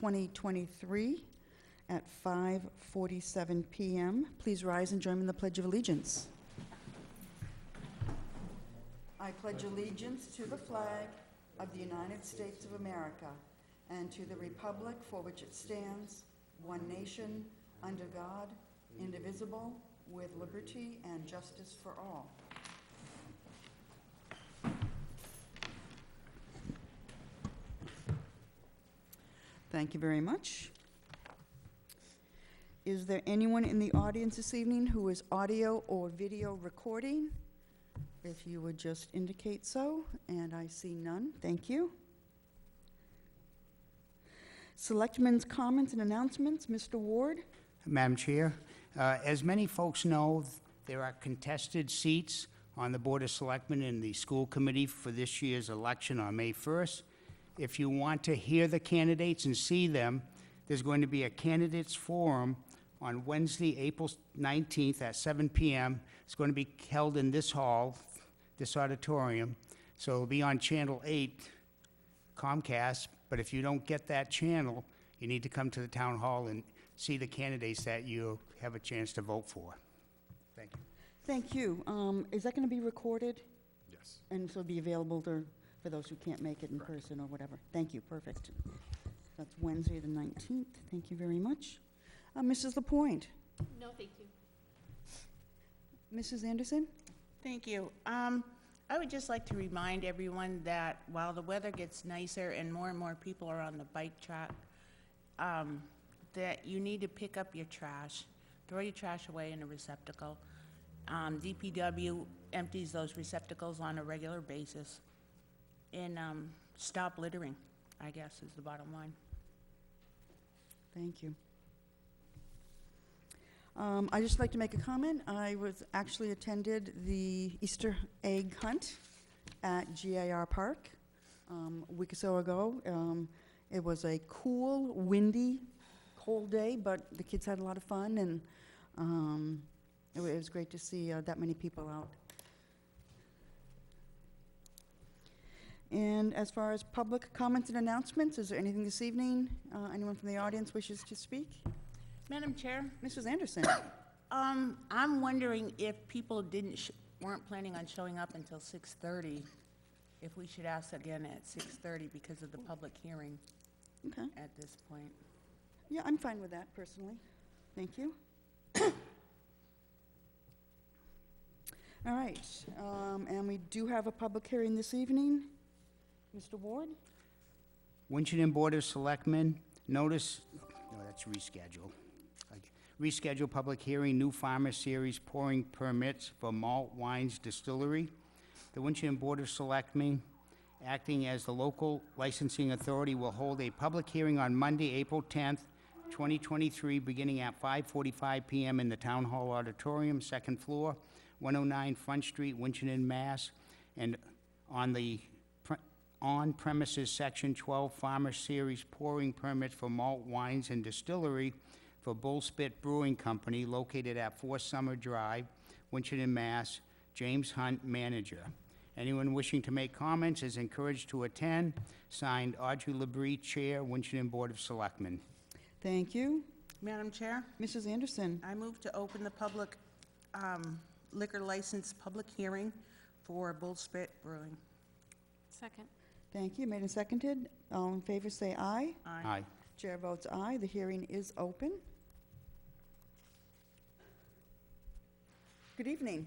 2023 at 5:47 p.m. Please rise and join me in the Pledge of Allegiance. I pledge allegiance to the flag of the United States of America and to the republic for which it stands, one nation, under God, indivisible, with liberty and justice for all. Thank you very much. Is there anyone in the audience this evening who is audio or video recording? If you would just indicate so, and I see none. Thank you. Selectmen's comments and announcements. Mr. Ward. Madam Chair, as many folks know, there are contested seats on the Board of Selectmen and the school committee for this year's election on May 1st. If you want to hear the candidates and see them, there's going to be a candidates forum on Wednesday, April 19th at 7 p.m. It's going to be held in this hall, this auditorium. So it'll be on Channel 8, Comcast, but if you don't get that channel, you need to come to the town hall and see the candidates that you have a chance to vote for. Thank you. Thank you. Is that going to be recorded? Yes. And so be available for those who can't make it in person or whatever? Thank you. Perfect. That's Wednesday the 19th. Thank you very much. Mrs. Lapointe. No, thank you. Mrs. Anderson? Thank you. I would just like to remind everyone that while the weather gets nicer and more people are on the bike track, that you need to pick up your trash, throw your trash away in a receptacle. DPW empties those receptacles on a regular basis, and stop littering, I guess, is the bottom line. Thank you. I'd just like to make a comment. I was actually attended the Easter egg hunt at GAR Park a week or so ago. It was a cool, windy, cold day, but the kids had a lot of fun, and it was great to see that many people out. And as far as public comments and announcements, is there anything this evening? Anyone from the audience wishes to speak? Madam Chair, Mrs. Anderson. I'm wondering if people weren't planning on showing up until 6:30, if we should ask again at 6:30 because of the public hearing Okay. at this point. Yeah, I'm fine with that personally. Thank you. All right, and we do have a public hearing this evening. Mr. Ward? Winchendon Board of Selectmen, notice, no, that's reschedule. Reschedule public hearing, new farmer series pouring permits for malt wines distillery. The Winchendon Board of Selectmen, acting as the local licensing authority, will hold a public hearing on Monday, April 10th, 2023, beginning at 5:45 p.m. in the Town Hall Auditorium, second floor, 109 Front Street, Winchendon, Mass. And on the on-premises Section 12 Farmer Series pouring permits for malt wines and distillery for Bull Spit Brewing Company, located at 4 Summer Drive, Winchendon, Mass. James Hunt, manager. Anyone wishing to make comments is encouraged to attend. Signed, Audrey Labrie, Chair, Winchendon Board of Selectmen. Thank you. Madam Chair, Mrs. Anderson? I move to open the public liquor license public hearing for Bull Spit Brewing. Second. Thank you. Made and seconded. All in favor say aye. Aye. Chair votes aye. The hearing is open. Good evening.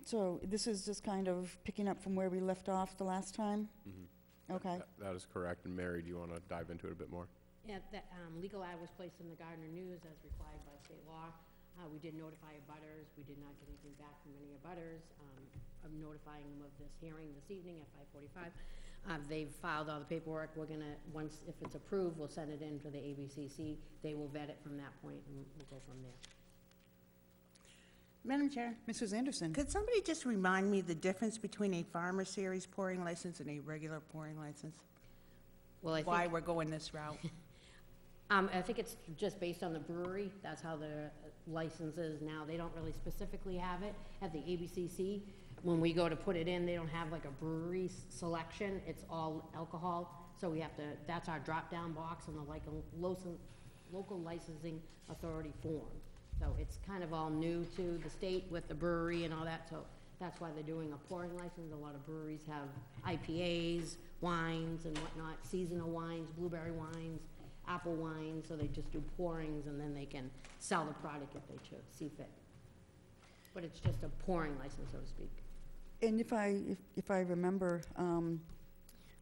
So this is just kind of picking up from where we left off the last time? Mm-hmm. Okay. That is correct. And Mary, do you want to dive into it a bit more? Yeah, that legal ad was placed in the Gardner News as required by state law. We did notify abutters. We did not get anything back from any abutters. I'm notifying them of this hearing this evening at 5:45. They've filed all the paperwork. We're gonna, once, if it's approved, we'll send it in for the ABCC. They will vet it from that point, and we'll go from there. Madam Chair, Mrs. Anderson? could somebody just remind me the difference between a farmer series pouring license and a regular pouring license? Well, I Why think, we're going this route? I think it's just based on the brewery. That's how the license is now. They don't really specifically have it at the ABCC. When we go to put it in, they don't have like a brewery selection. It's all alcohol. So we have to, that's our drop-down box on the like a local licensing authority form. So it's kind of all new to the state with the brewery and all that. So that's why they're doing a pouring license. A lot of breweries have IPAs, wines and whatnot, seasonal wines, blueberry wines, apple wines, so they just do pourings and then they can sell the product if they see fit. But it's just a pouring license, so to speak. And if I remember,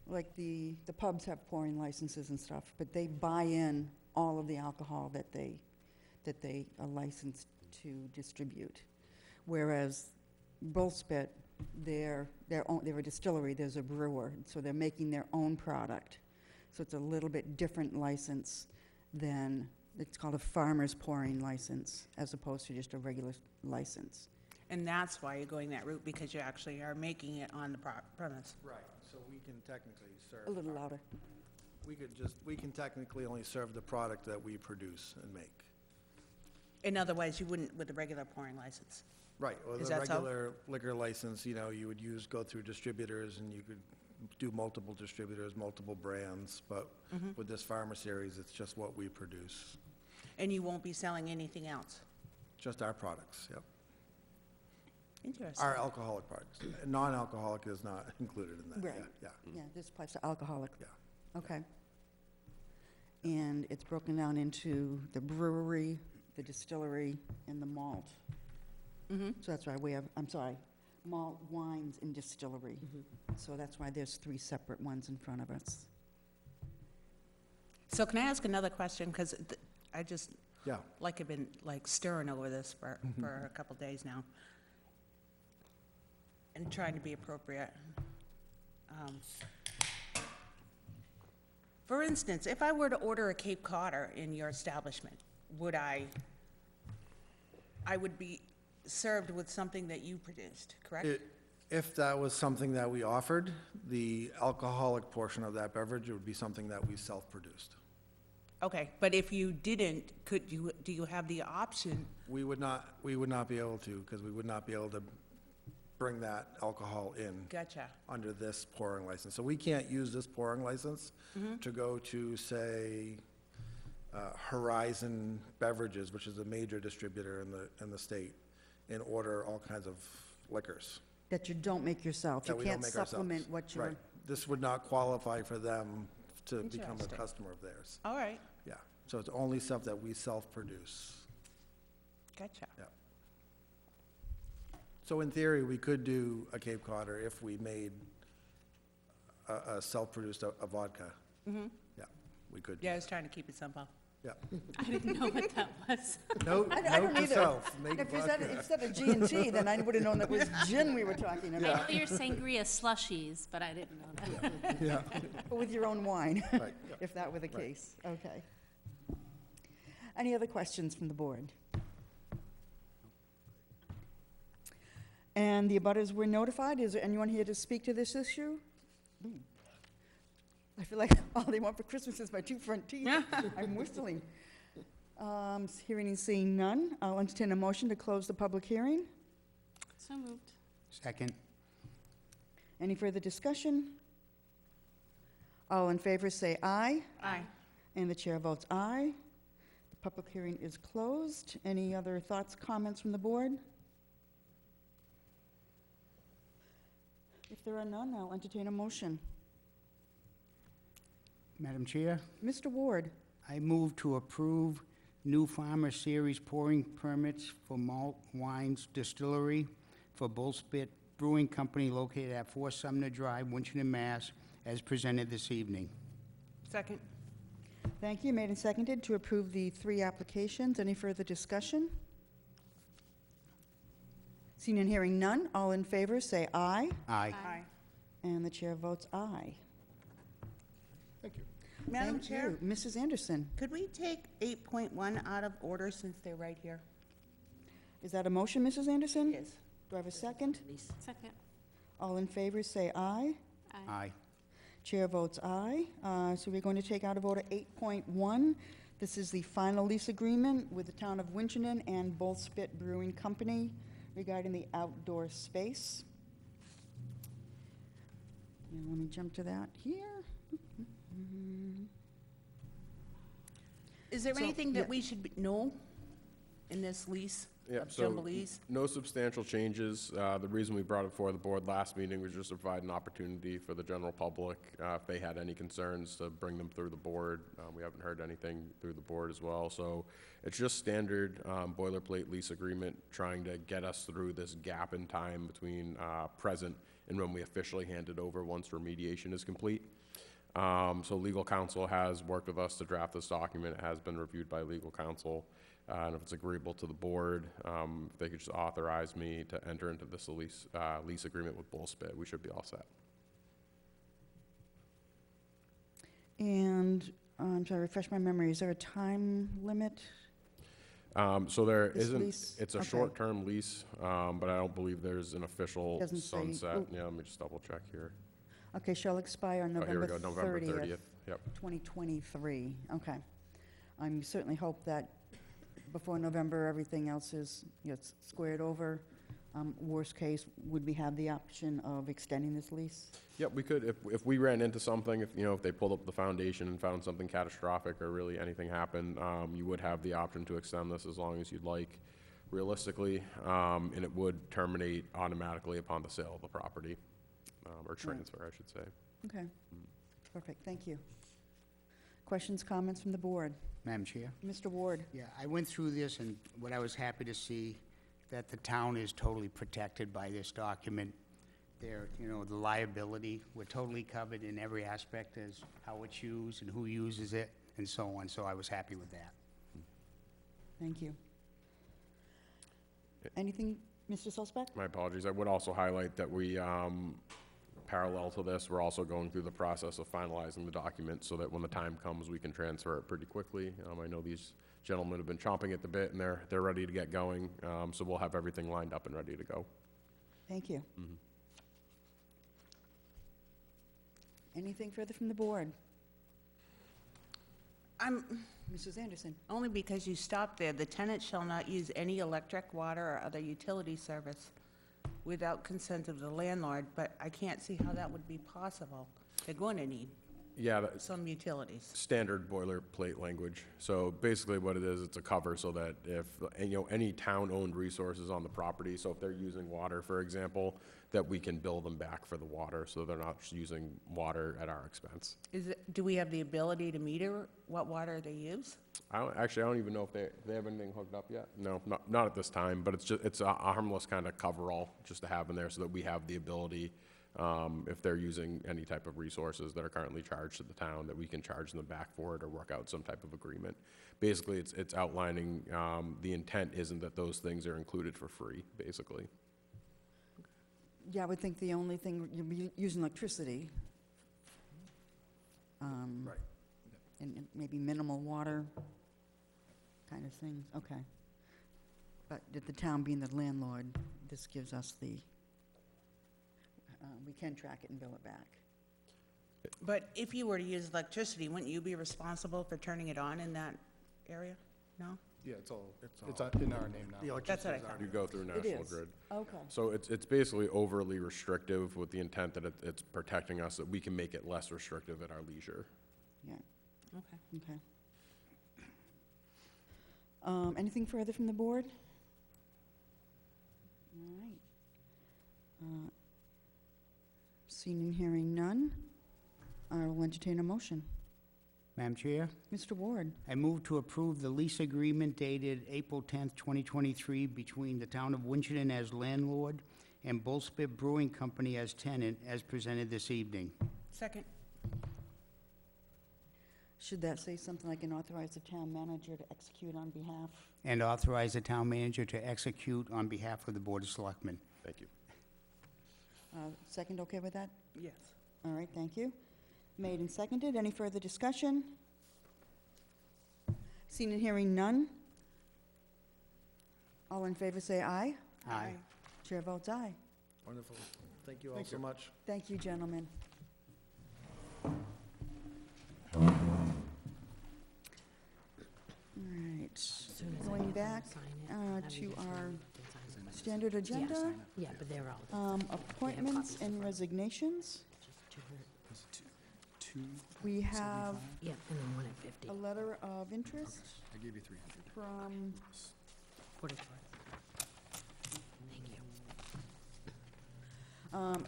like the pubs have pouring licenses and stuff, but they buy in all of the alcohol that they are licensed to distribute. Whereas Bullspit, they're a distillery, there's a brewer, so they're making their own product. So it's a little bit different license than, it's called a farmer's pouring license, as opposed to just a regular license. And that's why you're going that route, because you actually are making it on the premise. Right, so we can technically serve. A little louder. We can technically only serve the product that we produce and make. In other words, you wouldn't with a regular pouring license. Right, or Is the that so? regular liquor license, you know, you would go through distributors and you could do multiple distributors, multiple brands, but with this farmer series, it's just what we produce. And you won't be selling anything else? Just our products, yep. Interesting. Our alcoholic products. Non-alcoholic is not included in that. Right. Yeah, Yeah, this applies to alcoholic. yeah. Okay. And it's broken down into the brewery, the distillery, and the malt. So that's why we have, I'm sorry, malt, wines, and distillery. So that's why there's 3 separate ones in front of us. So can I ask another question? Because I just, Yeah. I've been stirring over this for a couple days now. And trying to be appropriate. For instance, if I were to order a Cape Codder in your establishment, I would be served with something that you produced, correct? If that was something that we offered, the alcoholic portion of that beverage would be something that we self-produced. Okay, but if you didn't, do you have the option? We would not be able to, because we would not be able to bring that alcohol in Gotcha. under this pouring license. So we can't use this pouring license to go to, say, Horizon Beverages, which is a major distributor in the state, and order all kinds of liquors. That you don't make yourself. that You we don't can't make ourselves. supplement what you're... Right. This would not qualify for them to become a Interesting. customer of theirs. All right, Yeah. So it's only stuff that we self-produce. gotcha. Yeah. So in theory, we could do a Cape Codder if we made a self-produced a vodka. Yeah, we could. Yeah, I was trying to keep it simple. Yeah. I didn't know what that was. Note I note don't to either. self, make If you said, vodka. instead of G&T, then I would have known that was gin we were talking I about, know you're sangria slushies, but I didn't know that. Yeah, but with your own wine, right. if that were the Right. case. Okay. Any other questions from the board? And the abutters were notified. Is there anyone here to speak to this issue? Ooh. I feel like all they want for Christmas is my 2 front teeth. I'm whistling. Hearing and seeing none, I'll entertain a motion to close the public hearing. So moved. Second. Any further discussion? All in favor say aye, Aye. and the chair votes aye. The public hearing is closed. Any other thoughts, comments from the board? If there are none, I'll entertain a motion. Madam Chair, Mr. Ward, I move to approve new Farmer Series pouring permits for malt wines distillery for Bullspit Brewing Company located at 4 Sumner Drive, Winchton, Mass., as presented this evening. Second. thank you. Made and seconded to approve the 3 applications. Any further discussion? Seeing and hearing none, all in favor say aye, Aye. Aye. and the chair votes aye. Thank you. Madam Thank Chair, you. Mrs. Anderson, could we take 8.1 out of order since they're right here? is that a motion, Mrs. Anderson? Yes. Do I have a second? Second. All in favor say aye. Aye. Chair votes aye. So we're going to take out of order 8.1, This is the final lease agreement with the town of Winchendon and Bull Spit Brewing Company regarding the outdoor space. And let me jump to that here. Is there So, anything yeah. that we should know in this lease Yeah, of so Jubilees? no substantial changes. The reason we brought it before the board last meeting was just to provide an opportunity for the general public, if they had any concerns, to bring them through the board. We haven't heard anything through the board as well, so it's just standard boilerplate lease agreement, trying to get us through this gap in time between present and when we officially hand it over once remediation is complete. So legal counsel has worked with us to draft this document. It has been reviewed by legal counsel. And if it's agreeable to the board, if they could just authorize me to enter into this lease agreement with Bull Spit, we should be all set. And I'm trying to refresh my memory. Is there a time limit? So there This isn't, lease? it's a Okay. short-term lease, but I don't believe there's an official Doesn't say- sunset. oh. Yeah, let me just double check here. Okay, shall expire on Oh, here we November go, November 30th, 30th. Yep. 2023. Okay. I certainly hope that before November, everything else is, gets squared over. Worst case, would we have the option of extending this lease? Yep, we could, if we ran into something, if they pulled up the foundation and found something catastrophic or really anything happened, you would have the option to extend this as long as you'd like, realistically, and it would terminate automatically upon the sale of the property, or transfer, I should say. Okay, perfect, thank you. Questions, comments from the board? Madam Chair? Mr. Ward? Yeah, I went through this, and what I was happy to see, that the town is totally protected by this document. There, the liability, we're totally covered in every aspect as how it's used and who uses it, and so on, so I was happy with that. Thank you. Anything, Mr. Solspek? My apologies. I would also highlight that we, parallel to this, we're also going through the process of finalizing the document so that when the time comes, we can transfer it pretty quickly. I know these gentlemen have been chomping at the bit, and they're ready to get going, so we'll have everything lined up and ready to go. Thank you. Anything further from the board? Mrs. Anderson? Only because you stopped there, the tenant shall not use any electric, water, or other utility service without consent of the landlord, but I can't see how that would be possible. They're going to need Yeah, that's some utilities. standard boilerplate language. So basically what it is, it's a cover so that if, any town-owned resources on the property, so if they're using water, for example, that we can bill them back for the water, so they're not just using water at our expense. Do we have the ability to meter what water they use? I don't even know if they have anything hooked up yet. No, not at this time, but it's a harmless kind of coverall just to have in there so that we have the ability, if they're using any type of resources that are currently charged to the town, that we can charge them back for it or work out some type of agreement. Basically, it's outlining, the intent isn't that those things are included for free, basically. Yeah, I would think the only thing, you'd be using electricity. Right. And maybe minimal water kind of things, okay. But the town being the landlord, this gives us the, we can track it and bill it back. But if you were to use electricity, wouldn't you be responsible for turning it on in that area? No? Yeah, it's in our name now. That's what I thought. You go through It National is. Grid. Okay. So it's basically overly restrictive with the intent that it's protecting us, that we can make it less restrictive at our leisure. Yeah, Okay. okay. Anything further from the board? All right. Seeing and hearing none, I will entertain a motion. Madam Chair? Mr. Ward? I move to approve the lease agreement dated April 10th, 2023 between the town of Winchendon as landlord and Bull Spit Brewing Company as tenant, as presented this evening. Second. Should that say something like an authorize the town manager to execute on behalf? And authorize the town manager to execute on behalf of the Board of Selectmen. Thank you. Second, okay with that? Yes. All right, thank you. Made and seconded. Any further discussion? Seeing and hearing none. All in favor say aye. Aye. Chair votes aye. Wonderful. Thank you all so much. Thank you, gentlemen. Going back to our standard agenda, Yeah, but they're all. appointments and resignations. Two, We have Yeah, and then one at 50. a letter of interest I gave you 300. from 44. Thank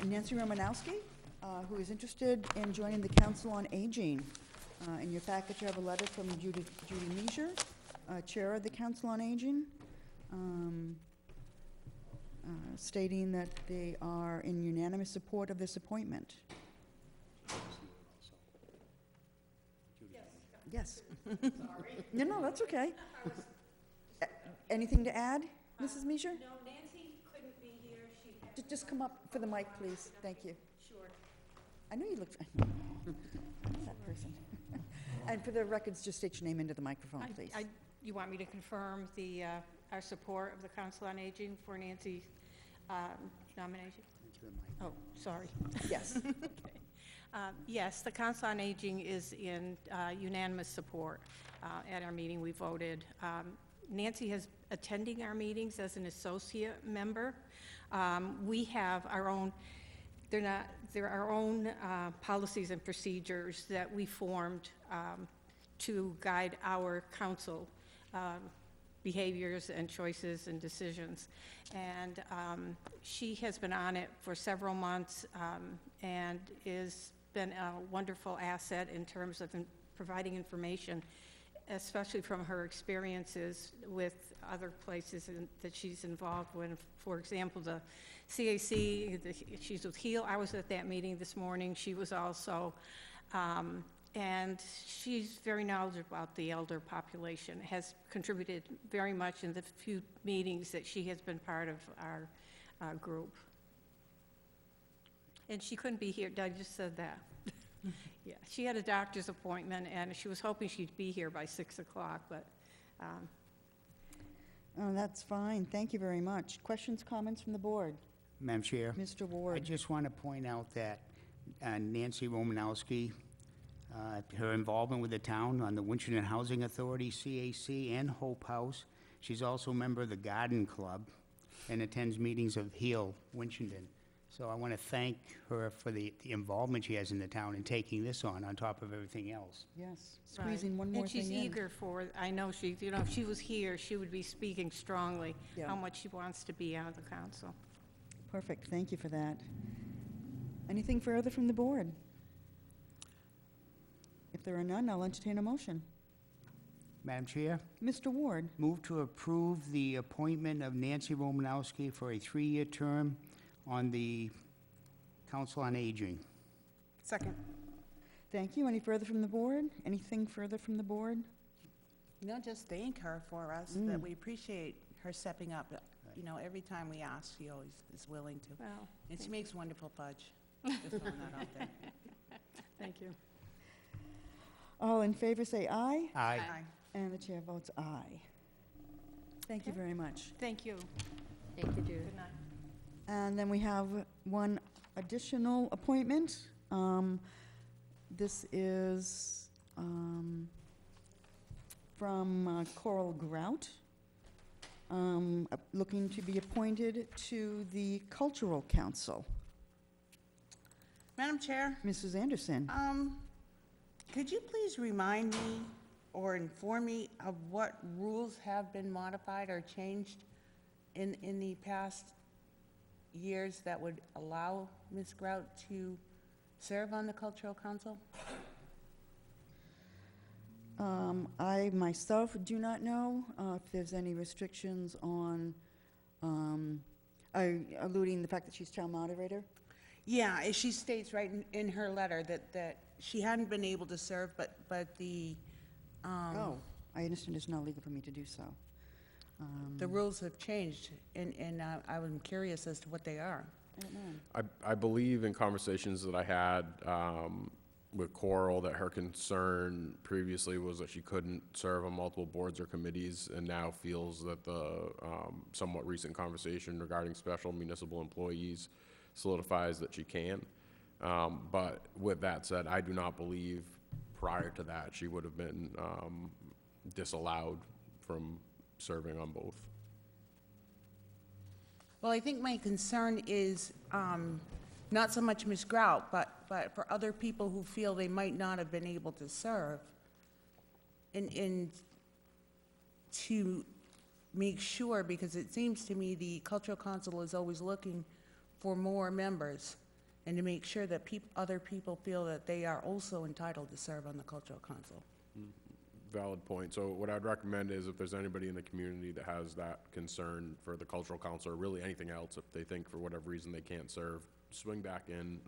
you. Nancy Romanowski, who is interested in joining the Council on Aging. In your package, you have a letter from Judy Measure, Chair of the Council on Aging, stating that they are in unanimous support of this appointment. Yes. No, that's okay. Anything to add, Mrs. Measure? No, Nancy couldn't be here. She had, Just come up for the mic, please. Thank you. sure. I knew you looked, who's that person? And for the records, just state your name into the microphone, please. You want me to confirm the, our support of the Council on Aging for Nancy's nomination? Oh, sorry. Yes. Yes, the Council on Aging is in unanimous support. At our meeting, we voted. Nancy has attending our meetings as an associate member. We have our own, they're our own policies and procedures that we formed to guide our council behaviors and choices and decisions. And she has been on it for several months and is been a wonderful asset in terms of providing information, especially from her experiences with other places that she's involved with. For example, the CAC, she's with HEAL. I was at that meeting this morning. She was also, and she's very knowledgeable about the elder population, has contributed very much in the few meetings that she has been part of our group. And she couldn't be here, Doug just said that. Yeah, she had a doctor's appointment, and she was hoping she'd be here by 6 o'clock, but, Oh, that's fine. Thank you very much. Questions, comments from the board? Madam Chair? Mr. I Ward? just want to point out that Nancy Romanowski, her involvement with the town on the Winchendon Housing Authority, CAC, and Hope House. She's also a member of the Garden Club and attends meetings of HEAL Winchendon. So I want to thank her for the involvement she has in the town and taking this on top of everything else. Yes. Squeezing one more and thing in. she's eager for, I know she, you know, if she was here, she would be speaking strongly Yeah. how much she wants to be on the council. Perfect. Thank you for that. Anything further from the board? If there are none, I'll entertain a motion. Madam Chair? Mr. Ward? Move to approve the appointment of Nancy Romanowski for a 3-year term on the Council on Aging. Second. Thank you. Any further from the board? Anything further from the board? You know, just thank her for us, that we appreciate her stepping up. You know, every time we ask, she always is willing to. Well, And she makes wonderful fudge. Just throwing that out there. thank you. All in favor, say aye. Aye. And the chair votes aye. Thank you Okay. very much. Thank you. Thank you, Judith. Good night. And then we have one additional appointment. This is from Coral Grout, looking to be appointed to the Cultural Council. Madam Chair, Mrs. Anderson? could you please remind me or inform me of what rules have been modified or changed in the past years that would allow Ms. Grout to serve on the Cultural Council? I myself do not know if there's any restrictions on, alluding the fact that she's town moderator. Yeah, she states right in her letter that she hadn't been able to serve, but the, Oh, I understand it's not legal for me to do so. the rules have changed, and I'm curious as to what they are. I don't know. I believe in conversations that I had with Coral that her concern previously was that she couldn't serve on multiple boards or committees, and now feels that the somewhat recent conversation regarding special municipal employees solidifies that she can. But with that said, I do not believe prior to that she would have been disallowed from serving on both. Well, I think my concern is not so much Ms. Grout, but for other people who feel they might not have been able to serve, and to make sure, because it seems to me the Cultural Council is always looking for more members, and to make sure that other people feel that they are also entitled to serve on the Cultural Council. Valid point. So what I'd recommend is if there's anybody in the community that has that concern for the cultural council, or really anything else, if they think for whatever reason they can't serve, swing back in,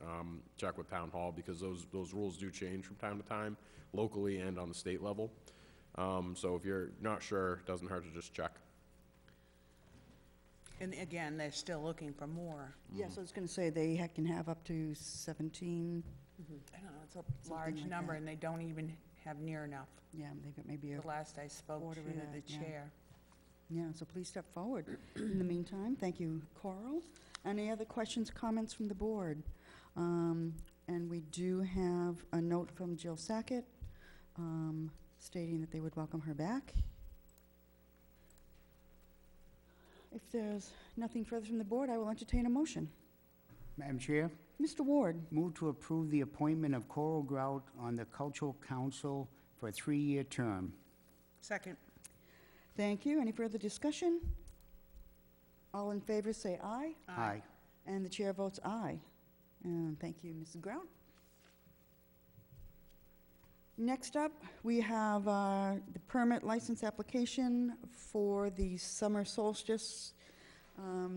check with town hall, because those rules do change from time to time, locally and on the state level. So if you're not sure, it doesn't hurt to just check. And again, they're still looking for more. Yes, I was going to say, they can have up to 17, I don't know, it's a large like number, that. and they don't even have near enough. yeah, they've got maybe a, The last I spoke quarter to of that, the yeah. chair. yeah, so please step forward. In the meantime, thank you, Coral. Any other questions, comments from the board? And we do have a note from Jill Sackett stating that they would welcome her back. If there's nothing further from the board, I will entertain a motion. Madam Chair, Mr. Ward, move to approve the appointment of Coral Grout on the Cultural Council for a 3-year term. Second. thank you. Any further discussion? All in favor, say aye. Aye. And the chair votes aye. And thank you, Mrs. Grout. Next up, we have the permit license application for the summer solstice.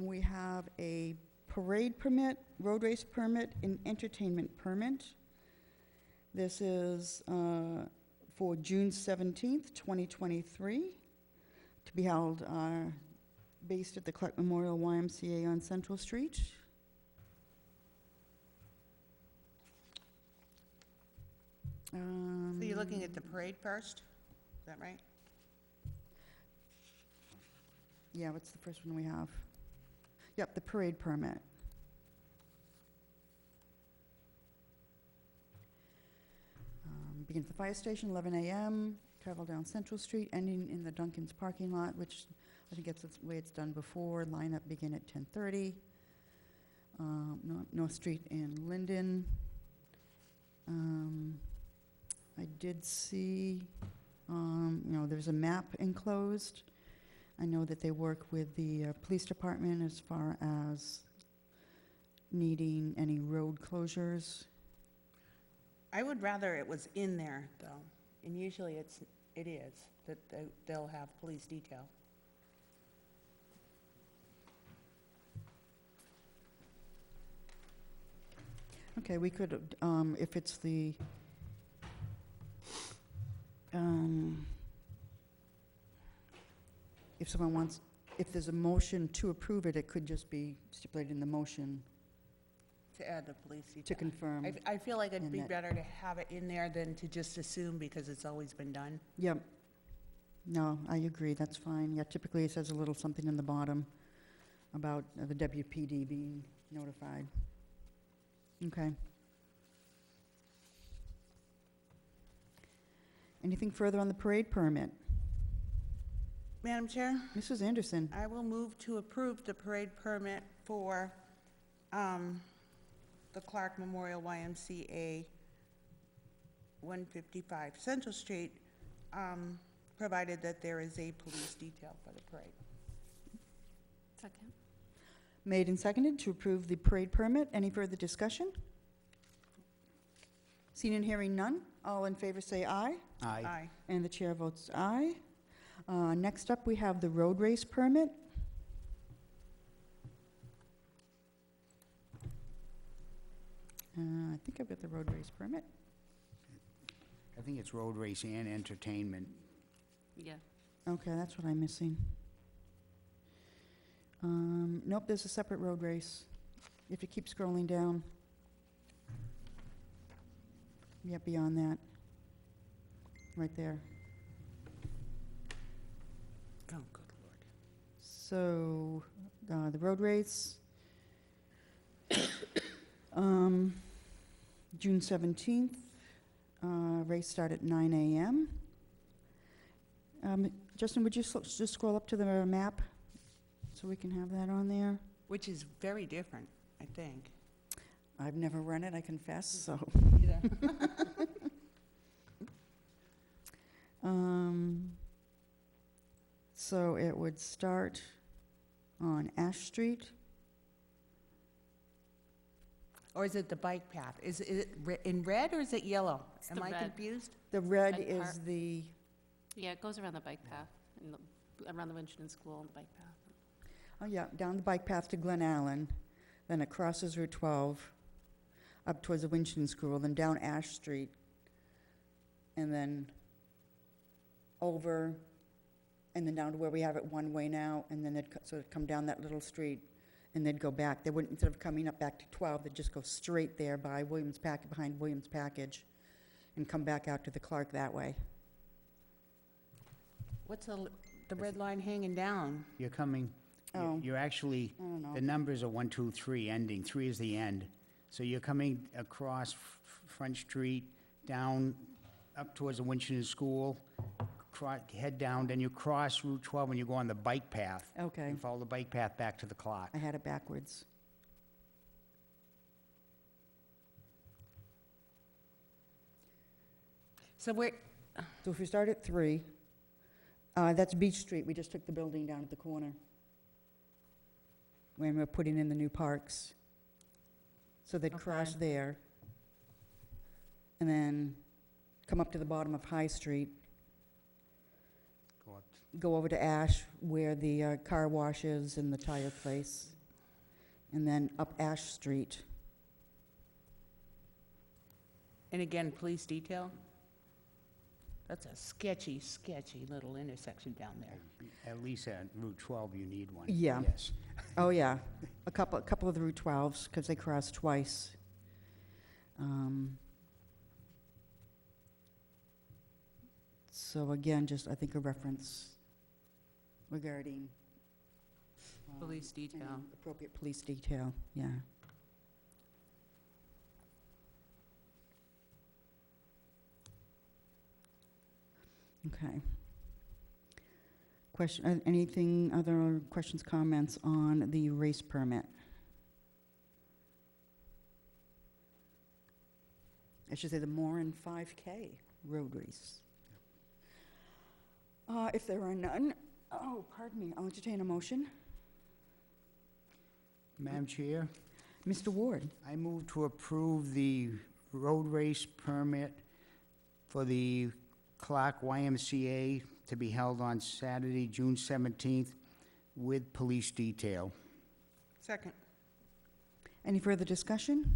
We have a parade permit, road race permit, and entertainment permit. This is for June 17th, 2023, to be held based at the Clark Memorial YMCA on Central Street. So you're looking at the parade first? Is that right? Yeah, what's the first one we have? Yep, the parade permit. Begins at the fire station, 11 a.m., travel down Central Street, ending in the Dunkin's parking lot, which I think that's the way it's done before. Lineup begin at 10:30. North Street and Linden. I did see, there's a map enclosed. I know that they work with the police department as far as needing any road closures. I would rather it was in there, though, and usually it is, that they'll have police detail. Okay, we could, if it's the, if someone wants, if there's a motion to approve it, it could just be stipulated in the motion To add the police to detail. confirm. I feel like it'd in be that- better to have it in there than to just assume because it's always been done. Yep. No, I agree, that's fine. Yeah, typically it says a little something in the bottom about the WPD being notified. Okay. Anything further on the parade permit? Madam Chair, Mrs. Anderson? I will move to approve the parade permit for the Clark Memorial YMCA 155 Central Street, provided that there is a police detail for the parade. Second. Made and seconded to approve the parade permit. Any further discussion? Seen and hearing none. All in favor say aye. Aye. And the chair votes aye. Next up, we have the road race permit. I think I've got the road race permit. I think it's road race and entertainment. Yeah. Okay, that's what I'm missing. Nope, there's a separate road race. If you keep scrolling down. Yep, beyond that. Right there. Oh, good Lord. So, the road race, June 17th, race start at 9 a.m. Justin, would you just scroll up to the map so we can have that on there? Which is very different, I think. I've never run it, I confess, so. Either. So it would start on Ash Street. Or is it the bike path? Is it in red or is it yellow? It's Am the I red. confused? The red Red is part. the, Yeah, it goes around the bike path, around the Winchendon School and the bike path. oh yeah, down the bike path to Glen Allen, then it crosses Route 12, up towards the Winchendon School, then down Ash Street, and then over, and then down to where we have it one way now, and then it'd come down that little street, and they'd go back. They wouldn't, instead of coming up back to 12, they'd just go straight there by behind Williams Package, and come back out to the Clark that way. What's the red line hanging down? You're coming, Oh. you're actually, I don't know. the numbers are 1, 2, 3 ending. 3 is the end. So you're coming across Front Street, down up towards the Winchendon School, head down, then you cross Route 12 and you go on the bike path. Okay, And follow the bike path back to the Clark. I had it backwards. So where, So if we start at 3, that's Beach Street, we just took the building down at the corner when we're putting in the new parks. So they'd cross Okay. there, and then come up to the bottom of High Street, Go up go over to Ash where the car wash is and the tire place, and then up Ash Street. and again, police detail? That's a sketchy, sketchy little intersection down there. At least at Route 12, you need one. Yeah. Yes. Oh, yeah, a couple of the Route 12s, because they cross twice. So again, just, I think, a reference regarding Police detail. any appropriate police detail, yeah. Okay. Question, anything, other questions, comments on the race permit? I should say the Moran 5K road race. If there are none, oh, pardon me, I'll entertain a motion. Madam Chair, Mr. Ward, I move to approve the road race permit for the Clark YMCA to be held on Saturday, June 17th, with police detail. Second. any further discussion?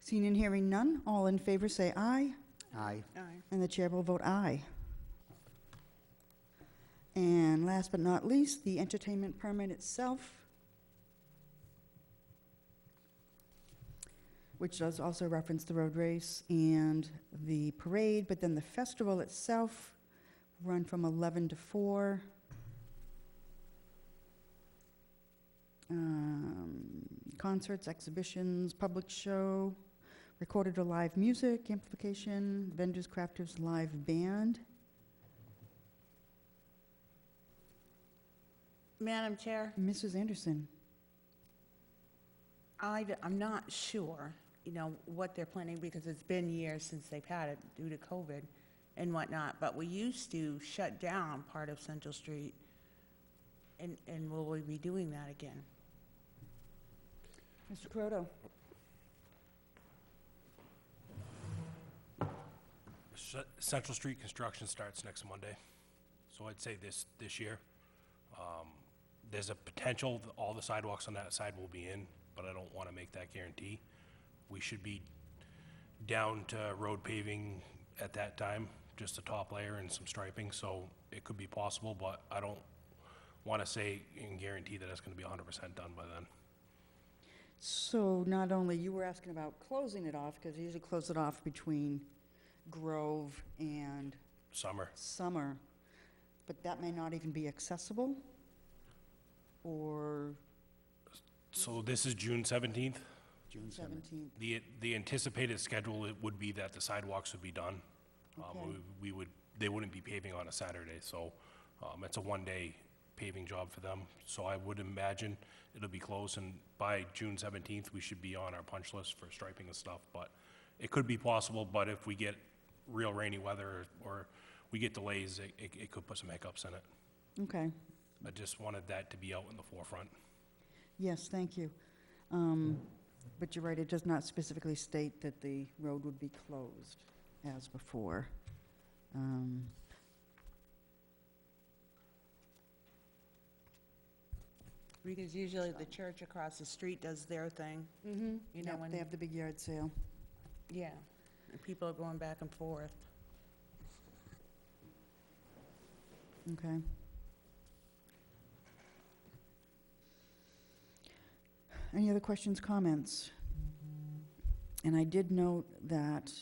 Seeing and hearing none, all in favor say aye, Aye. Aye. and the chair will vote aye. And last but not least, the entertainment permit itself, which does also reference the road race and the parade, but then the festival itself, run from 11 to 4. Concerts, exhibitions, public show, recorded or live music, amplification, vendors, crafters, live band. Madam Chair, Mrs. Anderson, I'm not sure, what they're planning, because it's been years since they've had it due to COVID and whatnot, but we used to shut down part of Central Street, and will we be doing that again? Mr. Croto. Central Street construction starts next Monday, so I'd say this year. There's a potential that all the sidewalks on that side will be in, but I don't want to make that guarantee. We should be down to road paving at that time, just a top layer and some striping, so it could be possible, but I don't want to say and guarantee that it's going to be 100% done by then. So not only, you were asking about closing it off, because you usually close it off between Grove and Summer. Summer, but that may not even be accessible? Or So this is June 17th. June 7th. 17th? The anticipated schedule would be that the sidewalks would be done. Okay. We would they wouldn't be paving on a Saturday, so it's a one-day paving job for them. So I would imagine it'll be closed, and by June 17th, we should be on our punch list for striping and stuff. But it could be possible, but if we get real rainy weather or we get delays, it could put some hiccups in it. Okay. I just wanted that to be out in the forefront. Yes, thank you. But you're right, it does not specifically state that the road would be closed as before. Because usually the church across the street does their thing, Mm-hmm. you know, They when, have the big yard sale. yeah, and people are going back and forth. Okay. Any other questions, comments? And I did note that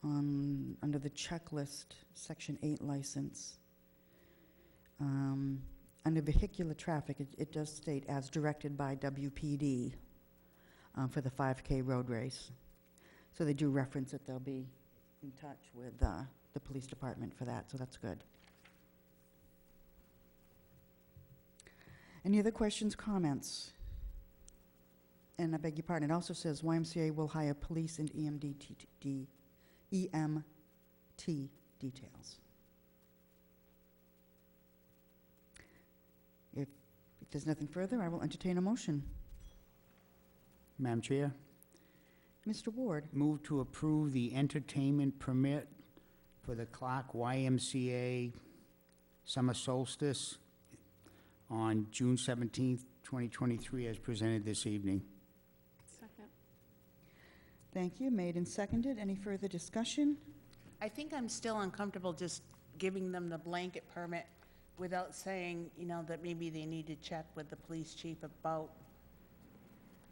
under the checklist, Section 8 license, under vehicular traffic, it does state as directed by WPD for the 5K road race. So they do reference that they'll be in touch with the police department for that, so that's good. Any other questions, comments? And I beg your pardon, it also says YMCA will hire police and EMT details. If there's nothing further, I will entertain a motion. Madam Chair, Mr. Ward, move to approve the entertainment permit for the Clark YMCA Summer Solstice on June 17th, 2023, as presented this evening. Second. thank you. Made and seconded. Any further discussion? I think I'm still uncomfortable just giving them the blanket permit without saying, you know, that maybe they need to check with the police chief about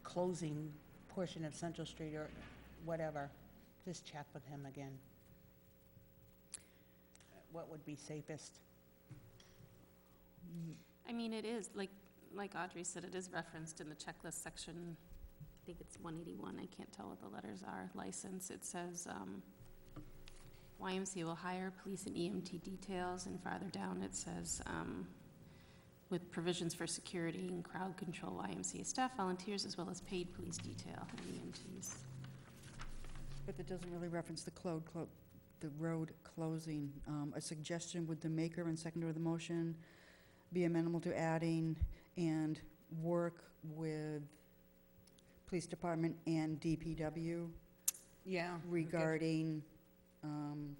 closing portion of Central Street or whatever. Just check with him again. What would be safest? I mean, it is, like Audrey said, it is referenced in the checklist section. I think it's 181, I can't tell what the letters are, license. It says, YMCA will hire police and EMT details, and farther down it says, with provisions for security and crowd control, YMCA staff, volunteers, as well as paid police detail and EMTs. But that doesn't really reference the the road closing. A suggestion, would the maker and seconder of the motion be amenable to adding and work with police department and DPW Yeah. regarding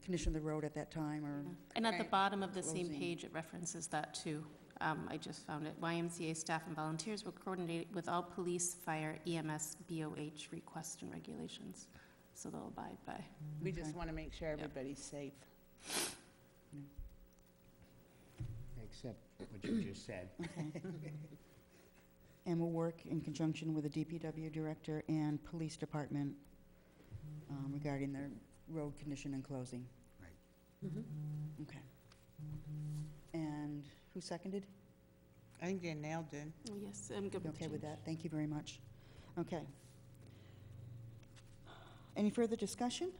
condition of the road at that time, or? And at the Right. bottom of the same Closing. page, it references that too. I just found it. YMCA staff and volunteers will coordinate with all police, fire, EMS, BOH requests and regulations. So they'll abide by. We just Okay. want to make sure everybody's safe. Except what you just said. And will work in conjunction with the DPW director and police department regarding their road condition and closing. Right. Okay. And who seconded? I think they nailed it. Oh, yes, I'm good with Okay with change. that? Thank you very much. Okay. Any further discussion?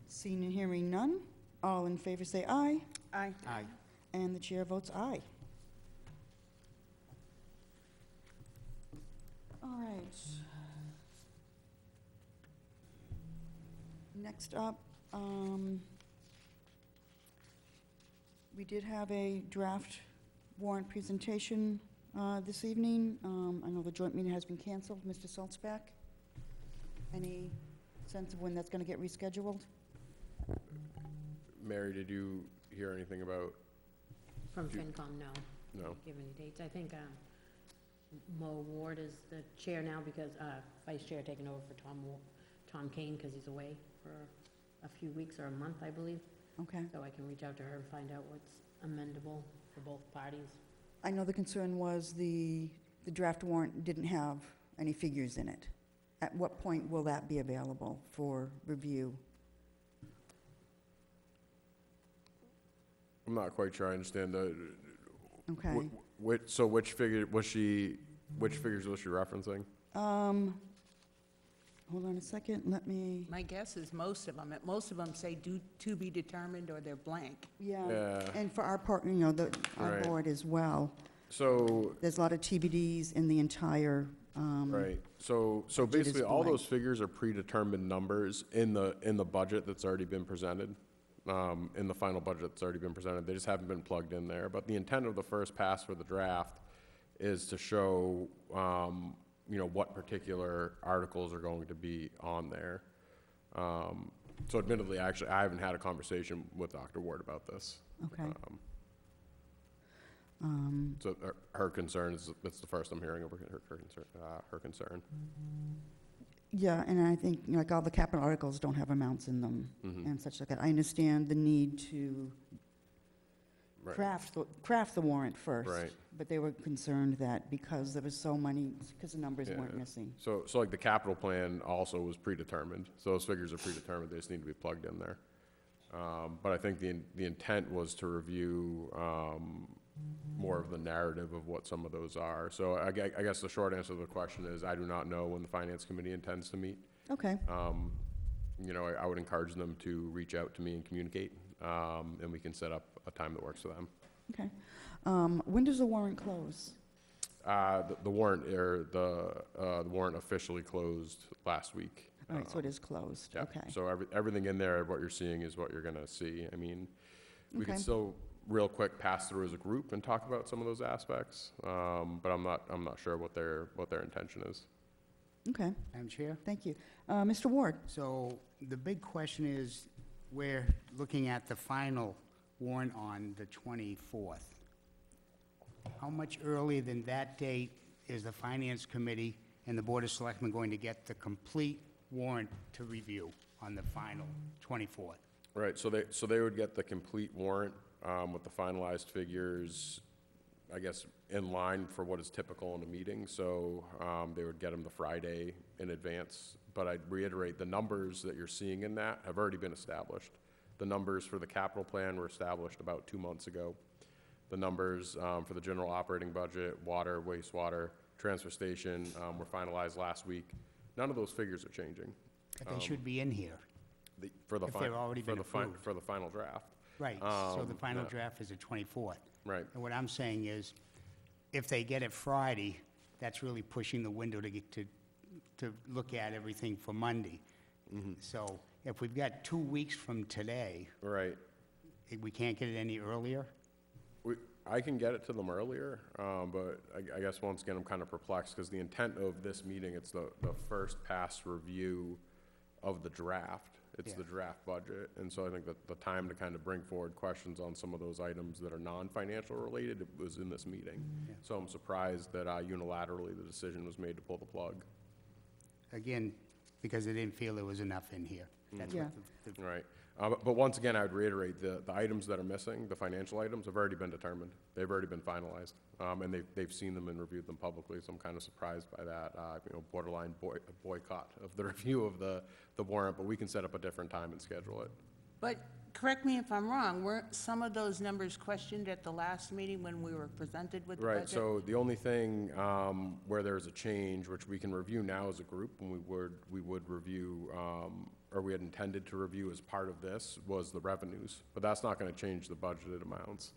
Seeing and hearing none, all in favor say aye, Aye. Aye. and the chair votes aye. All right. Next up, we did have a draft warrant presentation this evening. I know the joint meeting has been canceled. Mr. Saltzback, any sense of when that's going to get rescheduled? Mary, did you hear anything about, From Do- FinCom, no. no? Can't give any dates. I think Mo Ward is the chair now because, vice chair taking over for Tom Kane because he's away for a few weeks or a month, I believe. Okay. So I can reach out to her and find out what's amendable for both parties. I know the concern was the draft warrant didn't have any figures in it. At what point will that be available for review? I'm not quite sure I understand the, Okay. so which figures was she referencing? hold on a second, let me, My guess is most of them say to be determined or they're blank. yeah. Yeah. And for our part, our Right. board as well, So, there's a lot of TBDs in the entire, right, so budget is basically, all blank. those figures are predetermined numbers in the budget that's already been presented, in the final budget that's already been presented, they just haven't been plugged in there. But the intent of the first pass for the draft is to show, what particular articles are going to be on there. So admittedly, actually, I haven't had a conversation with Dr. Ward about this. okay. So her concern is, that's the first I'm hearing of her concern. Yeah, and I think, like, all the capital articles don't have amounts in them Mhm. and such like that. I understand the need to Right. craft the warrant first. Right. But they were concerned that because there was so many, because the numbers weren't Yeah. missing. So like the capital plan also was predetermined, so those figures are predetermined, they just need to be plugged in there. But I think the intent was to review, more of the narrative of what some of those are. So I guess the short answer to the question is, I do not know when the finance committee intends to meet. Okay, I would encourage them to reach out to me and communicate, and we can set up a time that works for them. okay. When does the warrant close? The warrant officially closed last week. All right, so it is closed, Yeah, okay. so everything in there, what you're seeing is what you're gonna see. I mean, we could Okay. still real quick pass through as a group and talk about some of those aspects, but I'm not sure what their intention is. Okay, Madam Chair? thank you. Mr. Ward? So the big question is, we're looking at the final warrant on the 24th. How much earlier than that date is the Finance Committee and the Board of Selectmen going to get the complete warrant to review on the final 24th? Right, so they would get the complete warrant, with the finalized figures, I guess, in line for what is typical in a meeting, so, they would get them the Friday in advance. But I'd reiterate, the numbers that you're seeing in that have already been established. The numbers for the capital plan were established about 2 months ago. The numbers, for the general operating budget, water, wastewater, transfer station, were finalized last week. None of those figures are changing. But they should be in here. For the If they've already been approved. For the final draft. Right, so the final yeah. draft is the 24th. Right. And what I'm saying is, if they get it Friday, that's really pushing the window to get to look at everything for Monday. So if we've got 2 weeks from today, Right. we can't get it any earlier? I can get it to them earlier, but I guess once again, I'm kind of perplexed, because the intent of this meeting, it's the first pass review of the draft. It's Yeah. the draft budget, and so I think that the time to kind of bring forward questions on some of those items that are non-financial related was in this meeting. Yeah. So I'm surprised that unilaterally the decision was made to pull the plug. Again, because they didn't feel there was enough in here. That's Yeah. what the Right. But once again, I would reiterate, the items that are missing, the financial items, have already been determined. They've already been finalized, and they've seen them and reviewed them publicly, so I'm kind of surprised by that, borderline boycott of the review of the warrant, but we can set up a different time and schedule it. But correct me if I'm wrong, weren't some of those numbers questioned at the last meeting when we were presented with the budget? Right, so the only thing where there's a change, which we can review now as a group, and we would review, or we had intended to review as part of this, was the revenues, but that's not gonna change the budgeted amounts.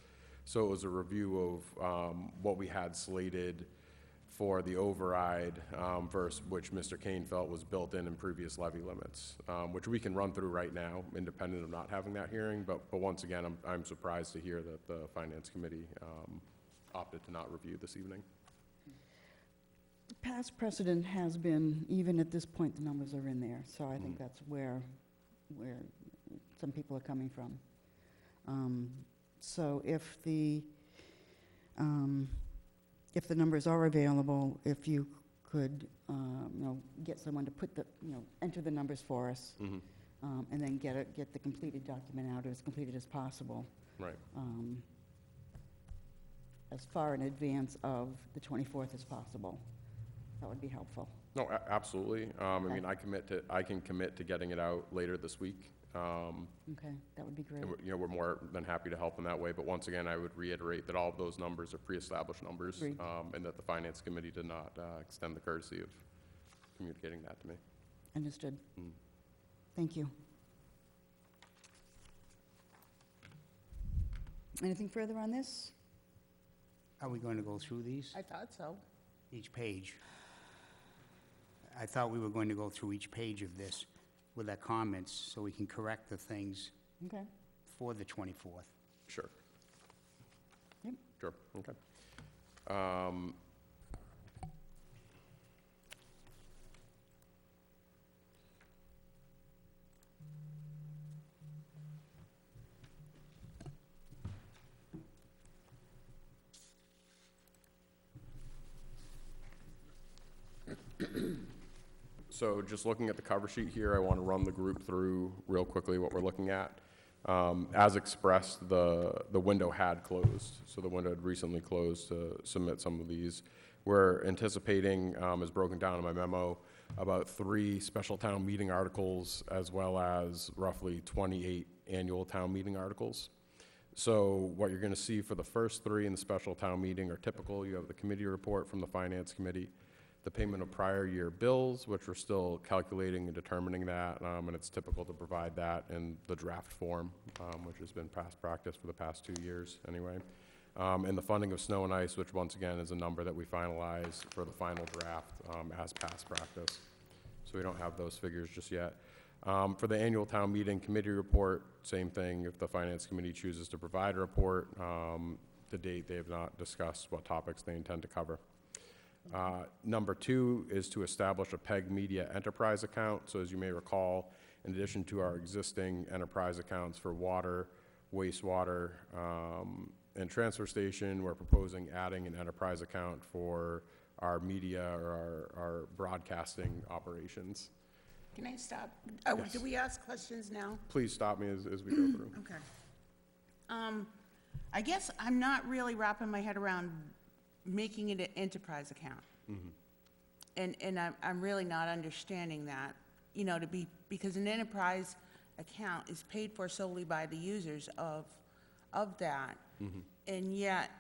So it was a review of what we had slated for the override, versus which Mr. Kane felt was built in previous levy limits, which we can run through right now, independent of not having that hearing, but once again, I'm surprised to hear that the Finance Committee opted to not review this evening. Past precedent has been, even at this point, the numbers are in there, so I think that's where some people are coming from. So if the numbers are available, if you could, get someone to put enter the numbers for us, and then get the completed document out as completed as possible, Right. as far in advance of the 24th as possible. That would be helpful. No, absolutely. I Okay. mean, I can commit to getting it out later this week. Okay, that would be great. And we're more than happy to help in that way, but once again, I would reiterate that all of those numbers are pre-established numbers, Agreed. and that the Finance Committee did not extend the courtesy of communicating that to me. Understood. Thank you. Anything further on this? Are we going to go through these, I thought so. each page? I thought we were going to go through each page of this with our comments, so we can correct the things Okay. for the 24th. Sure. Yep. Sure, okay. So just looking at the cover sheet here, I want to run the group through real quickly what we're looking at. As expressed, the window had closed, so the window had recently closed to submit some of these. We're anticipating, as broken down in my memo, about 3 special town meeting articles, as well as roughly 28 annual town meeting articles. So what you're going to see for the first 3 in the special town meeting are typical. You have the committee report from the Finance Committee, the payment of prior year bills, which we're still calculating and determining that, and it's typical to provide that in the draft form, which has been past practice for the past 2 years anyway. And the funding of snow and ice, which once again is a number that we finalize for the final draft as past practice. So we don't have those figures just yet. For the annual town meeting committee report, same thing. If the Finance Committee chooses to provide a report, to date they have not discussed what topics they intend to cover. Number 2 is to establish a PEG Media enterprise account. So as you may recall, in addition to our existing enterprise accounts for water, wastewater, and transfer station, we're proposing adding an enterprise account for our media or our broadcasting operations. Can I stop? Yes. Do we ask questions now? Please stop me as we go through. Okay. I guess I'm not really wrapping my head around making it an enterprise account. And I'm really not understanding that, because an enterprise account is paid for solely by the users of that. And yet,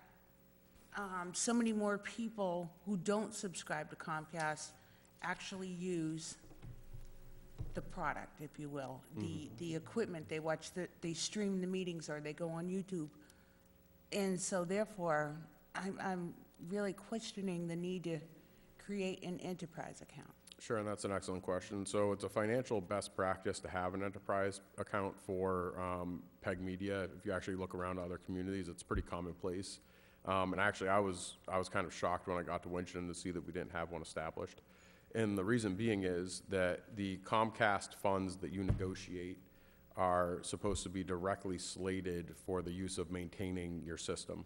so many more people who don't subscribe to Comcast actually use the product, if you will, the equipment. They watch they stream the meetings or they go on YouTube. And so therefore, I'm really questioning the need to create an enterprise account. Sure, and that's an excellent question. So it's a financial best practice to have an enterprise account for PEG Media. If you actually look around other communities, it's pretty commonplace. And actually, I was kind of shocked when I got to Winchendon to see that we didn't have one established. And the reason being is that the Comcast funds that you negotiate are supposed to be directly slated for the use of maintaining your system.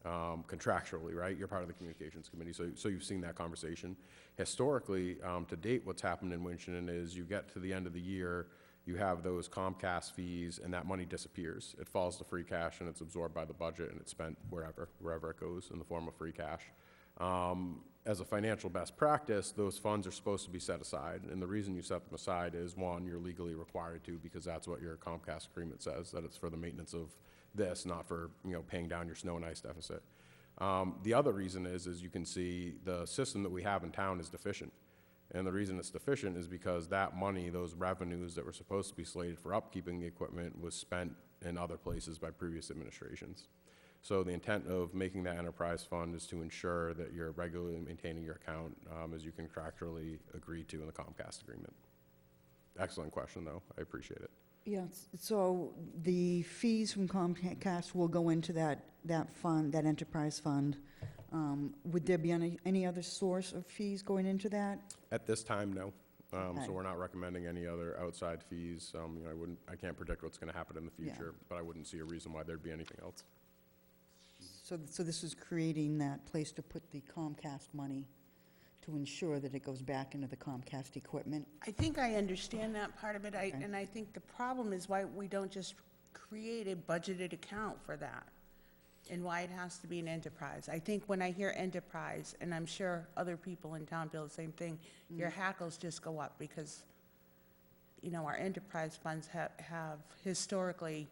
Contractually, right? You're part of the communications committee, so you've seen that conversation. Historically, to date, what's happened in Winchendon is you get to the end of the year, you have those Comcast fees, and that money disappears. It falls to free cash, and it's absorbed by the budget, and it's spent wherever it goes in the form of free cash. As a financial best practice, those funds are supposed to be set aside, and the reason you set them aside is, 1, you're legally required to, because that's what your Comcast agreement says, that it's for the maintenance of this, not for, paying down your snow and ice deficit. The other reason is, as you can see, the system that we have in town is deficient. And the reason it's deficient is because that money, those revenues that were supposed to be slated for upkeeping the equipment, was spent in other places by previous administrations. So the intent of making that enterprise fund is to ensure that you're regularly maintaining your account, as you contractually agree to in the Comcast agreement. Excellent question, though. I appreciate it. Yes, so the fees from Comcast will go into that fund, that enterprise fund. Would there be any other source of fees going into that? At this time, no. Okay. So we're not recommending any other outside fees. I can't predict what's going to happen in the Yeah. future, but I wouldn't see a reason why there'd be anything else. So this is creating that place to put the Comcast money to ensure that it goes back into the Comcast equipment? I think I understand that part of it, and I think the problem is why we don't just create a budgeted account for that, and why it has to be an enterprise. I think when I hear enterprise, and I'm sure other people in town feel the same thing, your hackles just go up, because, our enterprise funds have historically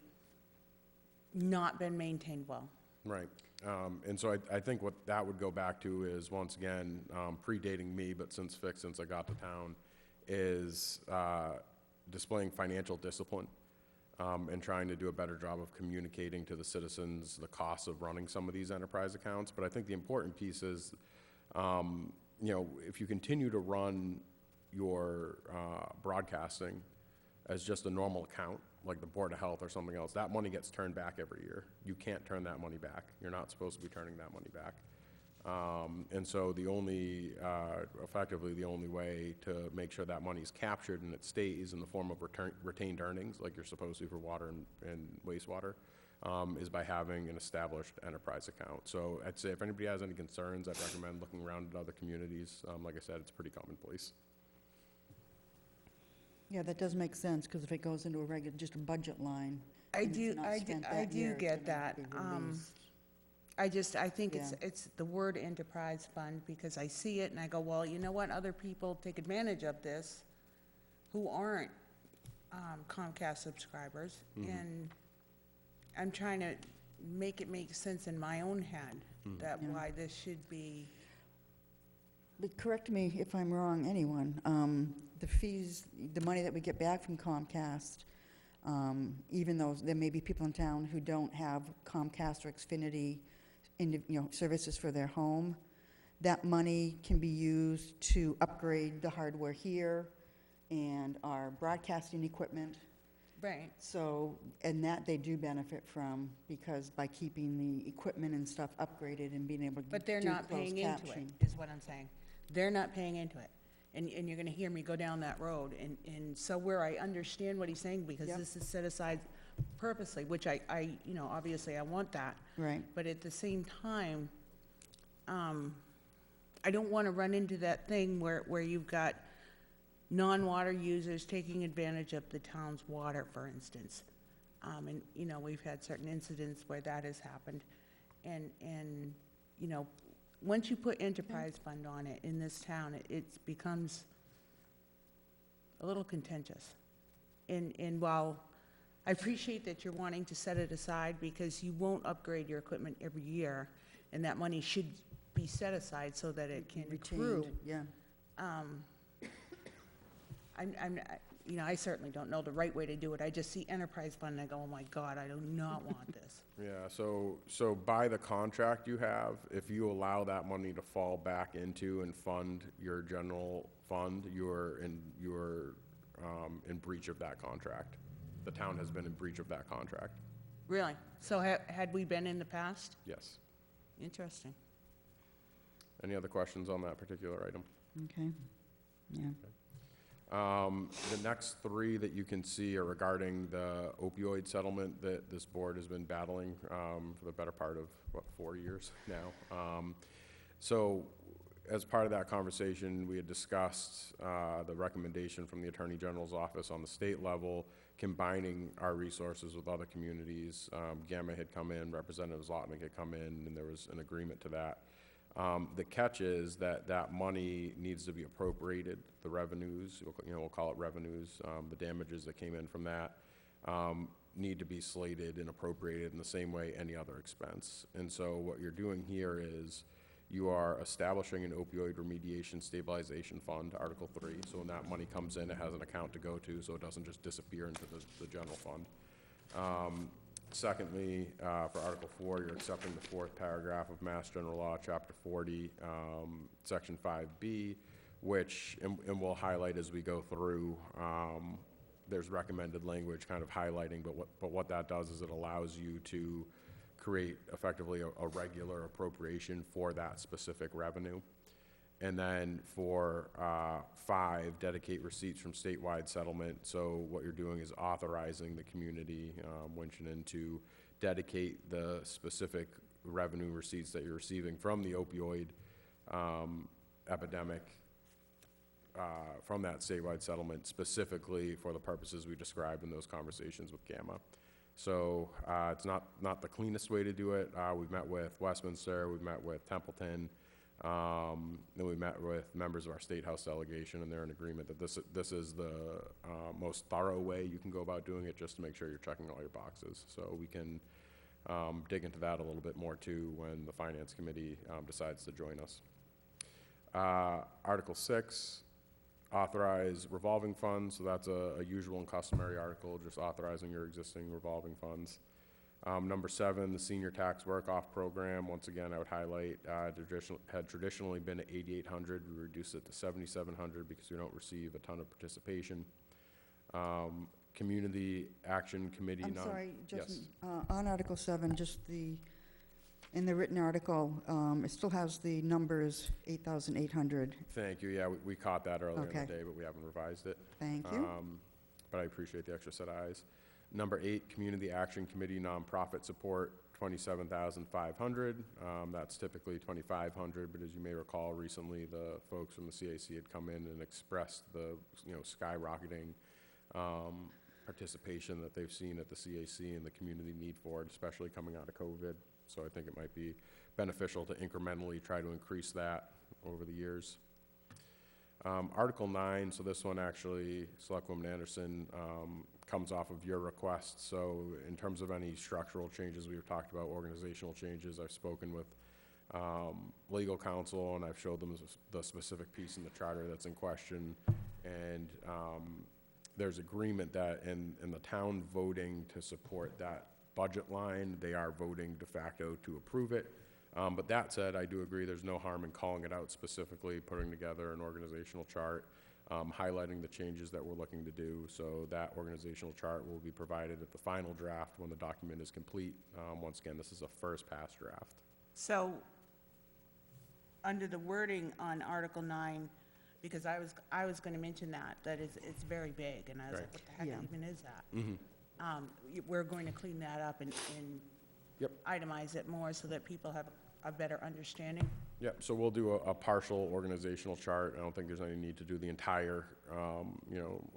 not been maintained well. Right. And so I think what that would go back to is, once again, predating me, but since I got to town, is displaying financial discipline and trying to do a better job of communicating to the citizens the costs of running some of these enterprise accounts. But I think the important piece is, if you continue to run your broadcasting as just a normal account, like the Board of Health or something else, that money gets turned back every year. You can't turn that money back. You're not supposed to be turning that money back. And so effectively the only way to make sure that money is captured and it stays in the form of retained earnings, like you're supposed to for water and wastewater, is by having an established enterprise account. So I'd say if anybody has any concerns, I'd recommend looking around at other communities. Like I said, it's pretty commonplace. Yeah, that does make sense, because if it goes into a regular, just a budget line. I and it's do, not I do, spent I that do year, it's get gonna that. be released. I think Yeah. it's the word enterprise fund, because I see it and I go, well, you know what, other people take advantage of this who aren't Comcast subscribers, and I'm trying to make it make sense in my own head that Yeah. why this should be. But correct me if I'm wrong, anyone, the fees, the money that we get back from Comcast, even though there may be people in town who don't have Comcast or Xfinity, services for their home, that money can be used to upgrade the hardware here and our broadcasting equipment. Right. So, and that they do benefit from, because by keeping the equipment and stuff upgraded and being able to do But they're not closed paying into it, captioning. is what I'm saying. They're not paying into it. And you're gonna hear me go down that road. And so where I understand what he's saying, because Yep. this is set aside purposely, which I, obviously I want that. Right. But at the same time, I don't wanna run into that thing where you've got non-water users taking advantage of the town's water, for instance. And, we've had certain incidents where that has happened. And, once you put enterprise fund on it in this town, it becomes a little contentious. And while I appreciate that you're wanting to set it aside, because you won't upgrade your equipment every year, and that money should be set aside so that it can accrue. Retained, yeah. I certainly don't know the right way to do it. I just see enterprise fund and I go, oh my God, I do not want this. Yeah, so by the contract you have, if you allow that money to fall back into and fund your general fund, you're in breach of that contract. The town has been in breach of that contract. Really? So had we been in the past? Yes. Interesting. Any other questions on that particular item? Okay, yeah. The next three that you can see are regarding the opioid settlement that this board has been battling for the better part of, 4 years now. So as part of that conversation, we had discussed the recommendation from the Attorney General's office on the state level, combining our resources with other communities. Gamma had come in, Representative Zlotnick had come in, and there was an agreement to that. The catch is that money needs to be appropriated, the revenues, we'll call it revenues, the damages that came in from that, need to be slated and appropriated in the same way any other expense. And so what you're doing here is you are establishing an opioid remediation stabilization fund, Article 3. So when that money comes in, it has an account to go to, so it doesn't just disappear into the general fund. Secondly, for Article 4, you're accepting the fourth paragraph of Mass General Law, Chapter 40, Section 5B, which, and we'll highlight as we go through, there's recommended language kind of highlighting, but what that does is it allows you to create effectively a regular appropriation for that specific revenue. And then for 5, dedicate receipts from statewide settlement. So what you're doing is authorizing the community, Winchendon, to dedicate the specific revenue receipts that you're receiving from the opioid epidemic from that statewide settlement, specifically for the purposes we described in those conversations with Gamma. So it's not the cleanest way to do it. We've met with Westminster, we've met with Templeton. Then we met with members of our State House delegation, and they're in agreement that this is the most thorough way you can go about doing it, just to make sure you're checking all your boxes. So we can dig into that a little bit more too when the Finance Committee decides to join us. Article 6, Authorize revolving funds, so that's a usual and customary article, just authorizing your existing revolving funds. Number 7, the senior tax work-off program. Once again, I would highlight, had traditionally been at 8,800. We reduced it to 7,700 because we don't receive a ton of participation. Community Action Committee. I'm sorry, Yes. just, on Article 7, just in the written article, it still has the numbers 8,800. Thank you. Yeah, we caught that earlier in Okay. the day, but we haven't revised it. Thank you. But I appreciate the extra set of eyes. Number 8, Community Action Committee nonprofit support, 27,500. That's typically 2,500, but as you may recall, recently the folks from the CAC had come in and expressed the skyrocketing participation that they've seen at the CAC and the community need for it, especially coming out of COVID. So I think it might be beneficial to incrementally try to increase that over the years. Article 9, so this one actually, Selectwoman Anderson, comes off of your request. So in terms of any structural changes, we've talked about organizational changes. I've spoken with legal counsel, and I've showed them the specific piece in the charter that's in question. And there's agreement that in the town voting to support that budget line, they are voting de facto to approve it. But that said, I do agree there's no harm in calling it out specifically, putting together an organizational chart, highlighting the changes that we're looking to do. So that organizational chart will be provided at the final draft when the document is complete. Once again, this is a first pass draft. So, under the wording on Article 9, because I was going to mention that it's very big, and I was Right. like, what the heck Yeah. even is that? We're going to clean that up and Yep. itemize it more so that people have a better understanding. Yep, so we'll do a partial organizational chart. I don't think there's any need to do the entire,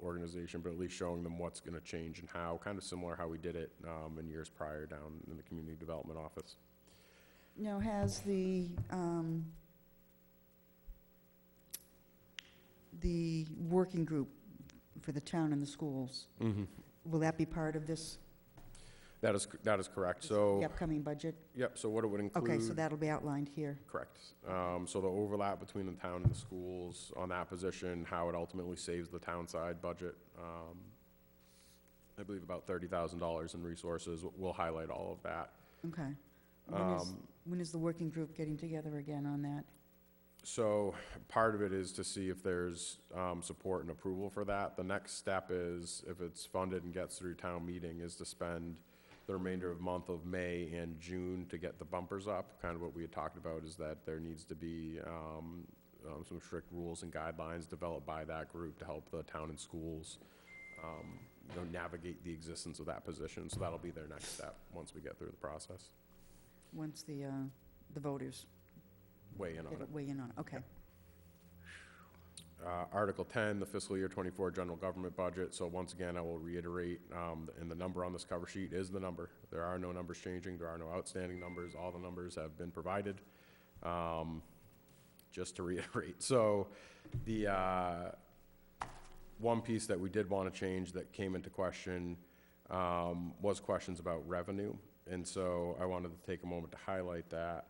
organization, but at least showing them what's going to change and how, kind of similar how we did it in years prior down in the Community Development Office. Now, has the working group for the town and the schools, will that be part of this, That is correct. the So, upcoming budget? yep, so what it would include. Okay, so that'll be outlined here. Correct. So the overlap between the town and the schools on that position, how it ultimately saves the town side budget. I believe about $30,000 in resources. We'll highlight all of that. Okay. When is the working group getting together again on that? So part of it is to see if there's support and approval for that. The next step is, if it's funded and gets through town meeting, is to spend the remainder of month of May and June to get the bumpers up. Kind of what we had talked about is that there needs to be some strict rules and guidelines developed by that group to help the town and schools navigate the existence of that position. So that'll be their next step once we get through the process. Once the voters Weigh in on it. weigh in on it, okay. Article 10, the fiscal year 24 general government budget. So once again, I will reiterate, and the number on this cover sheet is the number. There are no numbers changing. There are no outstanding numbers. All the numbers have been provided. Just to reiterate. So the one piece that we did want to change that came into question was questions about revenue. And so I wanted to take a moment to highlight that.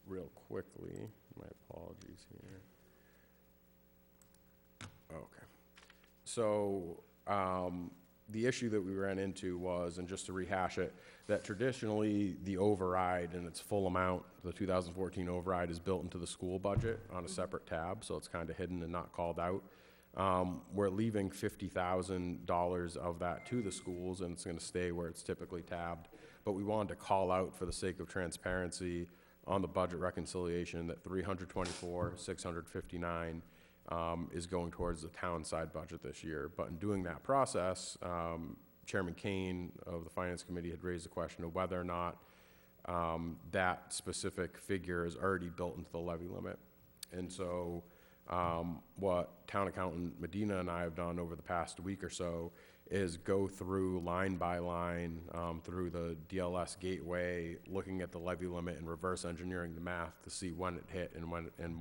Real quickly, my apologies here. Okay. So, the issue that we ran into was, and just to rehash it, that traditionally the override in its full amount, the 2014 override, is built into the school budget on a separate tab, so it's kind of hidden and not called out. We're leaving $50,000 of that to the schools, and it's going to stay where it's typically tabbed. But we wanted to call out, for the sake of transparency, on the budget reconciliation, that $324,659 is going towards the town side budget this year. But in doing that process, Chairman Kane of the Finance Committee had raised the question of whether or not that specific figure is already built into the levy limit. And so what Town Accountant Medina and I have done over the past week or so is go through line by line through the DLS gateway, looking at the levy limit and reverse engineering the math to see when it hit and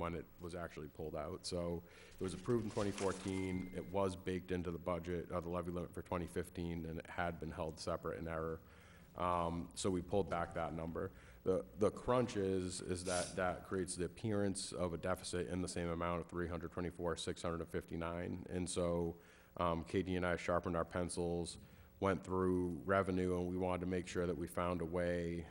when it was actually pulled out. So it was approved in 2014. It was baked into the budget, the levy limit for 2015, and it had been held separate in error. So we pulled back that number. The crunch is that that creates the appearance of a deficit in the same amount of 324,659. And so Katie and I sharpened our pencils, went through revenue, and we wanted to make sure that we found a way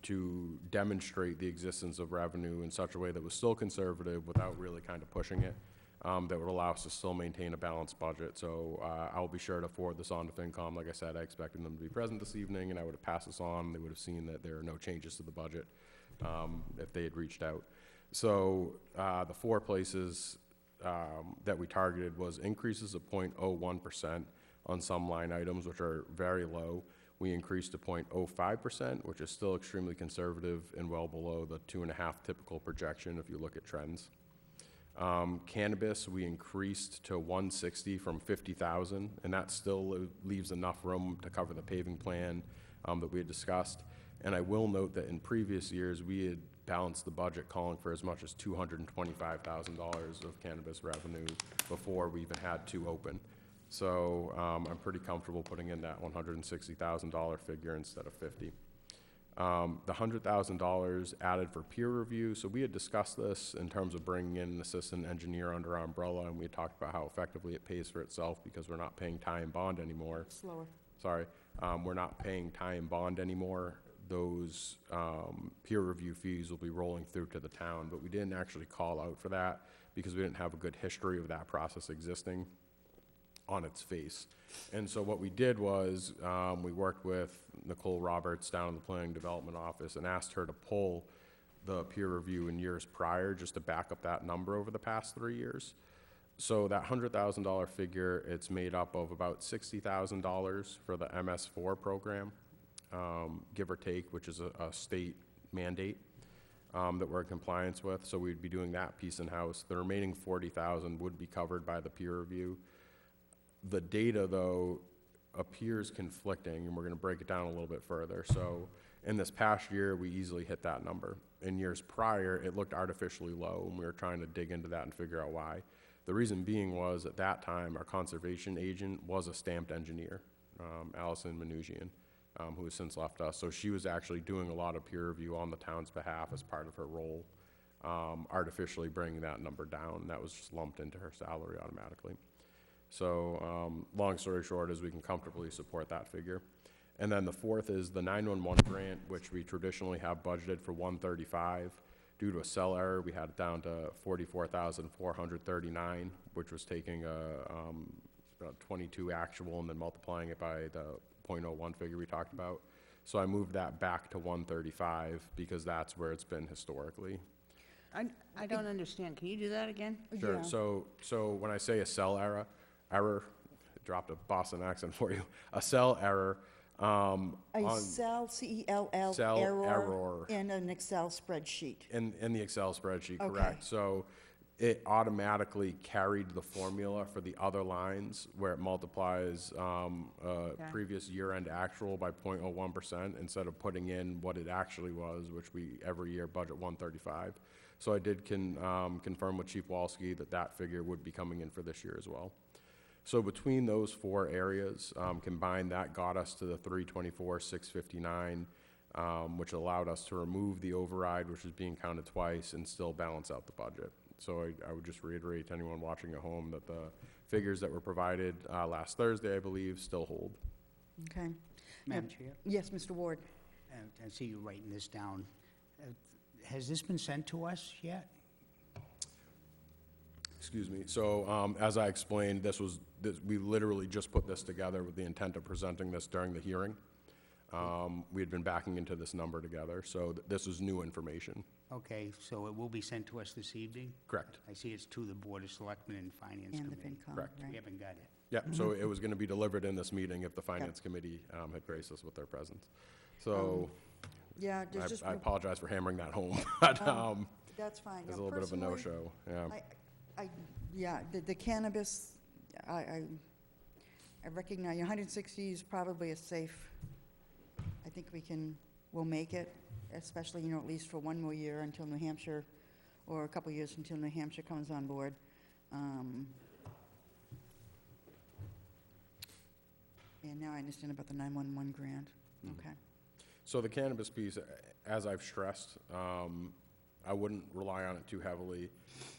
to demonstrate the existence of revenue in such a way that was still conservative without really kind of pushing it, that would allow us to still maintain a balanced budget. So I'll be sure to forward this on to FinCom. Like I said, I expected them to be present this evening, and I would have passed this on. They would have seen that there are no changes to the budget if they had reached out. So the 4 places that we targeted was increases of 0.01% on some line items, which are very low. We increased to 0.05%, which is still extremely conservative and well below the 2.5 typical projection if you look at trends. Cannabis, we increased to 160 from 50,000, and that still leaves enough room to cover the paving plan that we had discussed. And I will note that in previous years, we had balanced the budget calling for as much as $225,000 of cannabis revenue before we even had 2 open. So I'm pretty comfortable putting in that $160,000 figure instead of 50. The $100,000 added for peer review. So we had discussed this in terms of bringing in an assistant engineer under our umbrella, and we had talked about how effectively it pays for itself because we're not paying tie and bond anymore. Slower. Sorry, we're not paying tie and bond anymore. Those peer review fees will be rolling through to the town, but we didn't actually call out for that because we didn't have a good history of that process existing on its face. And so what we did was we worked with Nicole Roberts down in the Planning Development Office and asked her to pull the peer review in years prior just to back up that number over the past 3 years. So that $100,000 figure, it's made up of about $60,000 for the MS4 program, give or take, which is a state mandate that we're in compliance with. So we'd be doing that piece in-house. The remaining $40,000 would be covered by the peer review. The data, though, appears conflicting, and we're going to break it down a little bit further. So in this past year, we easily hit that number. In years prior, it looked artificially low, and we were trying to dig into that and figure out why. The reason being was, at that time, our conservation agent was a stamped engineer, Allison Manouchian, who has since left us. So she was actually doing a lot of peer review on the town's behalf as part of her role, artificially bringing that number down. That was just lumped into her salary automatically. So long story short is we can comfortably support that figure. And then the 4th is the 911 grant, which we traditionally have budgeted for 135. Due to a cell error, we had it down to 44,439, which was taking about 22 actual and then multiplying it by the 0.01 figure we talked about. So I moved that back to 135 because that's where it's been historically. I don't understand. Can you do that again? Sure. Yeah. So when I say a cell error, dropped a Boston accent for you. A cell error. A cell, C-E-L-L, Cell error error. in an Excel spreadsheet. In the Excel spreadsheet, Okay. correct. So it automatically carried the formula for the other lines where it multiplies previous year-end actual by 0.01% instead of putting in what it actually was, which we every year budget 135. So I did confirm with Chief Walski that that figure would be coming in for this year as well. So between those 4 areas, combined, that got us to the 324,659, which allowed us to remove the override, which is being counted twice, and still balance out the budget. So I would just reiterate to anyone watching at home that the figures that were provided last Thursday, I believe, still hold. Okay. Madam Chair, Yes, Mr. Ward. I see you writing this down. Has this been sent to us yet? Excuse me. So as I explained, we literally just put this together with the intent of presenting this during the hearing. We had been backing into this number together, so this is new information. Okay, so it will be sent to us this evening? Correct. I see it's to the Board of Selectmen and Finance And the Committee. FinCom, Correct. We right? haven't got it. Yeah, so it was going to be delivered in this meeting if the Finance Committee had graced us with their presence. So Yeah, there's just, I apologize for hammering that home, but that's fine. it's Yeah, a little bit of a personally, no-show. Yeah. Yeah, the cannabis, I recognize, 160 is probably a safe, I think we'll make it, especially, at least for one more year until New Hampshire, or a couple years until New Hampshire comes on board. And now I understand about the 911 grant. Okay. So the cannabis piece, as I've stressed, I wouldn't rely on it too heavily.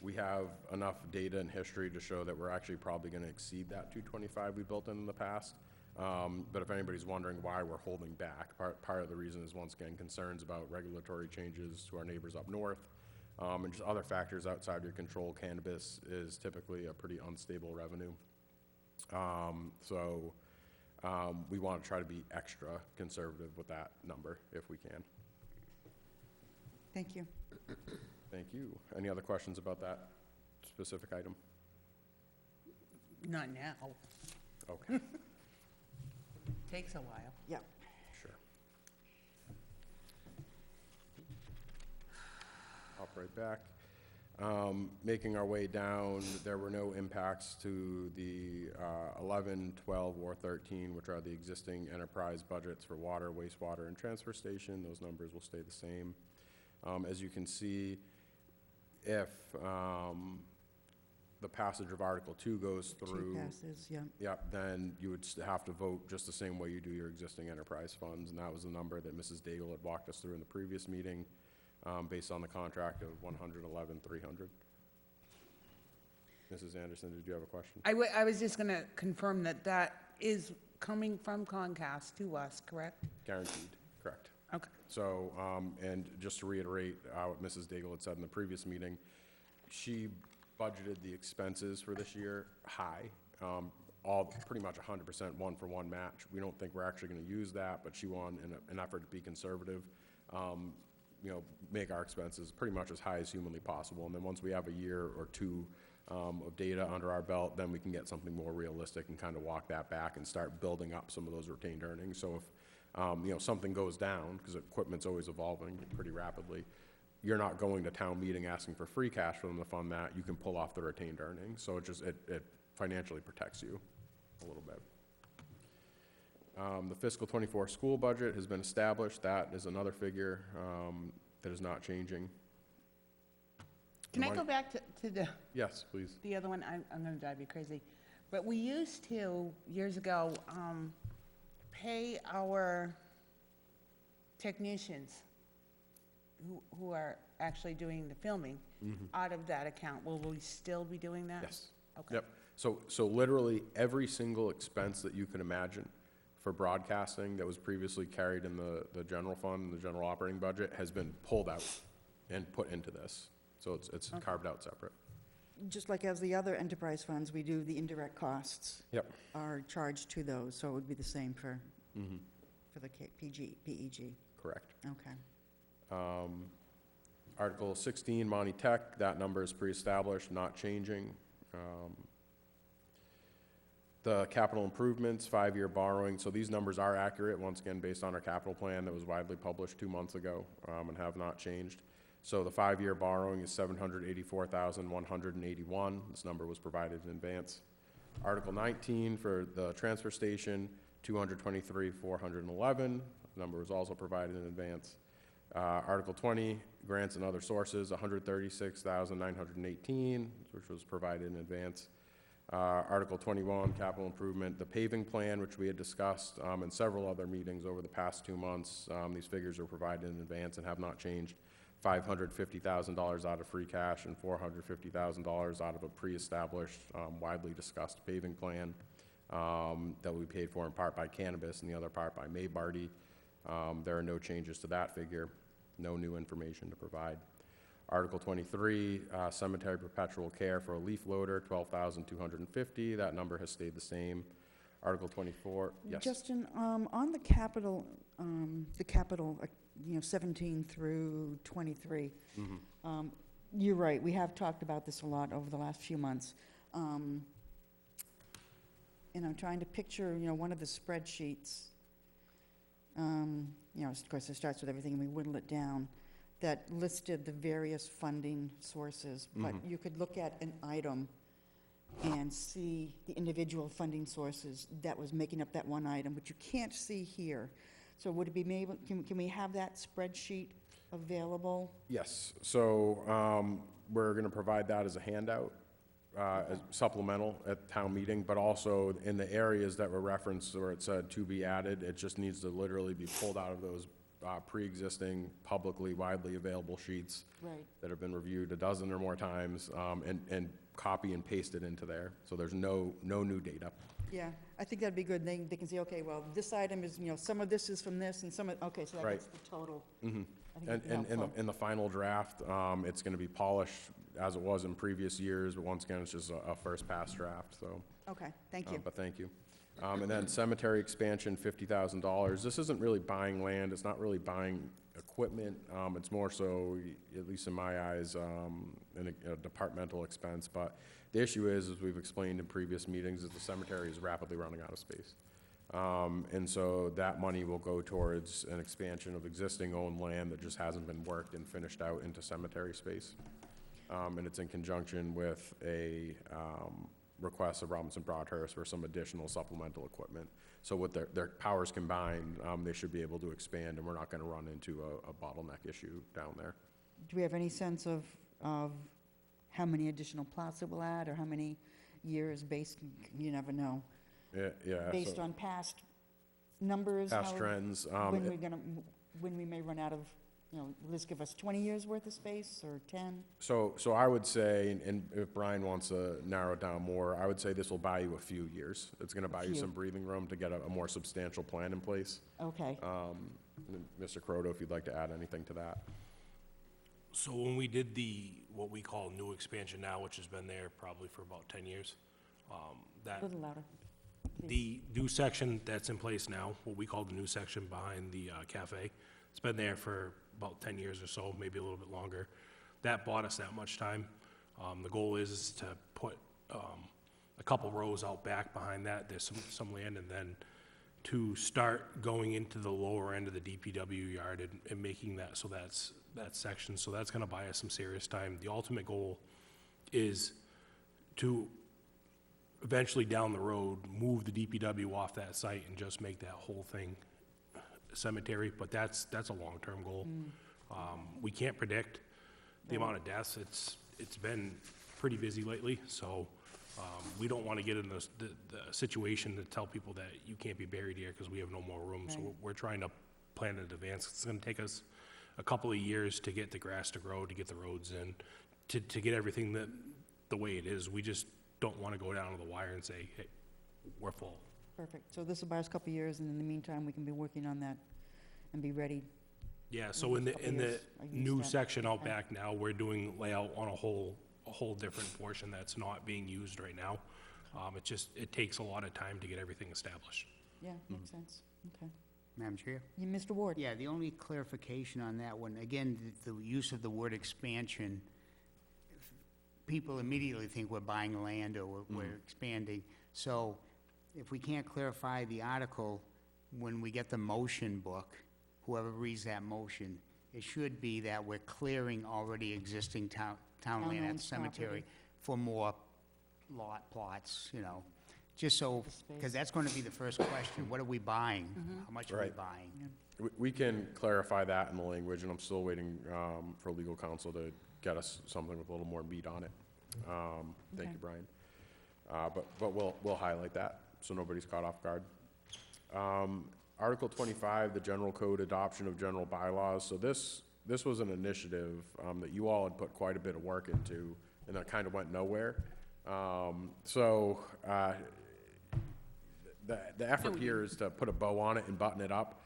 We have enough data and history to show that we're actually probably gonna exceed that 225 we built in the past. But if anybody's wondering why we're holding back, part of the reason is, once again, concerns about regulatory changes to our neighbors up north, and just other factors outside your control. Cannabis is typically a pretty unstable revenue. We want to try to be extra conservative with that number if we can. Thank you. Thank you. Any other questions about that specific item? Not now. Okay, Takes a while. Yep. sure. Hop right back. Making our way down, there were no impacts to the 11, 12, or 13, which are the existing enterprise budgets for water, wastewater, and transfer station. Those numbers will stay the same. As you can see, if the passage of Article 2 goes through, Two passes, yeah. yep, then you would have to vote just the same way you do your existing enterprise funds, and that was the number that Mrs. Daigle had walked us through in the previous meeting, based on the contract of $111,300. Mrs. Anderson, did you have a question? I was just gonna confirm that that is coming from Comcast to us, correct? Guaranteed, correct. Okay. So, and just to reiterate what Mrs. Daigle had said in the previous meeting, she budgeted the expenses for this year high, all pretty much 100% one-for-one match. We don't think we're actually going to use that, but she wanted, in an effort to be conservative, make our expenses pretty much as high as humanly possible. And then once we have a year or two of data under our belt, then we can get something more realistic and kind of walk that back and start building up some of those retained earnings. So if something goes down, because equipment's always evolving pretty rapidly, you're not going to town meeting asking for free cash for them to fund that. You can pull off the retained earnings. So it financially protects you a little bit. The fiscal '24 school budget has been established. That is another figure that is not changing. Can I go back to the, Yes, please. the other one? I'm gonna drive you crazy. But we used to, years ago, pay our technicians who are actually doing the filming out of that account. Will we still be doing that? Yes. Okay. Yep. So literally every single expense that you can imagine for broadcasting that was previously carried in the general fund, the general operating budget, has been pulled out and put into this. So it's carved out separate. Just like as the other enterprise funds, we do the indirect costs. Yep. Are charged to those, so it would be the same for the PEG. Correct. Okay. Article 16, Monty Tech, that number is pre-established, not changing. The capital improvements, 5-year borrowing, so these numbers are accurate, once again, based on our capital plan that was widely published 2 months ago, and have not changed. So the 5-year borrowing is $784,181. This number was provided in advance. Article 19 for the transfer station, $223,411. The number was also provided in advance. Article 20, grants and other sources, $136,918, which was provided in advance. Article 21, capital improvement, the paving plan, which we had discussed in several other meetings over the past 2 months. These figures are provided in advance and have not changed. $550,000 out of free cash and $450,000 out of a pre-established, widely discussed paving plan that we paid for in part by Cannabis and the other part by Maybarty. There are no changes to that figure, no new information to provide. Article 23, cemetery perpetual care for a leaf loader, $12,250. That number has stayed the same. Article 24, yes. Justin, on the capital, 17 through 23, you're right, we have talked about this a lot over the last few months. And I'm trying to picture, one of the spreadsheets, of course, it starts with everything, and we whittle it down, that listed the various funding sources. But you could look at an item and see the individual funding sources that was making up that one item, which you can't see here. So would it be maybe, can we have that spreadsheet available? Yes, so we're going to provide that as a handout, as supplemental at town meeting, but also in the areas that were referenced where it said to be added, it just needs to literally be pulled out of those pre-existing, publicly, widely available sheets Right. that have been reviewed a dozen or more times, and copy and paste it into there. So there's no new data. Yeah, I think that'd be good. They can say, okay, well, this item is, some of this is from this and some of, okay, so that Right. gets the total. Mhm. I think And, it'd be and helpful. in the final draft, it's gonna be polished as it was in previous years, but once again, it's just a first pass draft, so. Okay, thank you. But thank you. And then cemetery expansion, $50,000. This isn't really buying land, it's not really buying equipment. It's more so, at least in my eyes, a departmental expense. But the issue is, as we've explained in previous meetings, is the cemetery is rapidly running out of space. And so that money will go towards an expansion of existing owned land that just hasn't been worked and finished out into cemetery space. And it's in conjunction with a request of Robinson Broadhurst for some additional supplemental equipment. So with their powers combined, they should be able to expand, and we're not gonna run into a bottleneck issue down there. Do we have any sense of how many additional plots it will add, or how many years based, you never know, Yeah. based so on past numbers? past how- trends. When we may run out of, will this give us 20 years' worth of space, or 10? So I would say, and if Brian wants to narrow it down more, I would say this will buy you a few years. It's gonna buy you few. some breathing room to get a more substantial plan in place. Okay, And Mr. Croto, if you'd like to add anything to that. So when we did what we call new expansion now, which has been there probably for about 10 years, a that, little louder. the new section that's in place now, what we call the new section behind the cafe, it's been there for about 10 years or so, maybe a little bit longer. That bought us that much time. The goal is to put a couple rows out back behind that. There's some land, and then to start going into the lower end of the DPW yard and making that so that's that section. So that's gonna buy us some serious time. The ultimate goal is to eventually down the road, move the DPW off that site and just make that whole thing cemetery, but that's a long-term goal. We can't predict the amount of deaths. It's been pretty busy lately, so we don't want to get in the situation to tell people that you can't be buried here because we have no more room. So Right. we're trying to plan in advance. It's going to take us a couple of years to get the grass to grow, to get the roads in, to get everything the way it is. We just don't want to go down to the wire and say, hey, we're full. Perfect. So this will buy us a couple of years, and in the meantime, we can be working on that and be ready. Yeah, so in the Couple years, I use new that. section out Okay. back now, we're doing layout on a whole different portion that's not being used right now. It takes a lot of time to get everything established. Yeah, makes sense. Okay. Madam Chair? Mr. Ward? Yeah, the only clarification on that one, again, the use of the word expansion, people immediately think we're buying land or we're expanding. So if we can't clarify the article, when we get the motion book, whoever reads that motion, it should be that we're clearing already existing town land at Town-owned the cemetery property. for more plots, just so, because that's going to be the first question. What are we buying? How much are we Right. buying? We can clarify that in the language, and I'm still waiting for legal counsel to get us something with a little more meat on it. Thank Okay. you, Brian. But we'll highlight that, so nobody's caught off guard. Article 25, the general code adoption of general bylaws. So this was an initiative that you all had put quite a bit of work into, and that kind of went nowhere. The effort here is to put a bow on it and button it up.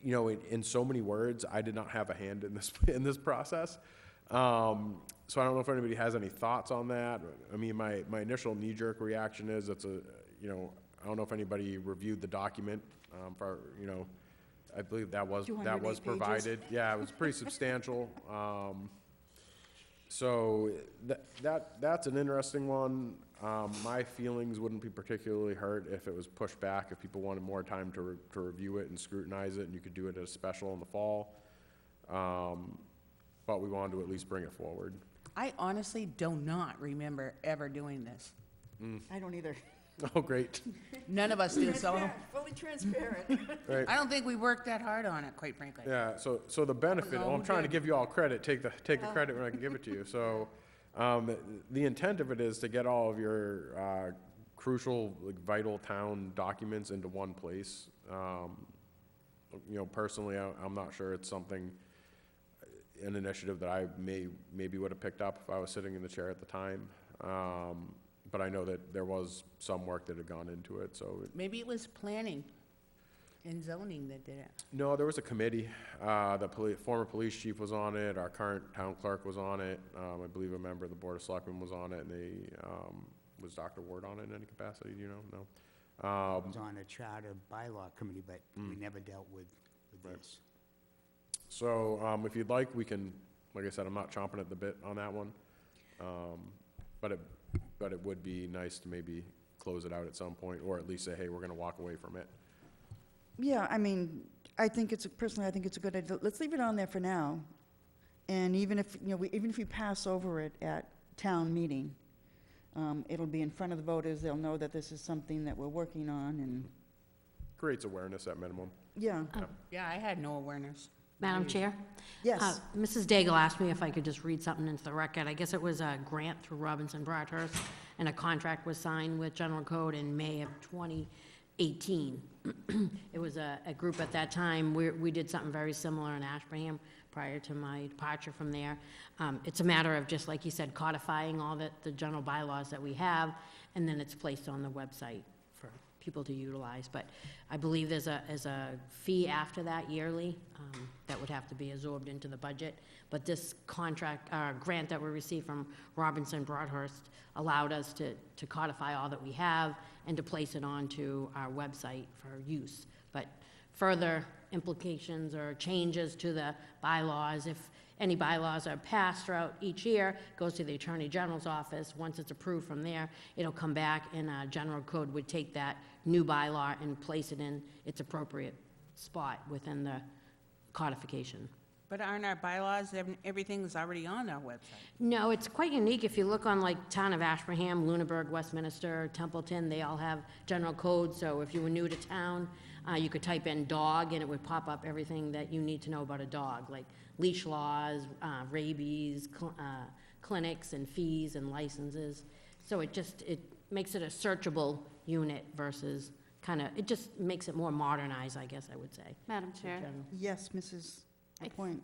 In so many words, I did not have a hand in this process. So I don't know if anybody has any thoughts on that. I mean, my initial knee-jerk reaction is I don't know if anybody reviewed the document, I believe that was 208 pages. provided. Yeah, it was pretty substantial. So that's an interesting one. My feelings wouldn't be particularly hurt if it was pushed back, if people wanted more time to review it and scrutinize it, and you could do it as a special in the fall. But we wanted to at least bring it forward. I honestly do not remember ever doing this. I don't either. Oh, great. None of us do, so Fully transparent. Right. I don't think we worked that hard on it, quite frankly. Yeah, so the benefit, well, I'm trying to give you all credit, take the credit when I can give it to you. So, the intent of it is to get all of your crucial, vital town documents into one place. personally, I'm not sure it's something, an initiative that I maybe would have picked up if I was sitting in the chair at the time. But I know that there was some work that had gone into it, so. Maybe it was planning and zoning that did it. No, there was a committee. The former police chief was on it, our current town clerk was on it. I believe a member of the Board of Selectmen was on it, and was Dr. Ward on it in any capacity, do you know? No? I was on a charter bylaw committee, but we never dealt with this. So, if you'd like, we can, like I said, I'm not chomping at the bit on that one. But it would be nice to maybe close it out at some point, or at least say, hey, we're gonna walk away from it. Yeah, I mean, personally, I think it's a good idea. Let's leave it on there for now. And even if, even if we pass over it at town meeting, it'll be in front of the voters. They'll know that this is something that we're working on, and, Creates awareness at minimum. yeah. Yeah, I had no awareness. Madam Chair? Yes. Mrs. Daigle asked me if I could just read something into the record. I guess it was a grant through Robinson Broadhurst, and a contract was signed with General Code in May of 2018. It was a group at that time, we did something very similar in Ashburnham prior to my departure from there. It's a matter of, just like you said, codifying all the general bylaws that we have, and then it's placed on the website for people to utilize. But I believe there's a fee after that yearly that would have to be absorbed into the budget. But this contract, grant that we received from Robinson Broadhurst allowed us to codify all that we have and to place it onto our website for use. But further implications or changes to the bylaws, if any bylaws are passed throughout each year, goes to the Attorney General's office. Once it's approved from there, it'll come back, and General Code would take that new bylaw and place it in its appropriate spot within the codification. But aren't our bylaws, everything's already on our website? No, it's quite unique. If you look on like Town of Ashburnham, Lunenburg, Westminster, Templeton, they all have general codes. So if you were new to town, you could type in dog, and it would pop up everything that you need to know about a dog, like leash laws, rabies, clinics and fees and licenses. So it makes it a searchable unit versus it just makes it more modernized, I guess I would say. Madam Chair, Yes, Mrs. Lapointe.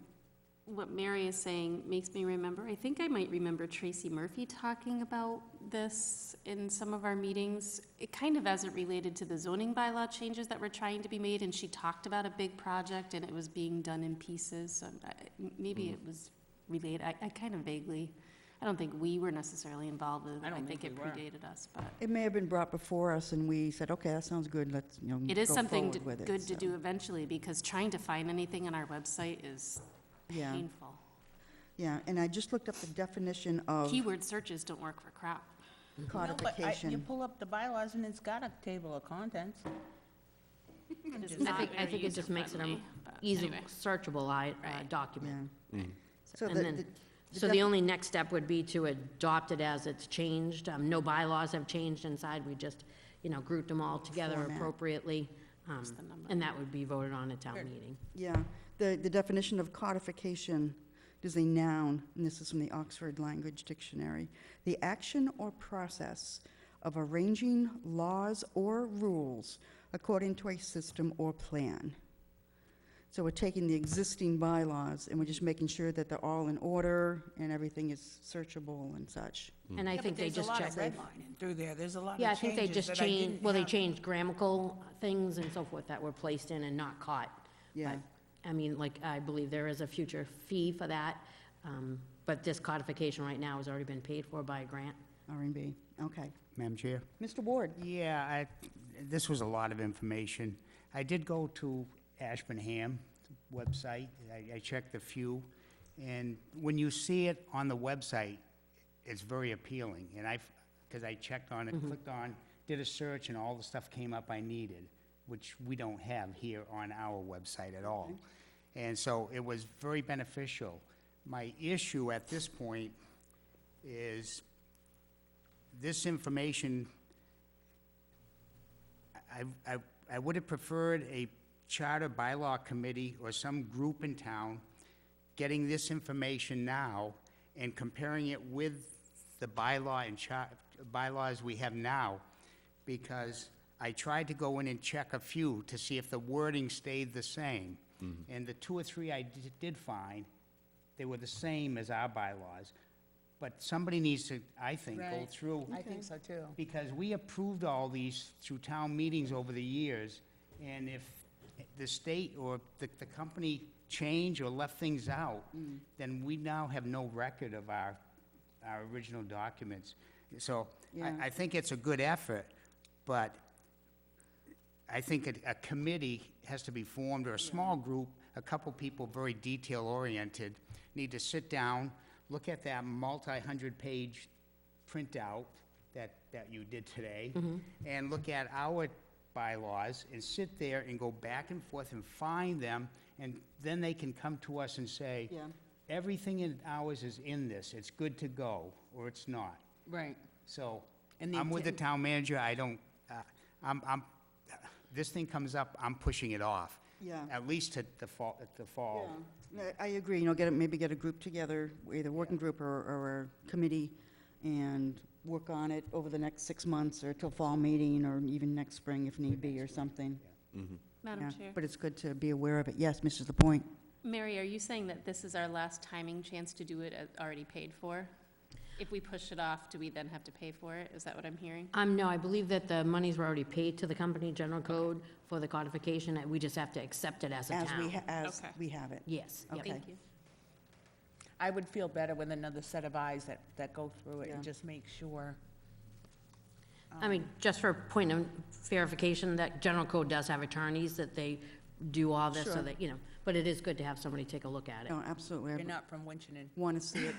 what Mary is saying makes me remember, I think I might remember Tracy Murphy talking about this in some of our meetings. It kind of as it related to the zoning bylaw changes that were trying to be made, and she talked about a big project and it was being done in pieces. So maybe it was related, I kind of vaguely, I don't think we were necessarily involved with it. I don't I think think it we were. predated us, but It may have been brought before us, and we said, okay, that sounds good, let's, it is go something forward with it, good to so, do eventually, because trying to find anything on our website is Yeah, painful. yeah, and I just looked up the definition of Keyword searches don't work for crap. No, but you codification. pull up the bylaws and it's got a table of contents. It is I not think very it just makes it a user-friendly, but easy, anyway. searchable Right. document. Yeah. So And the- then- the So the only next step would be to adopt it as it's changed. No bylaws have changed inside. We just, grouped them all together Format. appropriately. the number. And that would be voted on at town meeting. Yeah, the definition of codification is a noun, and this is from the Oxford Language Dictionary. The action or process of arranging laws or rules according to a system or plan. So we're taking the existing bylaws, and we're just making sure that they're all in order and everything is searchable and such. And I Yeah, think but they just check. There's a lot of redlining through there, there's a lot of Yeah, I think they changes just that I changed, didn't well, they have. changed grammatical things and so forth that were placed in and not caught. Yeah, But, I mean, like, I believe there is a future fee for that, but this codification right now has already been paid for by a grant. R&B, okay. Madam Chair? Mr. Ward? Yeah, this was a lot of information. I did go to Ashburnham website. I checked a few, and when you see it on the website, it's very appealing. And because I checked on it, clicked on, did a search, and all the stuff came up I needed, which we don't have here on our website at all. And so it was very beneficial. My issue at this point is this information, I would have preferred a charter bylaw committee or some group in town getting this information now and comparing it with the bylaw and bylaws we have now, because I tried to go in and check a few to see if the wording stayed the same. And the 2 or 3 I did find, they were the same as our bylaws. But somebody needs to, I think, go Right. through. I think so too. Because we approved all these through town meetings over the years, and if the state or the company changed or left things out, then we now have no record of our original documents. So Yeah. I think it's a good effort, but I think a committee has to be formed, or a small group, a couple people very detail-oriented, need to sit down, look at that multi-hundred-page printout that you did today, and look at our bylaws, and sit there and go back and forth and find them, and then they can come to us and say, Yeah. everything in ours is in this, it's good to go, or it's not. Right. So, And the I'm with the intent- town manager, I don't, this thing comes up, I'm pushing it off. Yeah. At least to the fall. Yeah, I agree, maybe get a group together, either working group or a committee, and work on it over the next 6 months, or till fall meeting, or even next spring if need be, or something. Madam Yeah, Chair. but it's good to be aware of it. Yes, Mrs. LaPointe? Mary, are you saying that this is our last timing chance to do it already paid for? If we push it off, do we then have to pay for it? Is that what I'm hearing? No, I believe that the monies were already paid to the company, general code, for the codification, and we just have to accept it as a As town. as Okay. we have it. Yes, yep. Okay. Thank you. I would feel better with another set of eyes that go through it and Yeah. just make sure. I mean, just for point of verification, that general code does have attorneys, that they do all this, so Sure. that, but it is good to have somebody take a look at it. No, absolutely. They're not from Winchton. Want to see it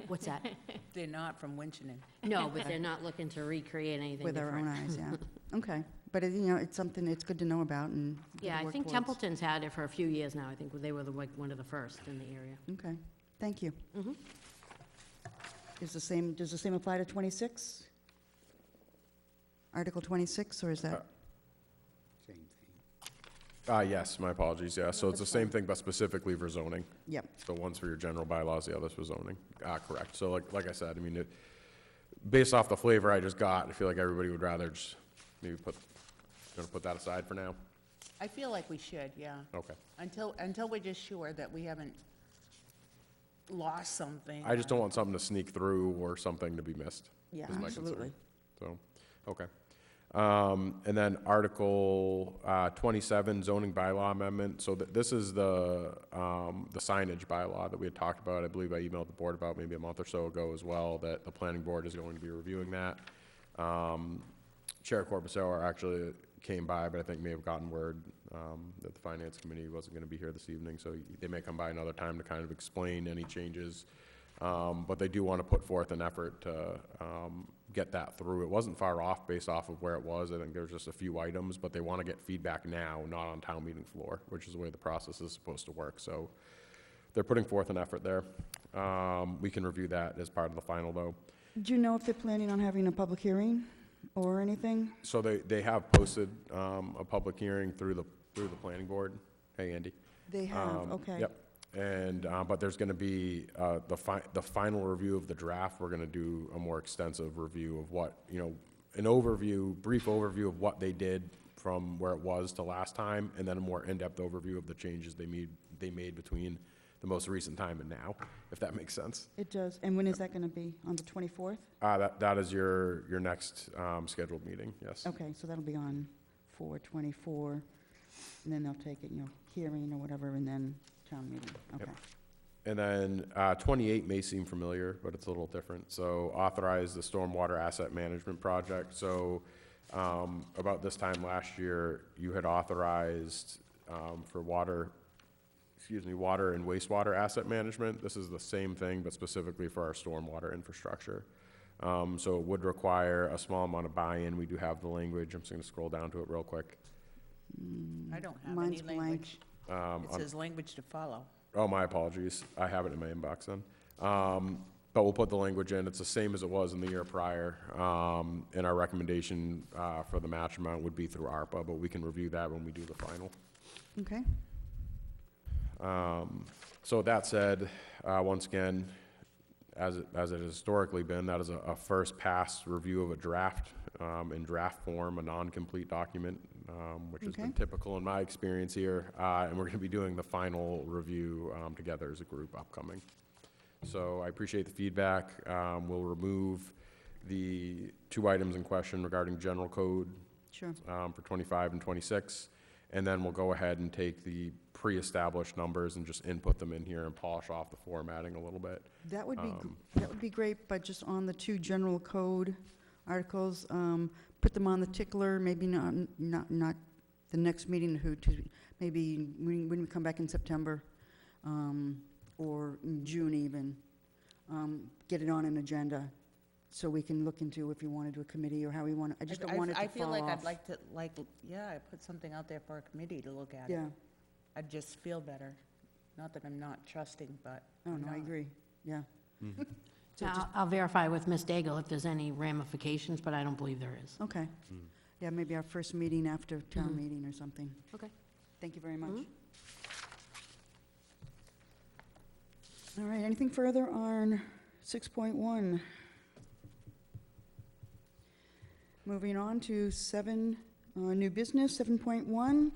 What's that? They're not from Winchton. No, but they're not looking to recreate anything with our own different. eyes, yeah. Okay, but, it's something it's good to know about and good Yeah, to I work think towards. Templeton's had it for a few years now. I think they were one of the first in the area. Okay, thank you. Mhm. Does the same apply to 26? Article 26, or is that? Same thing. Yes, my apologies, yeah. So it's the same thing, but specifically for zoning. Yep, So one's for your general bylaws, the other's for zoning. Correct. So like I said, I mean, based off the flavor I just got, I feel like everybody would rather just maybe gonna put that aside for now? I feel like we should, yeah. Okay. Until we're just sure that we haven't lost something. I just don't want something to sneak through or something to be missed. yeah, is my concern. absolutely. So, okay. And then Article 27, zoning bylaw amendment. So this is the signage bylaw that we had talked about. I believe I emailed the board about maybe a month or so ago as well, that the planning board is going to be reviewing that. Chair Corbusier actually came by, but I think may have gotten word that the finance committee wasn't going to be here this evening, so they may come by another time to kind of explain any changes. But they do want to put forth an effort to get that through. It wasn't far off based off of where it was. I think there was just a few items, but they want to get feedback now, not on town meeting floor, which is the way the process is supposed to work. So they're putting forth an effort there. We can review that as part of the final, though. Do you know if they're planning on having a public hearing or anything? So they have posted a public hearing through the planning board. Hey, Andy. They have, okay. Yep. And, but there's going to be the final review of the draft. We're going to do a more extensive review of what, an overview, brief overview of what they did from where it was to last time, and then a more in-depth overview of the changes they made between the most recent time and now, if that makes sense. It does. And when is that going to be? On the 24th? That is your next scheduled meeting, yes. Okay, so that'll be on 4/24, and then they'll take it, hearing or whatever, and then town meeting. Okay. And then 28 may seem familiar, but it's a little different. So authorize the stormwater asset management project. So about this time last year, you had authorized for water and wastewater asset management. This is the same thing, but specifically for our stormwater infrastructure. So it would require a small amount of buy-in. We do have the language. I'm just going to scroll down to it real quick. I don't have Mine's any blank. language. It says language to follow. Oh, my apologies. I have it in my inbox then. But we'll put the language in. It's the same as it was in the year prior. And our recommendation for the match amount would be through ARPA, but we can review that when we do the final. Okay. So that said, once again, as it has historically been, that is a first pass review of a draft, in draft form, a non-complete document, which has been Okay. typical in my experience here. And we're gonna be doing the final review, together as a group upcoming. So I appreciate the feedback. We'll remove the 2 items in question regarding general code, Sure. for 25 and 26. And then we'll go ahead and take the pre-established numbers and just input them in here and polish off the formatting a little bit. That would be, that would be great, but just on the 2 general code articles, put them on the tickler, maybe not the next meeting, maybe when we come back in September, or in June even, get it on an agenda, so we can look into if you want to do a committee or how we want, I just don't want it to fall I feel like I'd off. like to, I put something out there for a committee to look at. Yeah, I'd just feel better. Not that I'm not trusting, but oh, I'm no, I not. agree, yeah. So Now, just- I'll verify with Ms. Daigle if there's any ramifications, but I don't believe there is. Okay. Yeah, maybe our first meeting after town Mhm. meeting or something. Okay. Thank you very much. Mhm. All right, anything further on 6.1? Moving on to 7, new business, 7.1,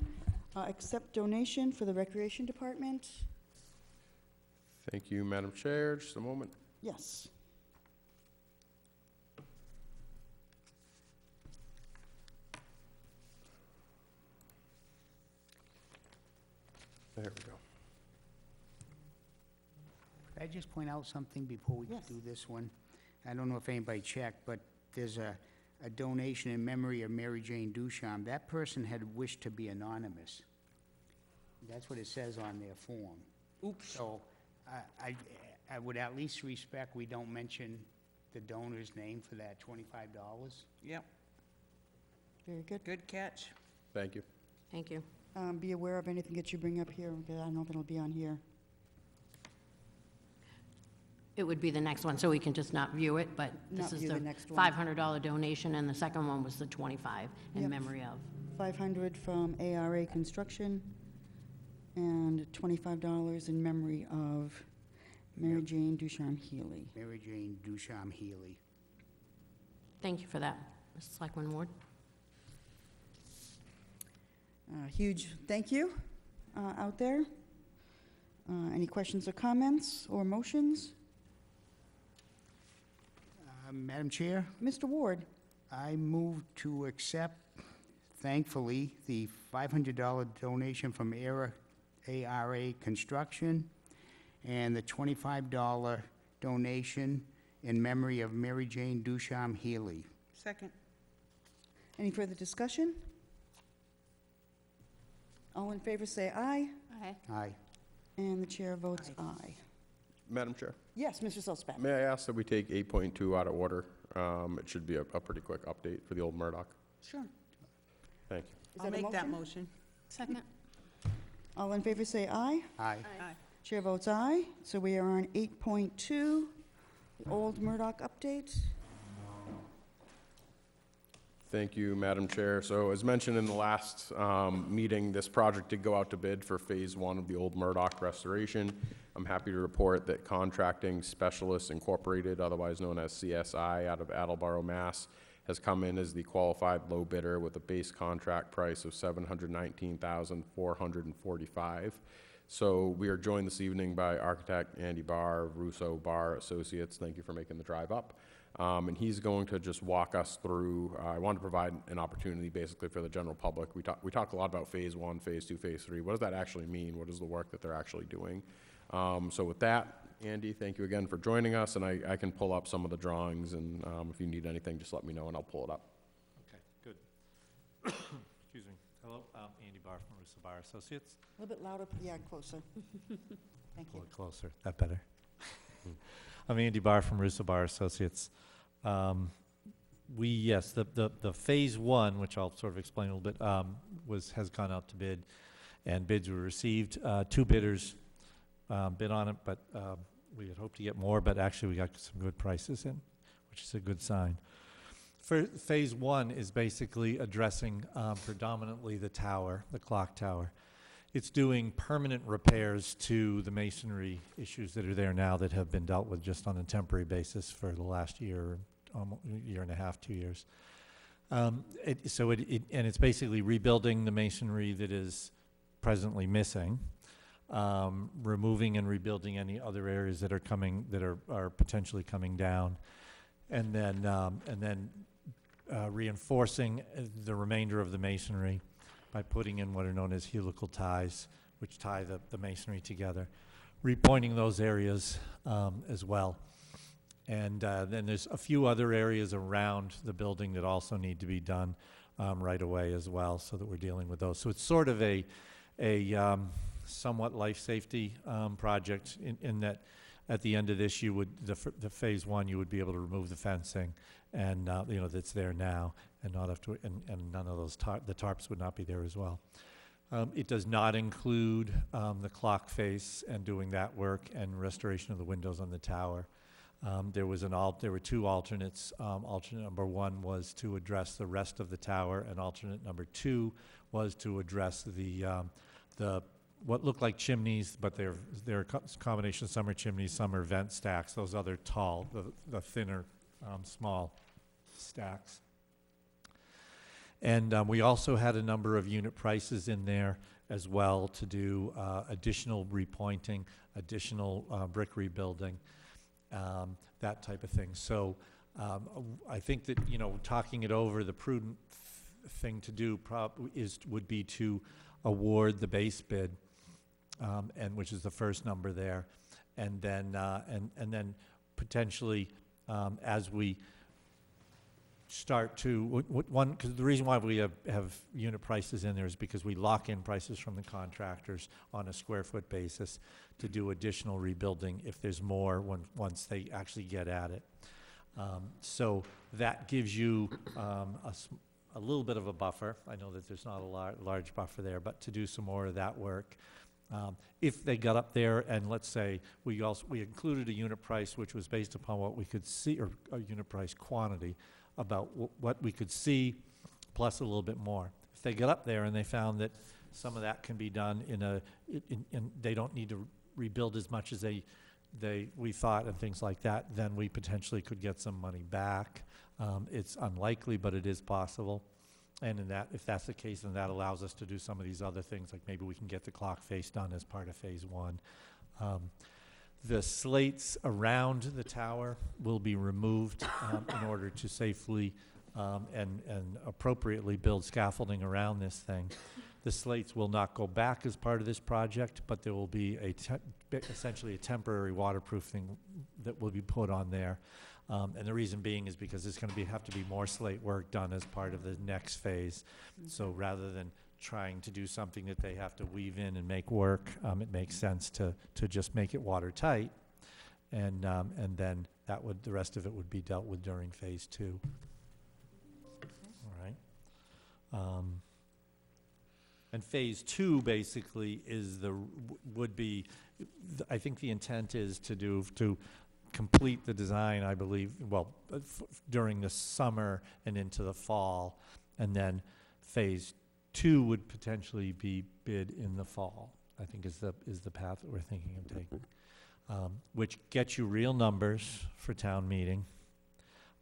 accept donation for the Recreation Department. Thank you, Madam Chair. Just a moment. Yes. There we go. Could I just point out something before we Yes. do this one? I don't know if anybody checked, but there's a donation in memory of Mary Jane Ducharme. That person had wished to be anonymous. That's what it says on their form. Oops. So I would at least respect we don't mention the donor's name for that $25. Yep, Very good. good catch. Thank you. Thank you. Be aware of anything that you bring up here, because I don't know if it'll be on here. It would be the next one, so we can just not view it, but Not this is view the the next one. $500 donation, and the second one was the 25 in Yep. memory of. 500 from ARA Construction, and $25 in memory of Mary Jane Ducharme Healy. Mary Jane Ducharme Healy. Thank you for that, Mrs. Selectman Ward. Huge thank you out there. Any questions or comments or motions? Madam Chair? Mr. Ward? I move to accept, thankfully, the $500 donation from ARA Construction and the $25 donation in memory of Mary Jane Ducharme Healy. Second. Any further discussion? All in favor say aye, Okay. Aye. and the chair votes aye. Madam Chair, Yes, Mr. Solspak? may I ask that we take 8.2 out of order? It should be a pretty quick update for the old Murdoch. Sure. Thank you. Is I'll that a make that motion? motion. Second. All in favor say aye. Aye. Aye. Chair votes aye. So we are on 8.2, the old Murdoch update. Thank you, Madam Chair. So as mentioned in the last meeting, this project did go out to bid for Phase 1 of the old Murdoch restoration. I'm happy to report that Contracting Specialists Incorporated, otherwise known as CSI, out of Attleboro, Mass., has come in as the qualified low bidder with a base contract price of $719,445. So we are joined this evening by architect Andy Barr of Russo Barr Associates. Thank you for making the drive up. And he's going to just walk us through, I want to provide an opportunity basically for the general public. We talk a lot about Phase 1, Phase 2, Phase 3. What does that actually mean? What is the work that they're actually doing? So with that, Andy, thank you again for joining us, and I can pull up some of the drawings, and if you need anything, just let me know and I'll pull it up. Okay, good. Excuse me. Hello, I'm Andy Barr from Russo Barr Associates. A little bit louder, yeah, closer. Thank Pull you. it closer, that better. I'm Andy Barr from Russo Barr Associates. Yes, the Phase 1, which I'll sort of explain a little bit, has gone out to bid, and bids were received. 2 bidders bid on it, but we had hoped to get more, but actually we got some good prices in, which is a good sign. Phase 1 is basically addressing predominantly the tower, the clock tower. it's doing permanent repairs to the masonry issues that are there now that have been dealt with just on a temporary basis for the last year, year and a half, 2 years. And it's basically rebuilding the masonry that is presently missing, removing and rebuilding any other areas that are potentially coming down, and then reinforcing the remainder of the masonry by putting in what are known as helical ties, which tie the masonry together, repointing those areas as well. And then there's a few other areas around the building that also need to be done right away as well, so that we're dealing with those. So it's sort of a somewhat life safety project in that at the end of this, you would, the phase one, you would be able to remove the fencing and, that's there now, and not have to, and none of those the tarps would not be there as well. It does not include the clock face and doing that work and restoration of the windows on the tower. There were two alternates. Alternate number one was to address the rest of the tower, and alternate number two was to address the what look like chimneys, but they're a combination. Some are chimneys, some are vent stacks. Those other tall, the thinner, small stacks. And we also had a number of unit prices in there as well to do additional repointing, additional brick rebuilding. That type of thing. So I think that, talking it over, the prudent thing to do would be to award the base bid, and which is the first number there, and then then potentially as we start to because the reason why we have unit prices in there is because we lock in prices from the contractors on a square foot basis to do additional rebuilding if there's more once they actually get at it. So that gives you a little bit of a buffer. I know that there's not a large buffer there, but to do some more of that work. If they got up there and let's say we included a unit price which was based upon what we could see, or a unit price quantity about what we could see plus a little bit more. If they get up there and they found that some of that can be done in they don't need to rebuild as much as we thought and things like that, then we potentially could get some money back. It's unlikely, but it is possible. And if that's the case, then that allows us to do some of these other things, like maybe we can get the clock face done as part of phase one. The slates around the tower will be removed in order to safely and appropriately build scaffolding around this thing. The slates will not go back as part of this project, but there will be essentially a temporary waterproofing that will be put on there. And the reason being is because there's going to have to be more slate work done as part of the next phase. So rather than trying to do something that they have to weave in and make work, it makes sense to just make it watertight, and then the rest of it would be dealt with during phase two. All right. And phase two basically I think the intent is to complete the design, I believe, during the summer and into the fall, and then phase two would potentially be bid in the fall, I think is the path that we're thinking of taking, which gets you real numbers for town meeting,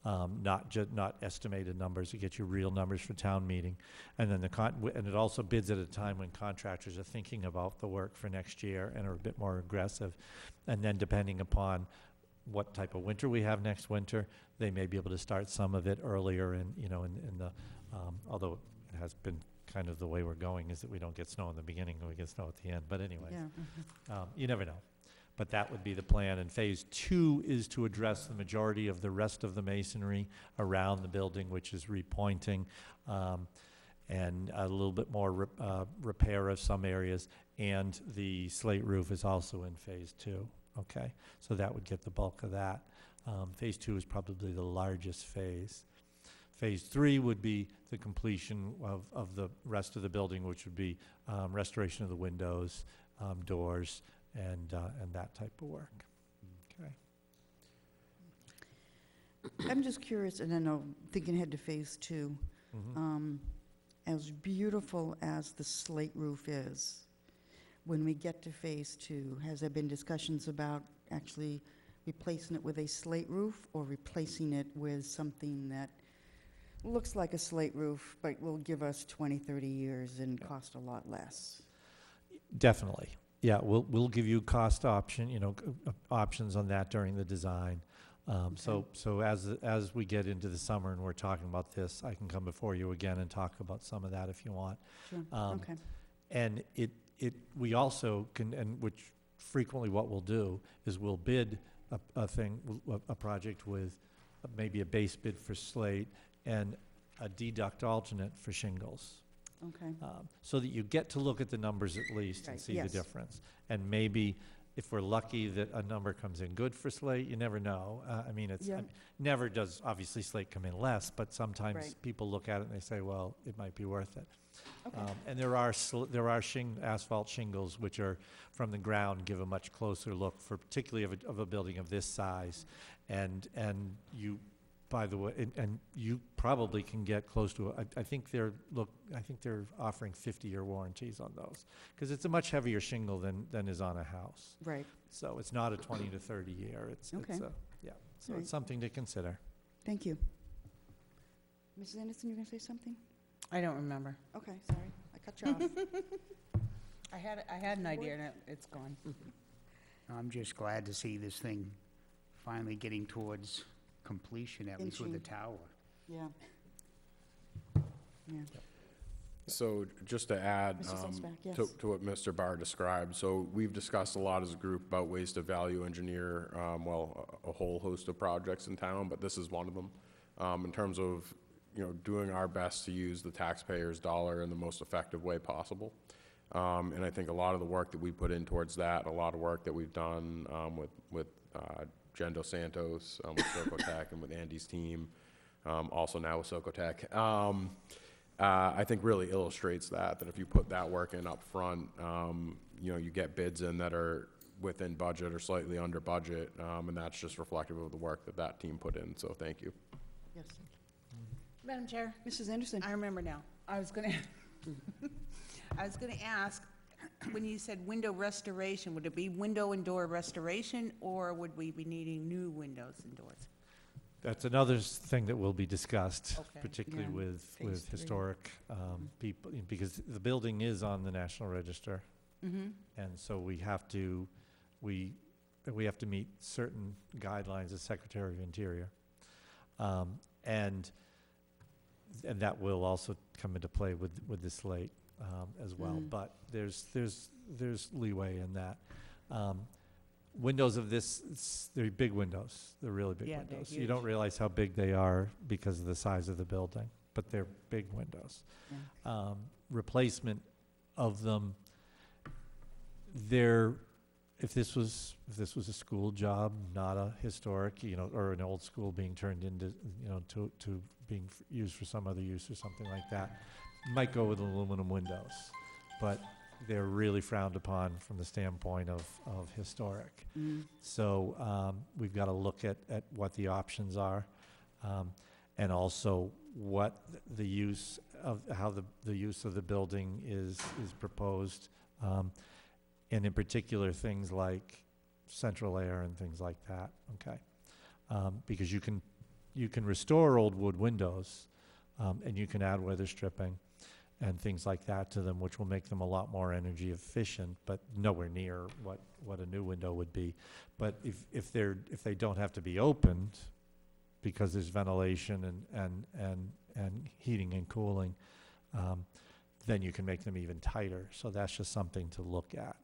not estimated numbers. It gets you real numbers for town meeting, and then and it also bids at a time when contractors are thinking about the work for next year and are a bit more aggressive, and then depending upon what type of winter we have next winter, they may be able to start some of it earlier in the although it has been kind of the way we're going is that we don't get snow in the beginning and we get snow at the end, but anyways, you never know. But that would be the plan, and phase two is to address the majority of the rest of the masonry around the building, which is repointing, and a little bit more repair of some areas, and the slate roof is also in phase two. Okay, so that would get the bulk of that. Phase two is probably the largest phase. Phase three would be the completion of the rest of the building, which would be restoration of the windows, doors, and that type of work. Okay. I'm just curious, and I know, thinking ahead to phase two, Mm-hmm. as beautiful as the slate roof is, when we get to phase 2, has there been discussions about actually replacing it with a slate roof or replacing it with something that looks like a slate roof but will give us 20, 30 years and cost a lot less? Definitely. Yeah, we'll give you cost option, options on that during the design. So as we get into the summer and we're talking about this, I can come before you again and talk about some of that if you want. Sure, okay. And we also can, and which frequently what we'll do is we'll bid a project with maybe a base bid for slate and a deduct alternate for shingles. Okay, So that you get to look at the numbers at least and Right, see yes. the difference. And maybe if we're lucky that a number comes in good for slate, you never know. Yeah. Never does obviously slate come in less, but sometimes Right. people look at it and they say, well, it might be worth it. okay, And there are asphalt shingles which are from the ground, give a much closer look for particularly of a building of this size. And you, by the way, and you probably can get close to, I think they're offering 50-year warranties on those. Because it's a much heavier shingle than is on a house. right, So it's not a 20 to 30 year. So Right. it's something to consider. thank you. Mrs. Anderson, you gonna say something? I don't remember. Okay, sorry, I cut you off. I had an idea and it's gone. I'm just glad to see this thing finally getting towards completion, at least with the Inching. tower. Yeah. Yeah, So just to add Mr. Sosbach, yes. to what Mr. Barr described, so we've discussed a lot as a group about ways to value engineer, a whole host of projects in town, but this is one of them. In terms of, doing our best to use the taxpayer's dollar in the most effective way possible. And I think a lot of the work that we put in towards that, a lot of work that we've done with Jen Dos Santos, with Socotec and with Andy's team, also now with Socotec, I think really illustrates that if you put that work in up front, you get bids in that are within budget or slightly under budget, and that's just reflective of the work that team put in, so thank you. yes. Madam Chair, Mrs. Anderson? I remember now. I was gonna ask, when you said window restoration, would it be window and door restoration, or would we be needing new windows and doors? That's another thing that will be discussed, Okay. particularly Yeah, with phase 3. historic people, because the building is on the National Register. Mm-hmm. And so we have to meet certain guidelines as Secretary of Interior. And that will also come into play with the slate as well. Mm. But there's leeway in that. Windows of this, they're big windows. They're really big Yeah, they're windows. You don't huge. realize how big they are because of the size of the building, but they're big windows. Yeah. Replacement of them, if this was a school job, not a historic, or an old school being turned into, to being used for some other use or something like that, might go with aluminum windows. But they're really frowned upon from the standpoint of historic. Mm. So we've got to look at what the options are, and also what the use of, how the use of the building is proposed, and in particular things like central air and things like that. Okay, because you can restore old wood windows, and you can add weather stripping and things like that to them, which will make them a lot more energy efficient, but nowhere near what a new window would be. But if they don't have to be opened because there's ventilation and heating and cooling, then you can make them even tighter. So that's just something to look at,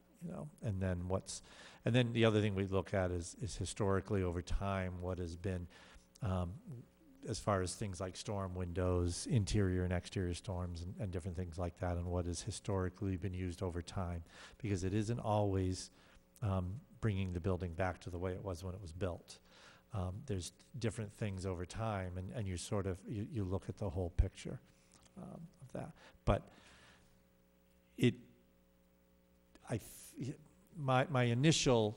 And then the other thing we look at is historically over time what has been. As far as things like storm windows, interior and exterior storms, and different things like that, and what has historically been used over time, because it isn't always bringing the building back to the way it was when it was built. There's different things over time, and you sort of, you look at the whole picture of that. But my initial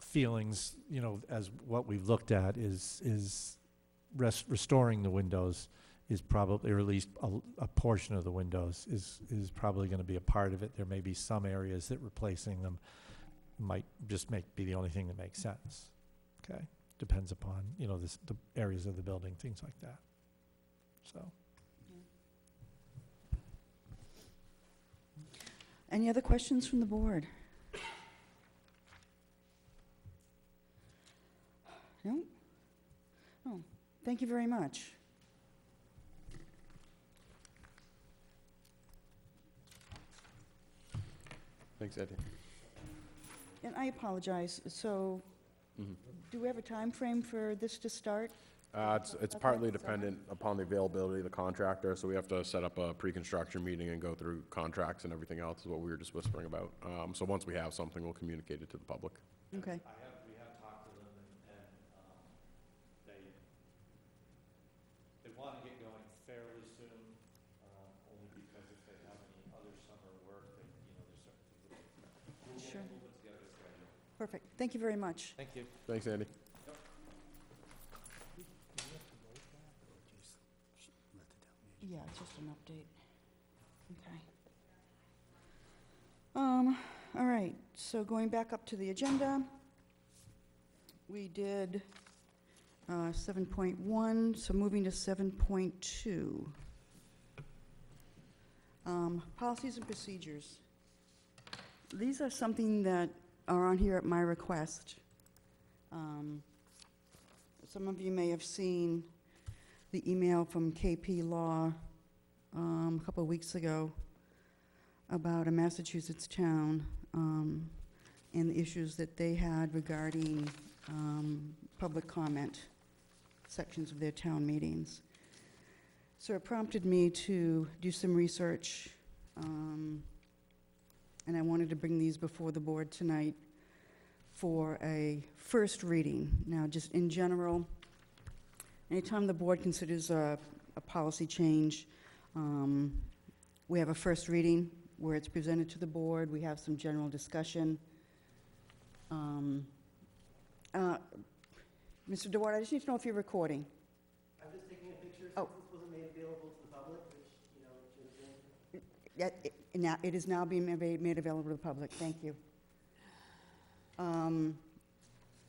feelings, as what we've looked at is restoring the windows is probably, or at least a portion of the windows is probably going to be a part of it. There may be some areas that replacing them might just be the only thing that makes sense. Okay, depends upon, you know, the areas of the building, things like that. So, Any other questions from the board? No? Oh, thank you very much. Thanks, Eddie. And I apologize, so do we have a time frame for this to start? It's partly dependent upon the availability of the contractor, so we have to set up a pre-construction meeting and go through contracts and everything else, is what we were just whispering about. So once we have something, we'll communicate it to the public. Okay. we have talked to them, and they want to get going fairly soon, only because if they have any other summer work, that, you know, there's certain, Sure. we'll put together a schedule. Perfect. Thank you very much. Thank you. Thanks, Andy. Yeah, it's just an update. Okay. All right, so going back up to the agenda, we did 7.1, so moving to 7.2. Policies and procedures. These are something that are on here at my request. Some of you may have seen the email from KP Law a couple of weeks ago about a Massachusetts town and the issues that they had regarding public comment sections of their town meetings. So it prompted me to do some research, and I wanted to bring these before the board tonight for a first reading. Now, just in general, anytime the board considers a policy change, we have a first reading where it's presented to the board. We have some general discussion. Mr. DeWatt, I just need to know if you're recording. I'm just taking a picture since Oh. this wasn't made available to the public, which, you know, it should have been. Yeah, it is now being made available to the public. Thank you.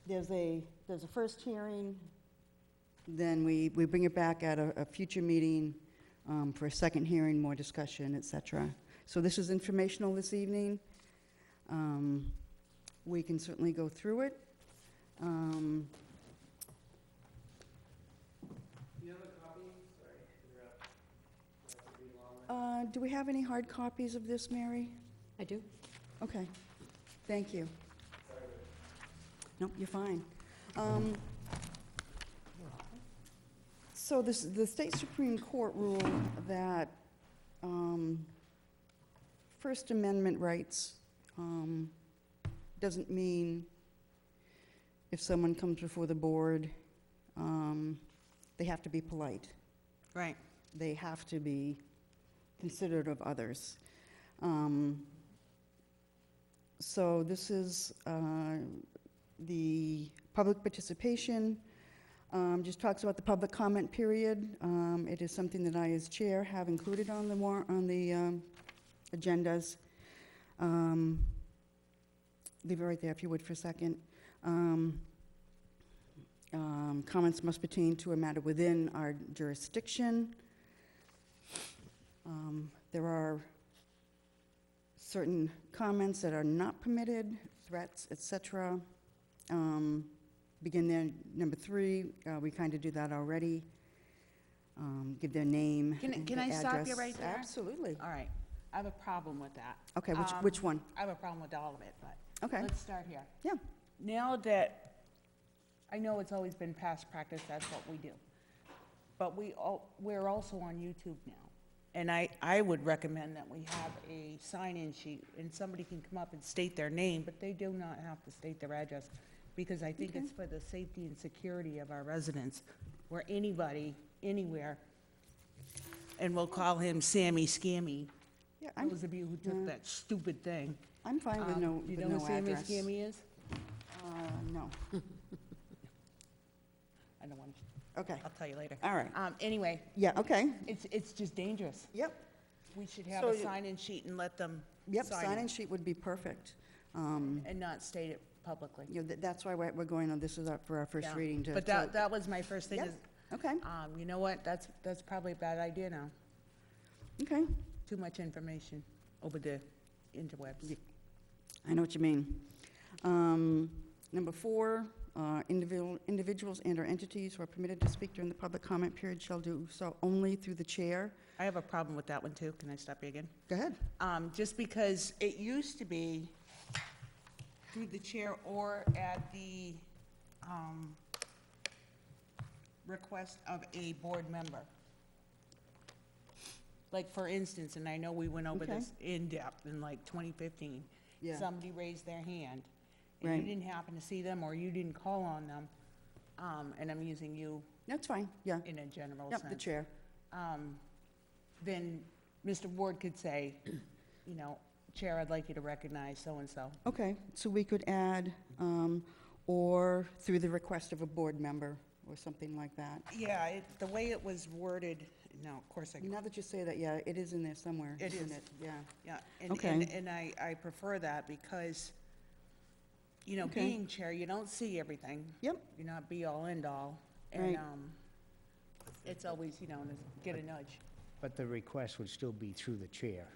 There's a first hearing, then we bring it back at a future meeting for a second hearing, more discussion, et cetera. So this is informational this evening. We can certainly go through it. Do you have a copy? Sorry, you're up. You have to read along with. Do we have any hard copies of this, Mary? I do. Okay, thank you. Sorry. Nope, you're fine. So the state Supreme Court ruled that First Amendment rights doesn't mean if someone comes before the board, they have to be polite. Right. They have to be considerate of others. So this is the public participation. Just talks about the public comment period. It is something that I, as chair, have included on the agendas. Leave it right there if you would for a second. Comments must pertain to a matter within our jurisdiction. There are certain comments that are not permitted, threats, etc. Begin there, number 3, we kind of do that already. Give their name. Can and I their stop you address. right there? Absolutely. All right. I have a problem with that. Okay, which one? I have a problem with all of it, but Okay, let's start here. yeah. Now that, I know it's always been past practice, that's what we do. But we're also on YouTube now. And I would recommend that we have a sign-in sheet, and somebody can come up and state their name, but they do not have to state their address, because I think it's for the safety and security of our residents, where anybody, anywhere, and we'll call him Sammy Scammy, Yeah, those of you who took that stupid thing. I'm fine with no You with know no who Sammy address. Scammy is? No. I don't want to. Okay, I'll tell you later. all right. Anyway, Yeah, okay, it's just dangerous. yep, We should have So a you- sign-in sheet and let them yep, sign sign-in it sheet would be perfect. and not state it publicly. You know, that's why we're going on, this is for our first Yeah. reading to. But that was my first thing Yep. is, Okay, you know what, that's probably a bad idea now. okay, Too much information over the interwebs. I know what you mean. Number 4, individuals and/or entities who are permitted to speak during the public comment period shall do so only through the chair. I have a problem with that one too. Can I stop you again? Go ahead. Just because it used to be through the chair or at the, request of a board member. Like, for instance, and I know we went over Okay. this in depth in like 2015. Yeah. Somebody raised their hand, and Right. you didn't happen to see them, or you didn't call on them, and I'm using you That's fine, yeah. in a general Yep, sense. the chair. Then Mr. Ward could say, you know, Chair, I'd like you to recognize so-and-so. Okay, so we could add, or through the request of a board member, or something like that. Yeah, the way it was worded, no, of course I, Now that you say that, yeah, it is in there somewhere. It isn't is. it? Yeah, yeah, and, Okay. and I prefer that because, you know, Okay. being chair, you don't see everything. Yep. You're not be-all, end-all. And, Right. it's always, you know, get a nudge. But the request would still be through the chair.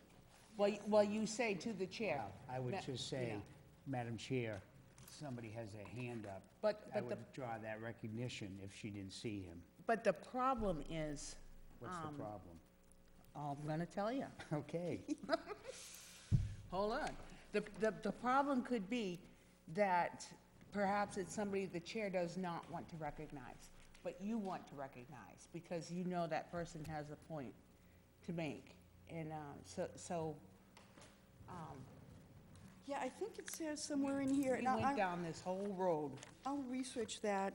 Well, you say to the chair. I would Ma- just you say, know. Madam Chair, somebody has their hand up. But I the, would draw that recognition if she didn't see him. but the problem is, What's the problem? I'm gonna tell you. Okay. Hold on. The problem could be that perhaps it's somebody the chair does not want to recognize, but you want to recognize because you know that person has a point to make. And, yeah, I think it says somewhere in here. we Now, went down this whole road. I'll research that.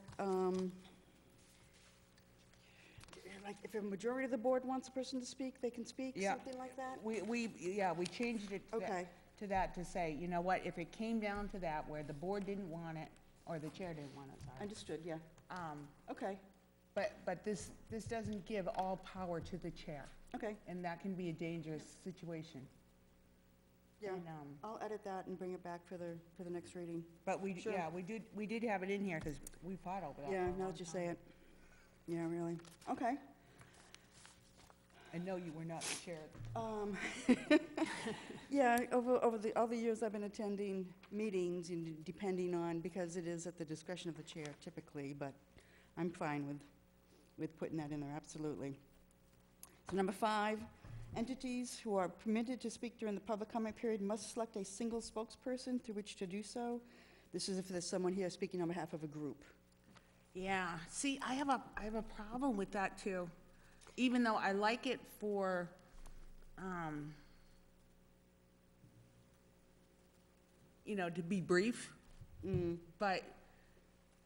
Like, if a majority of the board wants a person to speak, they can speak, Yeah. something like that? We changed it Okay. to that to say, you know what, if it came down to that where the board didn't want it, or the chair didn't want it, sorry. Understood, yeah. Okay, But this doesn't give all power to the chair, okay, and that can be a dangerous situation. yeah. And, I'll edit that and bring it back for the next reading. But Sure. we did have it in here, because we fought over that. Yeah, for a now long that you time. say it. Yeah, really. Okay. I know you were not the chair. Yeah, over all the years I've been attending meetings, and depending on, because it is at the discretion of the chair typically, but I'm fine with putting that in there, absolutely. So number 5, entities who are permitted to speak during the public comment period must select a single spokesperson through which to do so. This is if there's someone here speaking on behalf of a group. Yeah, see, I have a problem with that too, even though I like it for, you know, to be brief. But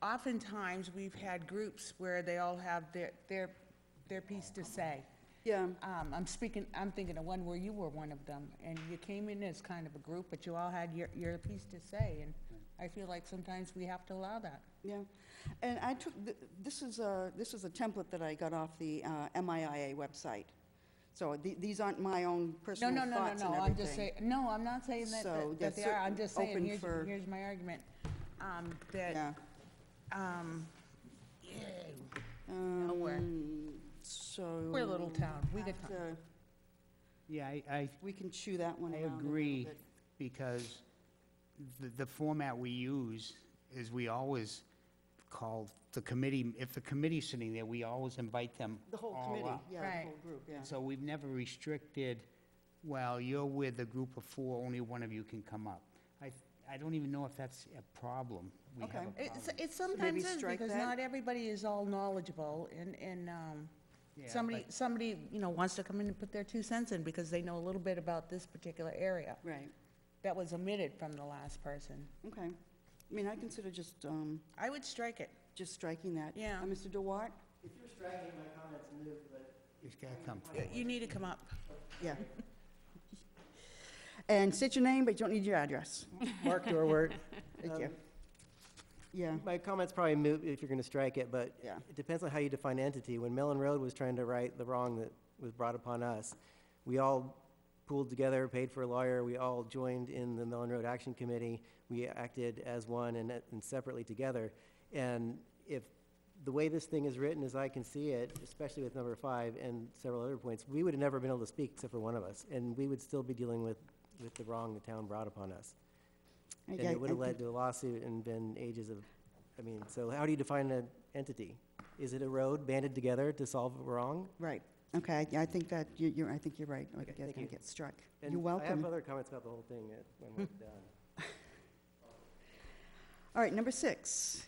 oftentimes, we've had groups where they all have their piece to say. Yeah, I'm thinking of one where you were one of them, and you came in as kind of a group, but you all had your piece to say, and I feel like sometimes we have to allow that. yeah. And I took, this is a template that I got off the MIA website. So these aren't my own No, personal no, no, no, thoughts and no, everything. I'm just saying, no, I'm not saying that, So, that yeah, they are, I'm just saying, open for- here's my argument. That, Yeah. nowhere. So. We're a little town, we got have time. to- Yeah, I We can chew that one I around a little agree, bit. because the format we use is we always call the committee, if the committee's sitting there, we always invite them The whole all committee, up. yeah, the Right. whole group, yeah. So we've never restricted, well, you're with a group of 4, only one of you can come up. I don't even know if that's a problem. We have a Okay. problem. It sometimes is, strike because that? not everybody is all knowledgeable, and, Yeah, somebody, you know, wants to come in and put their 2 cents in because they know a little bit about this particular area. Right, That was omitted from the last person. okay. I mean, I consider just I would strike it. striking that. Yeah. Mr. DeWart? If you're striking my comments, move, but He's got to come. You need to come up. Yeah. And state your name, but you don't need your address. Mark Dorwart. Thank you. Yeah, My comment's probably moot if you're gonna strike it, but yeah. it depends on how you define entity. When Mellon Road was trying to right the wrong that was brought upon us, we all pooled together, paid for a lawyer, we all joined in the Mellon Road Action Committee. We acted as one and separately together. And if the way this thing is written, as I can see it, especially with number 5 and several other points, we would have never been able to speak except for one of us, and we would still be dealing with the wrong the town brought upon us. And it would have led to a lawsuit and been ages of, I mean, so how do you define an entity? Is it a road banded together to solve a wrong? Right, okay, yeah, I think that, I think you're right, like, Okay, it's thank gonna you. get struck. And You're I have welcome. other comments about the whole thing when we're done. All right, number 6.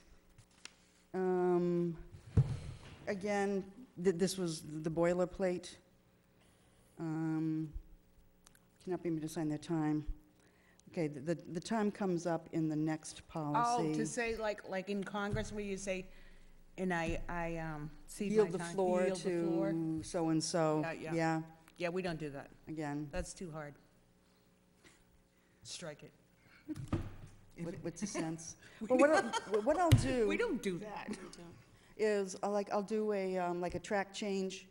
Again, this was the boilerplate. Cannot be made to sign their time. Okay, the time comes up in the next policy. Oh, to say like in Congress where you say, and I cede my Yield the time, floor yield the floor. to so-and-so. Yeah. Yeah, we don't do that. Again, That's too hard. Strike it. what's the sense? Well, what I'll do. We don't do that. Is I'll do a track change.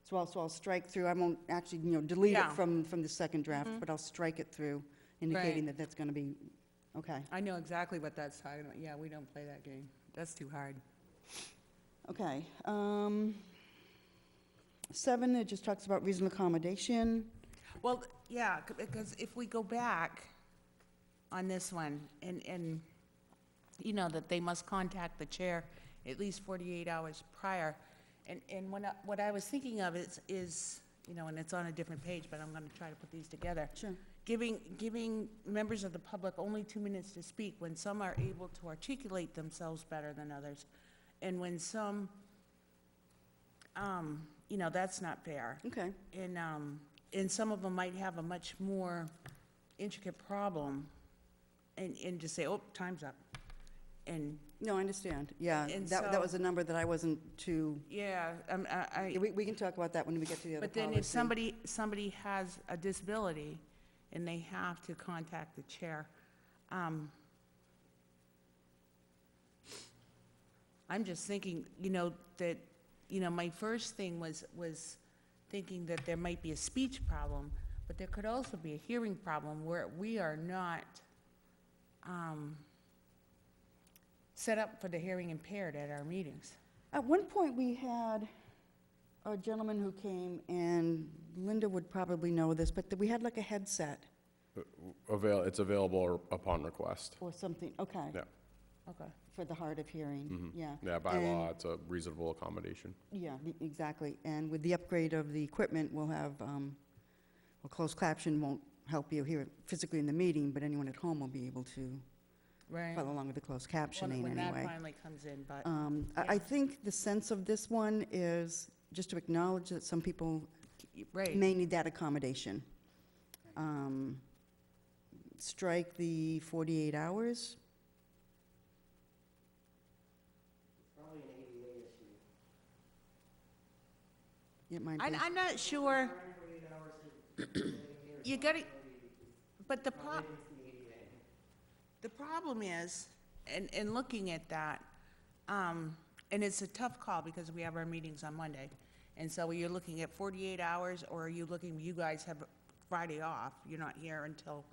So I'll strike through. I won't actually, delete it Yeah. from the second draft, but I'll strike it through, indicating that that's going to be, okay. I know exactly what that's talking about. Yeah, we don't play that game. That's too hard. Okay. 7, it just talks about reasonable accommodation. Well, yeah, because if we go back on this one, and that they must contact the chair at least 48 hours prior, and what I was thinking of is, and it's on a different page, but I'm going to try to put these together. Sure. Giving members of the public only 2 minutes to speak when some are able to articulate themselves better than others, and when some, that's not fair. Okay. And some of them might have a much more intricate problem, and just say, oh, time's up. And, No, I understand. Yeah, And that so- was a number that I wasn't too, yeah, we can talk about that when we get to the other but policy. then if somebody has a disability and they have to contact the chair, I'm just thinking, that, my first thing was thinking that there might be a speech problem, but there could also be a hearing problem where we are not set up for the hearing impaired at our meetings. At one point, we had a gentleman who came, and Linda would probably know this, but we had like a headset It's available upon request. or something, okay. Yeah. Okay. For the hard of hearing, yeah. Yeah, by And- law, it's a reasonable accommodation. Yeah, exactly. And with the upgrade of the equipment, we'll have, closed caption won't help you hear it physically in the meeting, but anyone at home will be able to Right. follow along with the closed captioning When that anyway. finally comes in, but, I think the sense of this one is just to acknowledge that some people right. may need that accommodation. Strike the 48 hours. Probably an ADA issue. It might be. I'm not sure, you gotta, but the problem is, and looking at that, and it's a tough call because we have our meetings on Monday. And so you're looking at 48 hours, or are you looking, you guys have Friday off, you're not here until,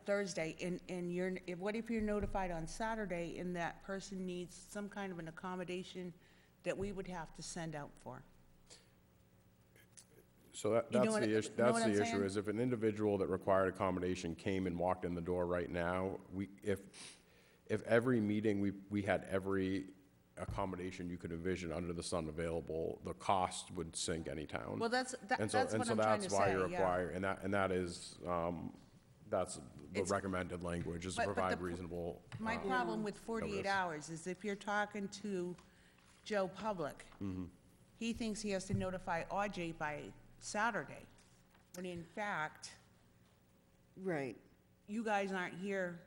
Thursday, and what if you're notified on Saturday and that person needs some kind of an accommodation that we would have to send out for? So You know that's what- the issue, you know what I'm issue, saying? is if an individual that required accommodation came and walked in the door right now, if every meeting, we had every accommodation you could envision under the sun available, the cost would sink any town. Well, that's what I'm And trying so to that's why say, you're yeah. requiring, and that is, that's the It's- recommended language, is to But the provide pr- reasonable. My problem with 48 notice. hours is if you're talking to Joe Public, he thinks he has to notify Audrey by Saturday, when in fact, Right. you guys aren't here,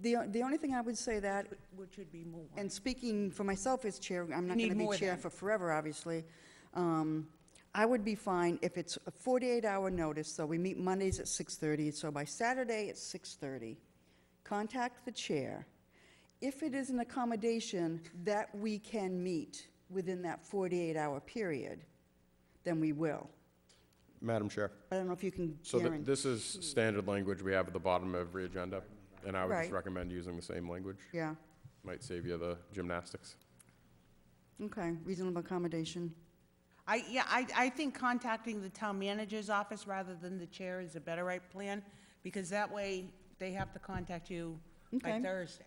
The only thing I would say that, which would be more. and speaking for myself as chair, I'm not need going to more be chair than- for forever, obviously. I would be fine if it's a 48-hour notice, so we meet Mondays at 6:30, so by Saturday at 6:30, contact the chair. If it is an accommodation that we can meet within that 48-hour period, then we will. Madam Chair, I don't know if you can so guarantee. this is standard language we have at the bottom of every agenda, and I would just Right. recommend using the same language. Yeah, Might save you the gymnastics. okay, reasonable accommodation. I think contacting the town manager's office rather than the chair is a better plan, because that way they have to contact you by Okay. Thursday.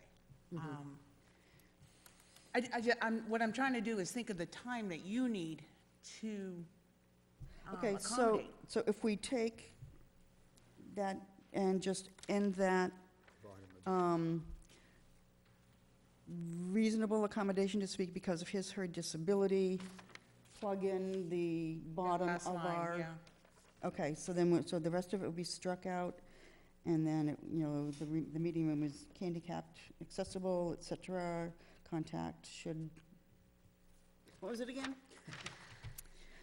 What I'm trying to do is think of the time that you need to Okay, so, accommodate. so if we take that and just end that, reasonable accommodation to speak because of his/her disability, plug in the bottom Last of line, our. yeah. Okay, so then, so the rest of it will be struck out, and then, the meeting room is handicapped accessible, et cetera, contact should, what was it again?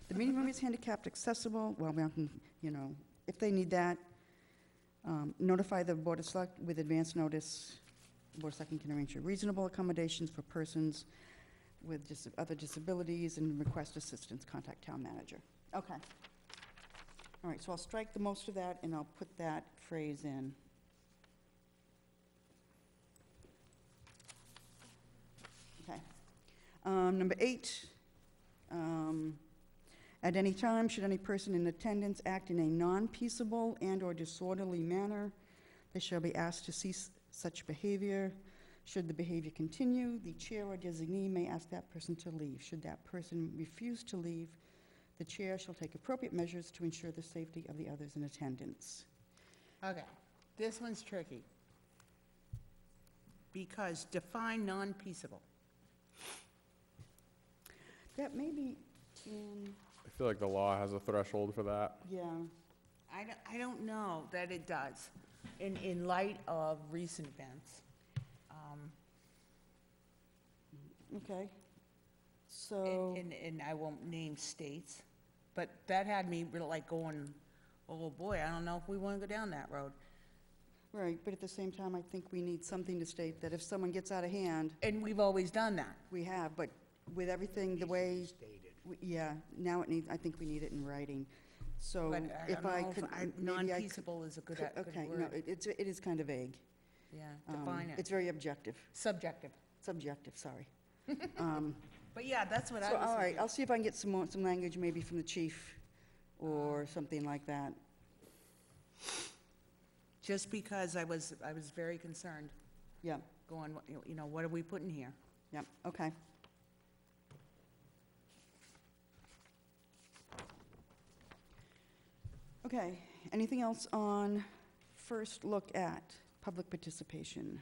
The meeting room is handicapped accessible, well, we can, if they need that, notify the Board of Select with advance notice. The Board of Selectmen can arrange for reasonable accommodations for persons with other disabilities and request assistance, contact town manager. Okay. All right, so I'll strike the most of that, and I'll put that phrase in. Okay. Number 8, at any time, should any person in attendance act in a non-peaceable and/or disorderly manner, they shall be asked to cease such behavior. Should the behavior continue, the chair or designee may ask that person to leave. Should that person refuse to leave, the chair shall take appropriate measures to ensure the safety of the others in attendance. Okay, this one's tricky. Because define non-peaceable. That may be in, I feel like the law has a threshold for that. yeah, I don't know that it does, in light of recent events. okay. So, And I won't name states, but that had me really like going, oh boy, I don't know if we want to go down that road. right, but at the same time, I think we need something to state that if someone gets out of hand, And we've always done that. we have, but with everything the way, yeah, now I think we need it in writing. So But I if don't I know could, if maybe I could. non-peaceable is a good Okay, no, word. it is kind of vague. Yeah, define It's it. very objective, Subjective. subjective, sorry. But yeah, that's what I So, was all right, thinking. I'll see if I can get some language maybe from the chief or something like that. Just because I was very concerned, Yeah, going, what are we putting here? yeah, okay. Okay, anything else on first look at public participation?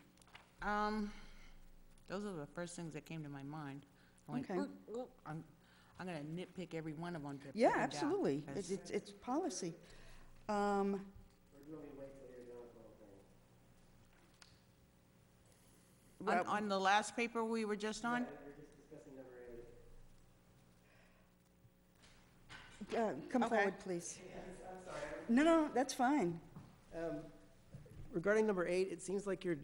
Those are the first things that came to my mind. I went, Okay. I'm gonna nitpick every one of them to put Yeah, them down, absolutely, 'cause- it's policy. Well, On the last paper we were just on? Come Okay. forward, please. No, that's fine. Regarding number 8, it seems like you're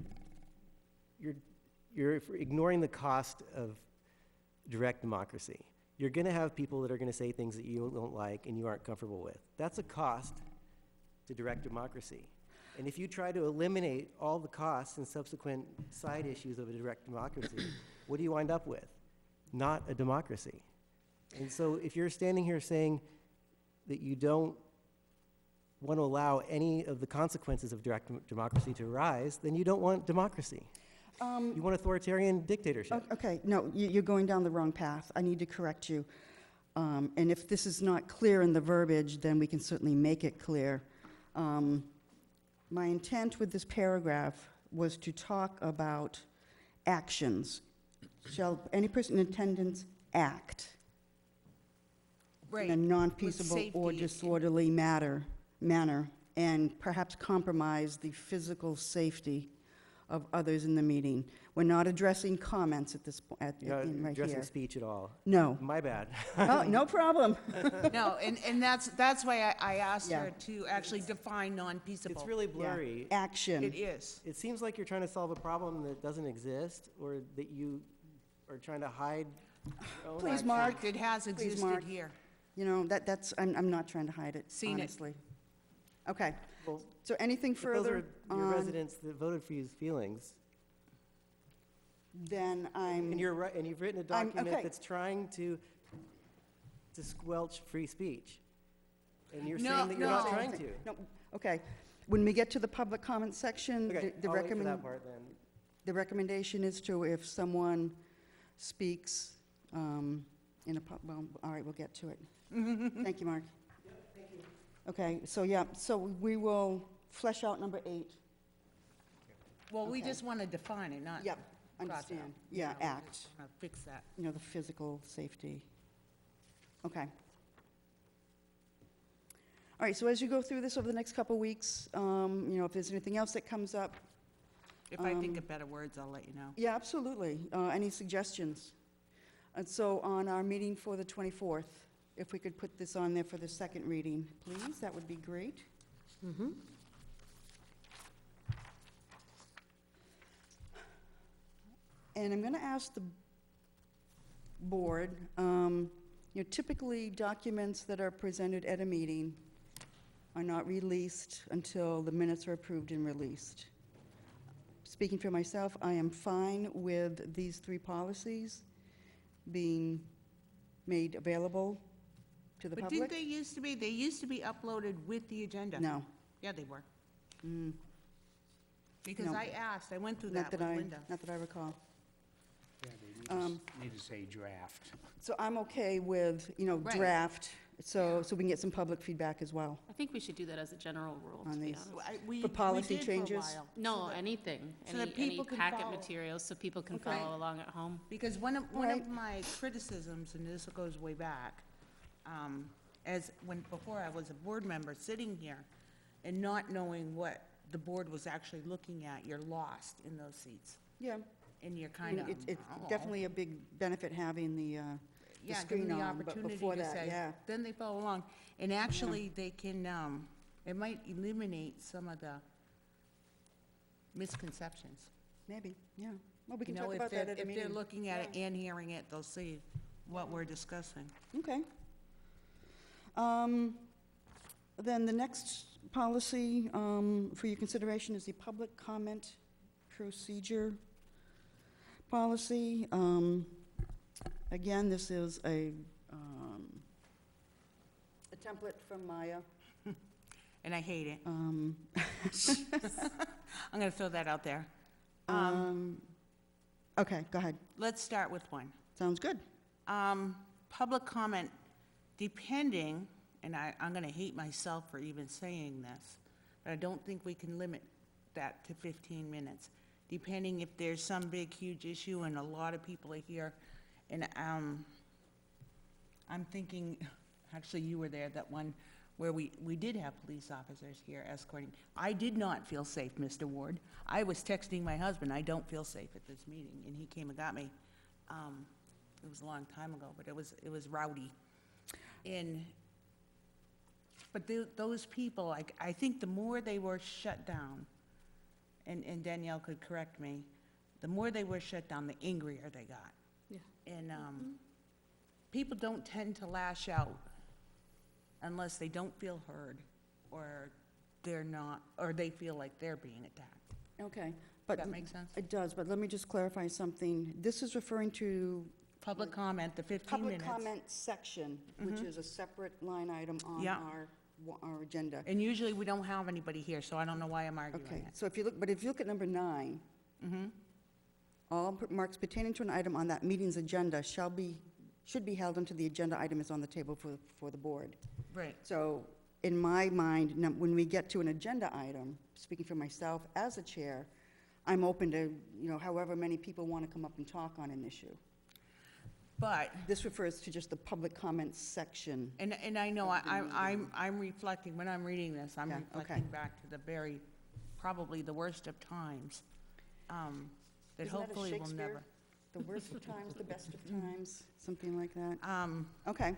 ignoring the cost of direct democracy. You're going to have people that are going to say things that you don't like and you aren't comfortable with. That's a cost to direct democracy. And if you try to eliminate all the costs and subsequent side issues of a direct democracy, what do you wind up with? Not a democracy. And so if you're standing here saying that you don't want to allow any of the consequences of direct democracy to arise, then you don't want democracy. You want authoritarian dictatorship. Okay, no, you're going down the wrong path. I need to correct you. And if this is not clear in the verbiage, then we can certainly make it clear. My intent with this paragraph was to talk about actions. Shall any person in attendance act Right. in a non-peaceable or safety. disorderly manner, and perhaps compromise the physical safety of others in the meeting. We're not addressing comments at this, right You're not here. addressing speech at all. No. My bad. Oh, no problem. No, and that's why I asked Yeah. her to actually define non-peaceable. It's really Yeah. blurry. Action. It is. It seems like you're trying to solve a problem that doesn't exist, or that you are trying to hide your own Please, action. Mark. It has Please, existed Mark. here. You know, that's, I'm not trying to hide it, Seen it. honestly. Okay, Well, so anything if those further are your on, residents that voted for you's feelings, then I'm. and you're right, and you've written a I'm- document okay. that's trying to squelch free speech. And you're No, saying that you're not no. trying to. No, okay. When we get to the public comment section, Okay, the I'll wait for recommend, that part then. the recommendation is to, if someone speaks in a, well, all right, we'll get to it. Thank you, Mark. Thank you. Okay, so, yeah, so we will flesh out number 8. Well, we Okay. just want to define it, not Yep, cross it out. understand. Yeah, You know, we act. just wanna Fix that. You know, the physical safety. Okay. All right, so as you go through this over the next couple weeks, you know, if there's anything else that comes up, If I think of better words, I'll let you know. yeah, absolutely. Any suggestions? And so on our meeting for the 24th, if we could put this on there for the second reading, please, that would be great. And I'm going to ask the board, you know, typically documents that are presented at a meeting are not released until the minutes are approved and released. Speaking for myself, I am fine with these 3 policies being made available to the But public. didn't they used to be uploaded with the agenda? No. Yeah, they were. Mm, Because No. I asked, I went through Not that that with I, Linda. not that I recall. Yeah, they need to say draft. So I'm okay with, you know, Right. draft, so we can get some public feedback as well. I think we should do that as a general rule, to On be these. honest. We For policy did for a changes? while. No, anything, so that any people can packet follow. materials, so people can Okay. follow along at home. Because one of Right. my criticisms, and this goes way back, before I was a board member, sitting here and not knowing what the board was actually looking at, you're lost in those seats. Yeah. And you're I kind mean, of, it's definitely a big benefit having the yeah, give them screen the on, but opportunity before to that, say, yeah. then they follow along. And actually, they can, it might eliminate some of the misconceptions. Maybe, yeah. Well, we You can know, talk if about they're, that at a if they're meeting. looking at it and hearing it, they'll see what we're discussing. Okay. Then the next policy for your consideration is the public comment procedure policy. Again, this is a template from Maya. And I hate it. Um, I'm going to throw that out there. Okay, go ahead. Let's start with one. Sounds good. Public comment, depending, and I'm going to hate myself for even saying this, but I don't think we can limit that to 15 minutes, depending if there's some big, huge issue and a lot of people are here. And I'm thinking, actually, you were there, that one where we did have police officers here escorting. I did not feel safe, Mr. Ward. I was texting my husband, I don't feel safe at this meeting, and he came and got me. It was a long time ago, but it was rowdy. But those people, I think the more they were shut down, and Danielle could correct me, the more they were shut down, the angrier they got. Yeah. And people don't tend to lash out unless they don't feel heard, or they're not, or they feel like they're being attacked. Okay. Does that make sense? It does, but let me just clarify something. This is referring to Public comment, the 15 public minutes. comment section, which is a separate line item on Yeah. our agenda. And usually we don't have anybody here, so I don't know why I'm arguing Okay, it. so if you look at number 9, all marks pertaining to an item on that meeting's agenda should be held until the agenda item is on the table for the board. Right. So in my mind, when we get to an agenda item, speaking for myself as a chair, I'm open to, you know, however many people want to come up and talk on an issue. But, This refers to just the public comments section. and I know, I'm reflecting, when I'm reading this, I'm Yeah, reflecting back to the probably the worst of times. that Isn't that a hopefully will Shakespeare? never. The worst of times, the best of times, something like that. Um, Okay.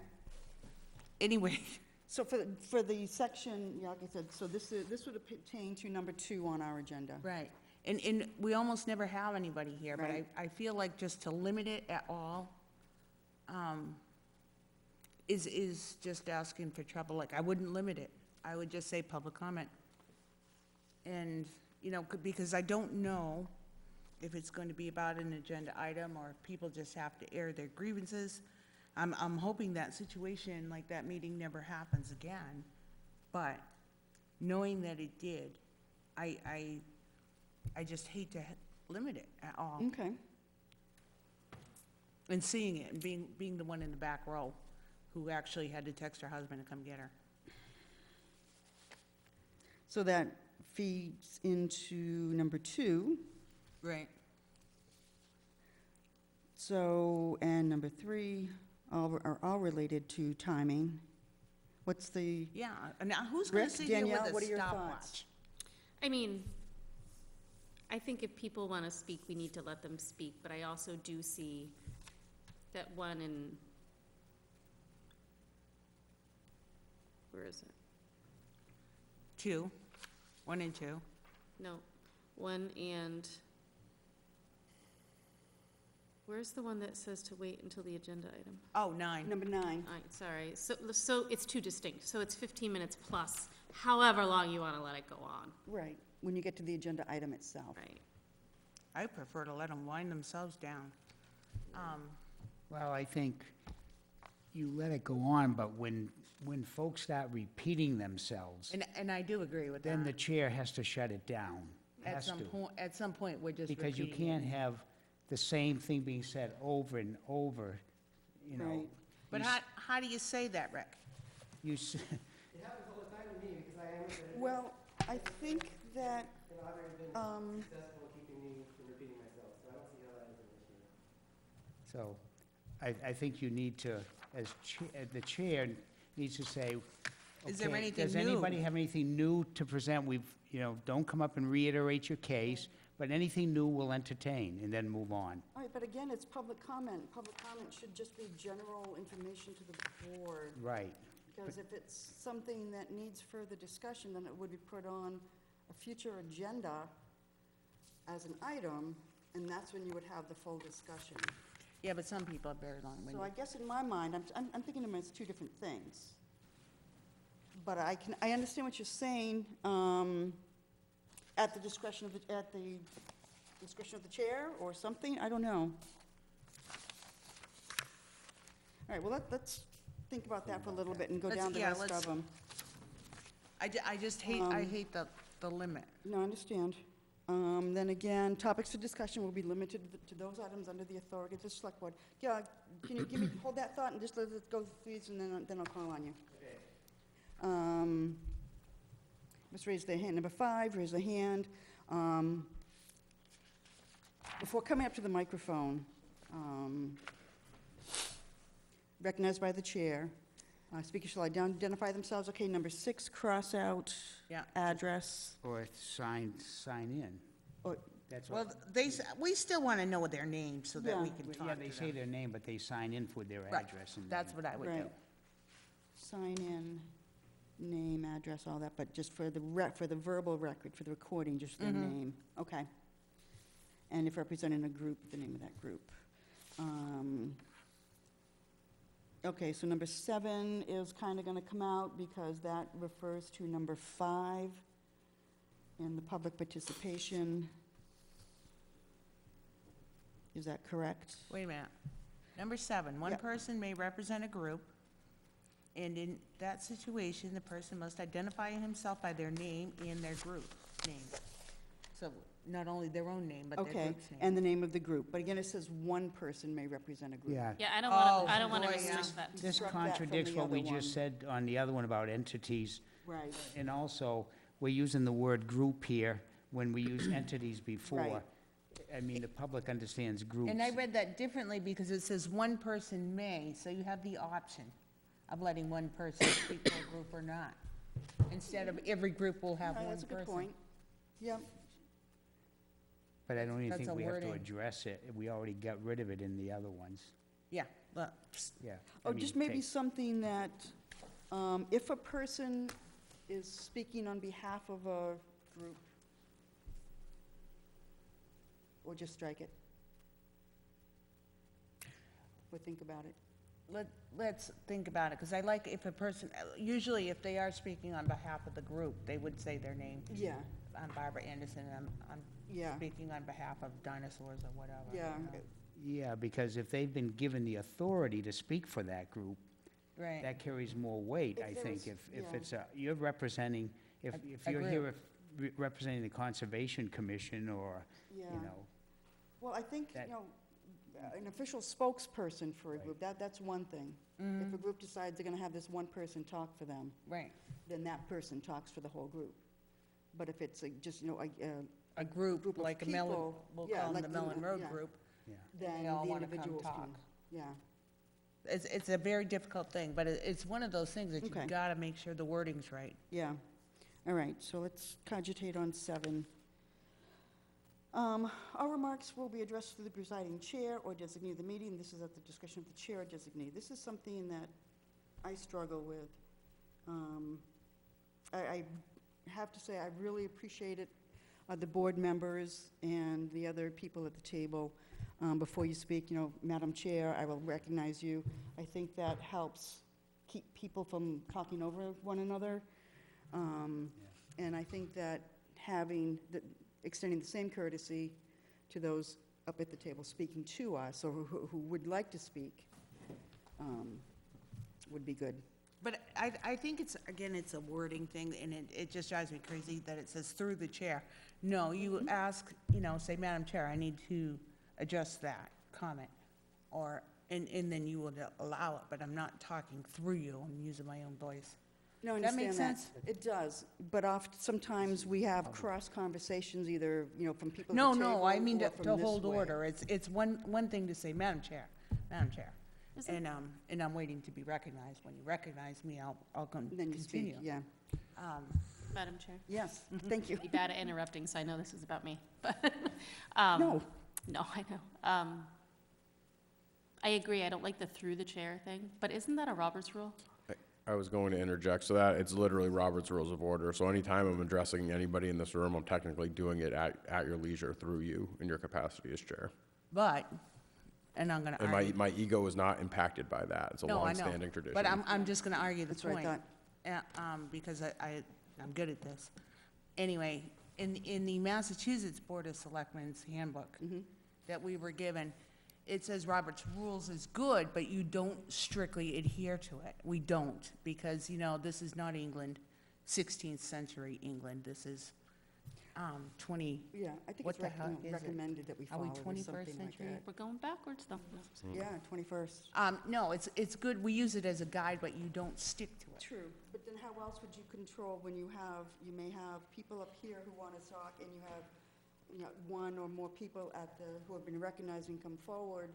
Anyway, So for the section, yeah, like I said, so this would pertain to number 2 on our agenda. right, and we almost never have anybody here, but Right. I feel like just to limit it at all, is just asking for trouble. Like, I wouldn't limit it. I would just say public comment. And, because I don't know if it's going to be about an agenda item or if people just have to air their grievances. I'm hoping that situation, like that meeting, never happens again. But knowing that it did, I just hate to limit it at all. Okay. And seeing it and being the one in the back row who actually had to text her husband to come get her. So that feeds into number 2. Right. So, and number 3 are all related to timing. What's the, Yeah, and now who's gonna Rick, sit here Danielle, with what a are your stopwatch? thoughts? I mean, I think if people want to speak, we need to let them speak, but I also do see that one in, where is it? 2, 1 and 2. No, 1 and, where's the one that says to wait until the agenda item? Oh, 9. number 9? All right, sorry, so it's 2 distinct, so it's 15 minutes plus, however long you want to let it go on, Right, when you get to the agenda item itself. right? I prefer to let them wind themselves down. Well, I think you let it go on, but when folks start repeating themselves, And I do agree with then the that. chair has to shut it down. At Has some to. point, we're just repeating Because you it. can't have the same thing being said over and over, you know. Right. But how do you say that, Rick? You, s- It happens all the time to me because I am, Well, I think that, and I've already been successful in keeping me from repeating myself, so I don't see how that is an issue. so, I think you need to, as the chair needs to say, Is there okay, anything does anybody new? have anything new to present? Don't come up and reiterate your case, but anything new we'll entertain, and then move on. all right, but again, it's public comment. Public comment should just be general information to the board. Right. Because if it's something that needs further discussion, then it would be put on a future agenda as an item, and that's when you would have the full discussion. Yeah, but some people are very So I long-winded. guess in my mind, I'm thinking of them as 2 different things. But I understand what you're saying, at the discretion of the chair or something, I don't know. All right, well, let's think about that for a little bit and go Let's- down the yeah, rest let's- of them. I just hate, I hate the limit. No, I understand. Then again, topics for discussion will be limited to those items under the authority of the select board. Yeah, can you hold that thought and just let us go through these, and then I'll call on you. Okay. Let's raise their hand. Number 5, raise a hand. Before coming up to the microphone, recognized by the chair, speakers shall identify themselves. Okay, number 6, cross out Yeah. address. Or sign in. Or- That's Well, what, we still want to know their names so that we Yeah. can yeah, talk they to say them. their name, but they sign in for their Right. address. And That's what I would do. Right. Sign in, name, address, all that, but just for the for the verbal record, for the recording, just their name. Okay. And if representing a group, the name of that group. Okay, so number 7 is kind of going to come out because that refers to number 5 in the public participation. Is that correct? Wait a minute. Number 7, one Yep. person may represent a group, and in that situation, the person must identify himself by their name and their group name. So not only their own name, but their Okay, group's name. and the name of the group. But again, it says one person may represent a group. Yeah, Yeah, I don't Oh, want to boy, yeah. restrict that. this Struck that from contradicts the what we other just one. said on the other one about entities. Right. And also, we're using the word group here when we use entities before. Right. I mean, the public understands groups. And I read that differently because it says one person may, so you have the option of letting one person speak for a group or not. Instead of every group will have All right, one that's a good person. point. Yep. But I don't even That's think a we have to wording. address it. We already got rid of it in the other ones. Yeah, but, Yeah. I Oh, mean, just maybe take- something that, if a person is speaking on behalf of a group, or just strike it. Or think about it. let's think about it, because I like if a person, usually if they are speaking on behalf of the group, they would say their name. Yeah, I'm Barbara Anderson, and I'm yeah, speaking on behalf of dinosaurs or whatever. yeah. you know. Yeah, because if they've been given the authority to speak for that group, Right, that carries more weight, If I there think. was- If yeah. it's you're representing, if A you're here group. representing the Conservation Commission or, Yeah. you know, Well, I think, That- an official spokesperson for a Right. group, that's one thing. Mm-hmm. If a group decides they're gonna have this one person talk for them, right. then that person talks for the whole group. But if it's just, A group, Group of like a Mellon, people, we'll yeah, call them like the the- Mellon Road yeah. Group, yeah. then they all the wanna come individuals can, talk. yeah. It's a very difficult thing, but it's one of those things that Okay. you've got to make sure the wording's right. Yeah, all right, so let's cogitate on 7. Our remarks will be addressed through the presiding chair or designee of the meeting. This is at the discretion of the chair or designee. This is something that I struggle with. I have to say, I really appreciate it, the board members and the other people at the table. Before you speak, Madam Chair, I will recognize you. I think that helps keep people from talking over one another. And I think that extending the same courtesy to those up at the table speaking to us, or who would like to speak, would be good. But I think it's, again, it's a wording thing, and it just drives me crazy that it says through the chair. No, you ask, say, Madam Chair, I need to address that comment, and then you would allow it, but I'm not talking through you, I'm using my own voice. No, I That make understand sense? It does, but sometimes we have cross conversations, either, from people at No, the table. no, I mean or to from this hold way. order. It's one thing to say, Madam Chair, Madam Chair. Isn't- And I'm waiting to be recognized. When you recognize me, I'll Then you speak, continue. yeah. Madam Chair? Yes, thank you. Be bad at interrupting, so I know this is about me, but, No, no, I know. I agree, I don't like the through the chair thing, but isn't that a Roberts rule? I was going to interject, so that, it's literally Robert's Rules of Order, so anytime I'm addressing anybody in this room, I'm technically doing it at your leisure through you in your capacity as chair. But, and I'm gonna And argue. my ego is not impacted by that, it's a No, I know. long-standing tradition. But I'm just gonna argue the that's what I point. thought. Because I'm good at this. Anyway, in the Massachusetts Board of Selectmen's handbook that we were given, it says Robert's Rules is good, but you don't strictly adhere to it. We don't, because, this is not England, 16th century England. This is 20, Yeah, I think What it's the heck is it? recommended that we Are we follow or 21st something like century? that. We're going backwards, though. Yeah, 21st. no, it's good. We use it as a guide, but you don't stick to it. True, but then how else would you control when you may have people up here who want to talk, and you have, one or more people who have been recognized and come forward,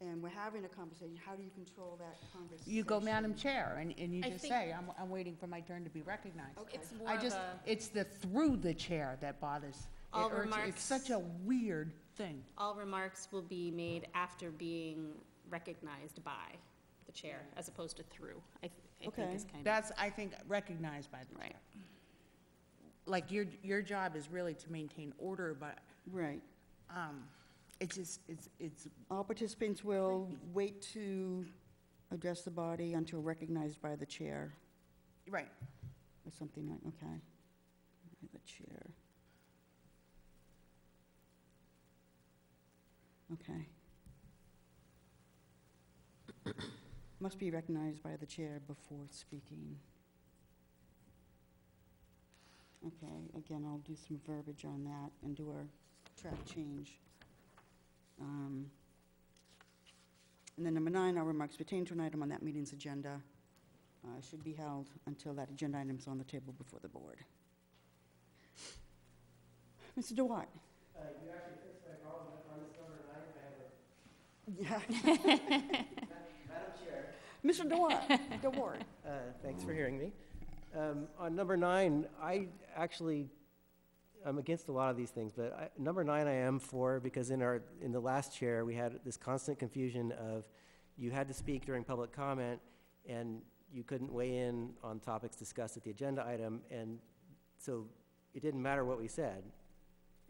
and we're having a conversation? How do you control that conversation? You go, Madam Chair, and you I just think- say, I'm waiting for my turn to be recognized. Okay. It's more of a, It's the through the chair that bothers. All It irks- remarks- It's such a weird thing. all remarks will be made after being recognized by the chair, as opposed to through, I think Okay. is kind of, That's, I think, recognized by the right. chair. Like, your job is really to maintain order, but, Right. it's All participants will wait to address the body until recognized by the chair, right. or something like, okay. The chair. Okay. Must be recognized by the chair before speaking. Okay, again, I'll do some verbiage on that and do a track change. And then number 9, our remarks pertain to an item on that meeting's agenda should be held until that agenda item is on the table before the board. Mr. DeWatt? You actually fixed my problem on this number 9. I have Yeah. Madam Chair. Mr. DeWatt, DeWatt. Thanks for hearing me. On number 9, I actually I'm against a lot of these things, but number 9 I am for, because in the last chair, we had this constant confusion of you had to speak during public comment, and you couldn't weigh in on topics discussed at the agenda item, and so it didn't matter what we said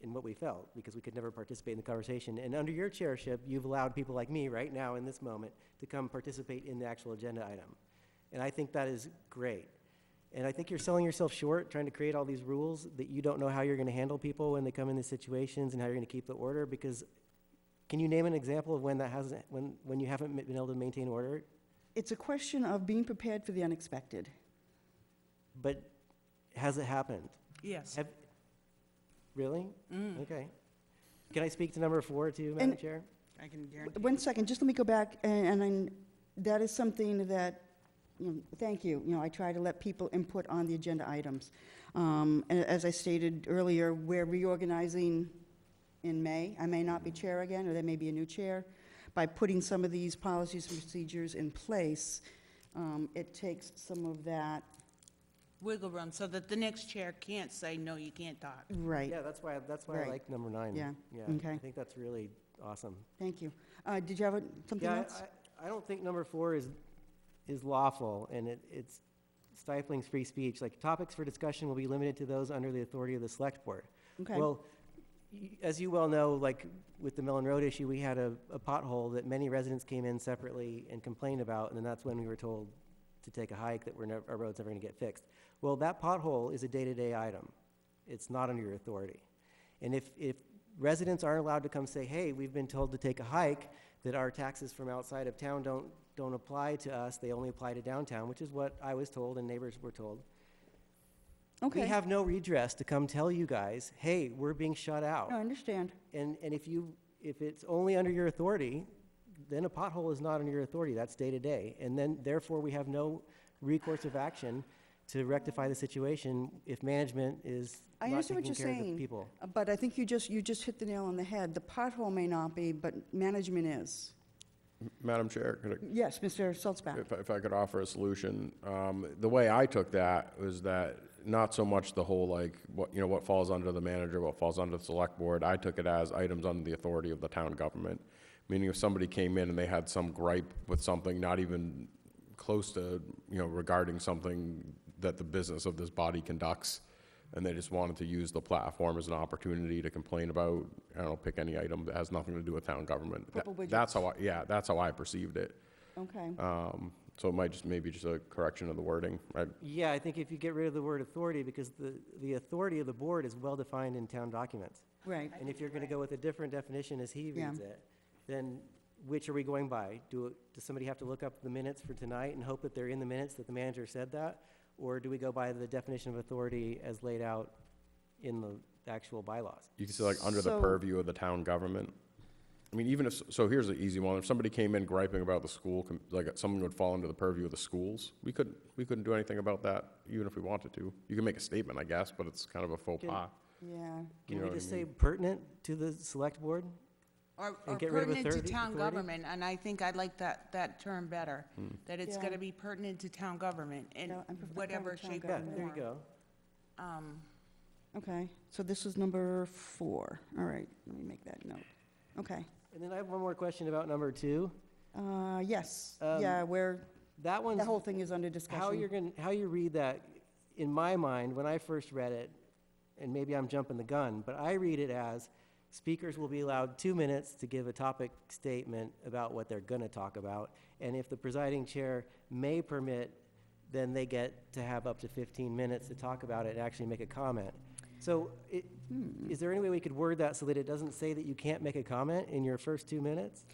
and what we felt, because we could never participate in the conversation. And under your chairship, you've allowed people like me right now in this moment to come participate in the actual agenda item. And I think that is great. And I think you're selling yourself short trying to create all these rules that you don't know how you're going to handle people when they come in these situations and how you're going to keep the order, because can you name an example of when that hasn't, when you haven't been able to maintain order? It's a question of being prepared for the unexpected. But has it happened? Yes. Really? Okay. Can I speak to number 4 too, Madam Chair? I can guarantee. One second, just let me go back, and then that is something that, thank you. I try to let people input on the agenda items. And as I stated earlier, we're reorganizing in May. I may not be chair again, or there may be a new chair. By putting some of these policies and procedures in place, it takes some of that. Wiggle room, so that the next chair can't say, no, you can't talk. Right. Yeah, that's why Right. I like number 9. Yeah, okay. I think that's really awesome. Thank you. Did you have something Yeah, else? I don't think number 4 is lawful, and it's stifling free speech. Like, topics for discussion will be limited to those under the authority of the select board. Okay. Well, as you well know, like with the Mellon Road issue, we had a pothole that many residents came in separately and complained about, and then that's when we were told to take a hike, that our road's never going to get fixed. Well, that pothole is a day-to-day item. It's not under your authority. And if residents aren't allowed to come say, hey, we've been told to take a hike, that our taxes from outside of town don't apply to us, they only apply to downtown, which is what I was told and neighbors were told. Okay. We have no redress to come tell you guys, hey, we're being shut out. I understand. And if it's only under your authority, then a pothole is not under your authority. That's day to day. And then therefore we have no recourse of action to rectify the situation if management is I not understand what taking you're care of the saying, people. but I think you just hit the nail on the head. The pothole may not be, but management is. Madam Chair, could I Yes, Mr. Saltzback. If I could offer a solution, the way I took that was that not so much the whole, like, what falls under the manager, what falls under the select board. I took it as items under the authority of the town government. Meaning if somebody came in and they had some gripe with something, not even close to, regarding something that the business of this body conducts, and they just wanted to use the platform as an opportunity to complain about, I don't know, pick any item that has nothing to do with town government. Purple widgets. That's how I perceived it. Okay. So it might maybe just a correction of the wording. Yeah, I think if you get rid of the word authority, because the authority of the board is well-defined in town documents. Right. And if you're going to go with a different definition as he Yeah. reads it, then which are we going by? Does somebody have to look up the minutes for tonight and hope that they're in the minutes that the manager said that? Or do we go by the definition of authority as laid out in the actual bylaws? You can say like under the So- purview of the town government. I mean, even if, so here's an easy one. If somebody came in griping about the school, like something would fall under the purview of the schools, we couldn't do anything about that, even if we wanted to. You can make a statement, I guess, but it's kind of a faux Can- pas. Yeah. Can know we what I just say mean? pertinent to the select board? Or And get rid of pertinent to authority- town authority? government, and I think I'd like that term better. That it's Yeah. gonna be pertinent to town government in Yeah, I'm fine whatever with town shape or Yeah, government. there you form. go. Okay, so this is number 4. All right, let me make that note. Okay. And then I have one more question about number 2. Yes, Um, yeah, That one's, the whole thing is under discussion. how you read that, in my mind, when I first read it, and maybe I'm jumping the gun, but I read it as speakers will be allowed 2 minutes to give a topic statement about what they're going to talk about, and if the presiding chair may permit, then they get to have up to 15 minutes to talk about it and actually make a comment. So is there any way we could word that so that it doesn't say that you can't make a comment in your first 2 minutes?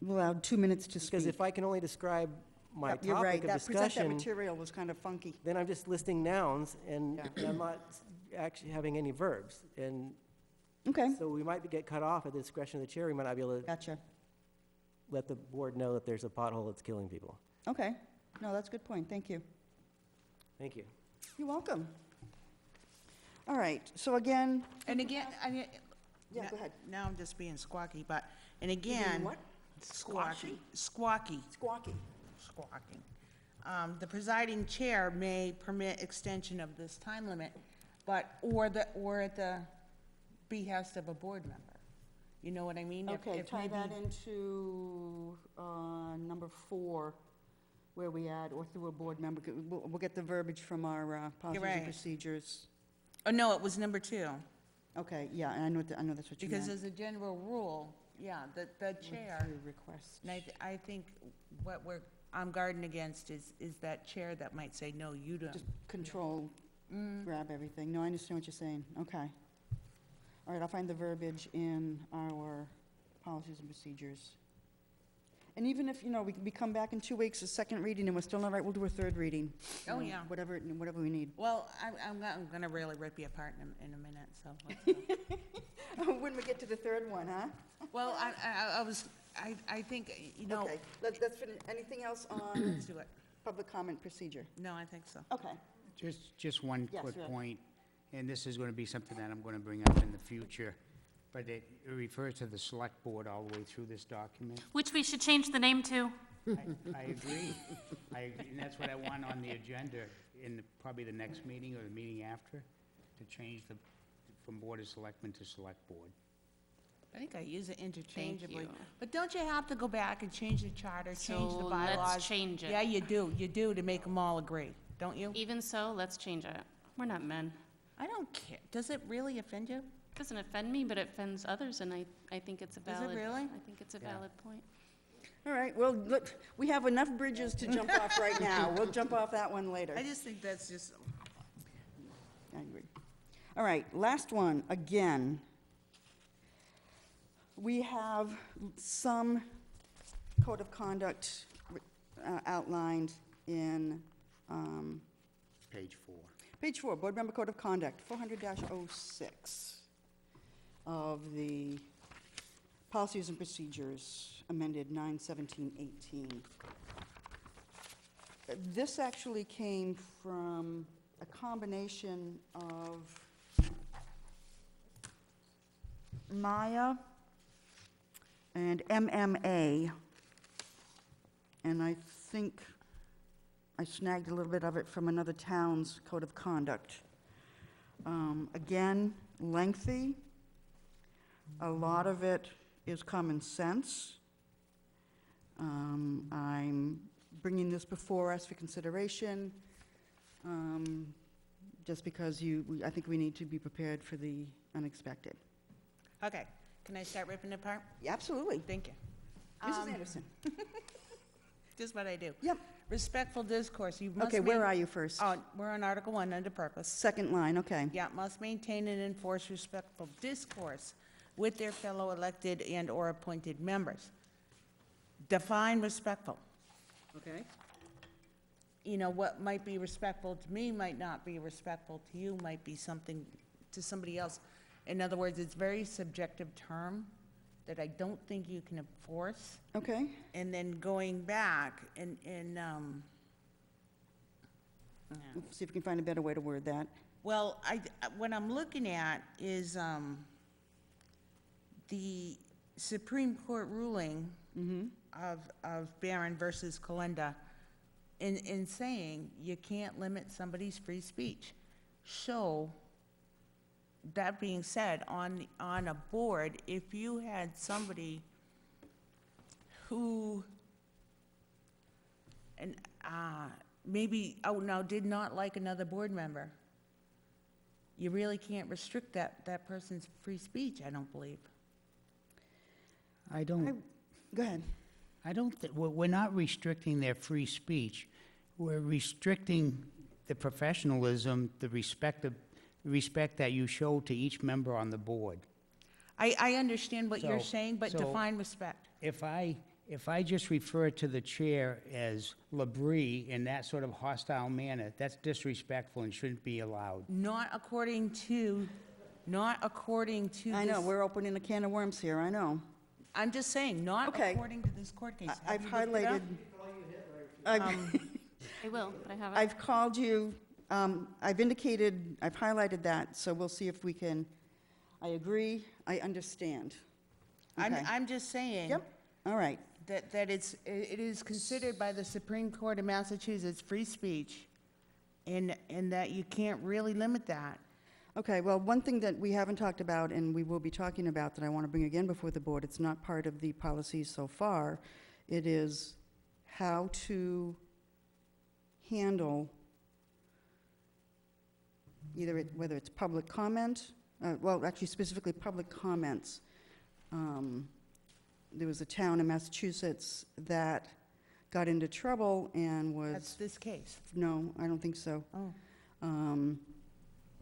Allowed 2 minutes to speak. Because if I can only describe my Yep, you're right. topic of That present that discussion, material was kind of funky. then I'm just listing nouns and Yeah. I'm not actually having any verbs. And Okay, so we might get cut off at the discretion of the chair. We might not be able to gotcha. let the board know that there's a pothole that's killing people. Okay, no, that's a good point, thank you. Thank you. You're welcome. All right, so again, And again, yeah, go ahead. now I'm just being squawky, but, and again. what? Squawky. Squawky. Squawking. The presiding chair may permit extension of this time limit, but, or at the behest of a board member. You know what I mean? If- Okay, if tie that maybe- into number 4, where we add, or through a board member. We'll get the verbiage from our policies and right. procedures. Oh, no, it was number 2. Okay, yeah, I know that's what you Because meant. as a general rule, yeah, the chair, Through request. and I think what I'm guarding against is that chair that might say, no, you don't. Just control, grab everything. No, I understand what you're saying. Okay. All right, I'll find the verbiage in our policies and procedures. And even if, we come back in 2 weeks, a second reading, and we're still not right, we'll do a third reading. Oh, yeah. Whatever we need. Well, I'm gonna really rip you apart in a minute, so. let's go. When we get to the third one, huh? Well, I think, Okay, let's finish. Anything else on let's do it. public comment procedure? No, I think so. Okay. Just one Yes, quick Rick. point, and this is going to be something that I'm going to bring up in the future, but it refers to the select board all the way through this document. Which we should change the name to. I agree. And that's what I want on the agenda in probably the next meeting or the meeting after, to change from Board of Selectmen to Select Board. I think I use it interchangeably. you. But don't you have to go back and change the charter, change the So bylaws? let's change it. Yeah, you do to make them all agree, don't you? Even so, let's change it. We're not men. I don't care. Does it really offend you? Doesn't offend me, but it offends others, and I think it's a Does it valid. really? I think it's a valid point. All right, well, look, we have enough bridges to jump off right now. We'll jump off that one later. I just think that's just, I agree. All right, last one, again. We have some code of conduct outlined in Page 4. page 4, Board Member Code of Conduct, 400-06 of the Policies and Procedures, amended 9/17/18. This actually came from a combination of Maya and MMA, and I think I snagged a little bit of it from another town's code of conduct. Again, lengthy. A lot of it is common sense. I'm bringing this before us for consideration, just because I think we need to be prepared for the unexpected. okay. Can I start ripping it apart? Yeah, absolutely. Thank you. Mrs. Anderson? This is what I do. Yep. Respectful discourse, you must. Okay, where are you first? Oh, we're on Article 1, under purpose. Second line, okay. Yeah, must maintain and enforce respectful discourse with their fellow elected and/or appointed members. Define respectful. Okay. What might be respectful to me might not be respectful to you, might be something to somebody else. In other words, it's a very subjective term that I don't think you can enforce. Okay. And then going back Let's see if we can find a better way to word that. well, what I'm looking at is the Supreme Court ruling of Barron versus Kalenda in saying you can't limit somebody's free speech. So, that being said, on a board, if you had somebody who, and maybe, did not like another board member, you really can't restrict that person's free speech, I don't believe. Go ahead. We're not restricting their free speech. We're restricting the professionalism, the respect that you show to each member on the board. I understand what you're So- saying, but so- define respect. If I just refer to the chair as Labrie in that sort of hostile manner, that's disrespectful and shouldn't be allowed. Not according to I know, this- we're opening a can of worms here, I know. I'm just saying, not Okay. according to this court case. I've Have you looked it up? highlighted, I will, but I haven't. I've called you, I've indicated, I've highlighted that, so we'll see if we can, I agree, I understand. Okay. I'm just saying. Yep, all right. That it is considered by the Supreme Court of Massachusetts free speech, and that you can't really limit that. Okay, well, one thing that we haven't talked about, and we will be talking about, that I want to bring again before the board, it's not part of the policies so far, it is how to handle whether it's public comment, well, actually specifically public comments. There was a town in Massachusetts that got into trouble and was... That's this case. No, I don't think so. Oh.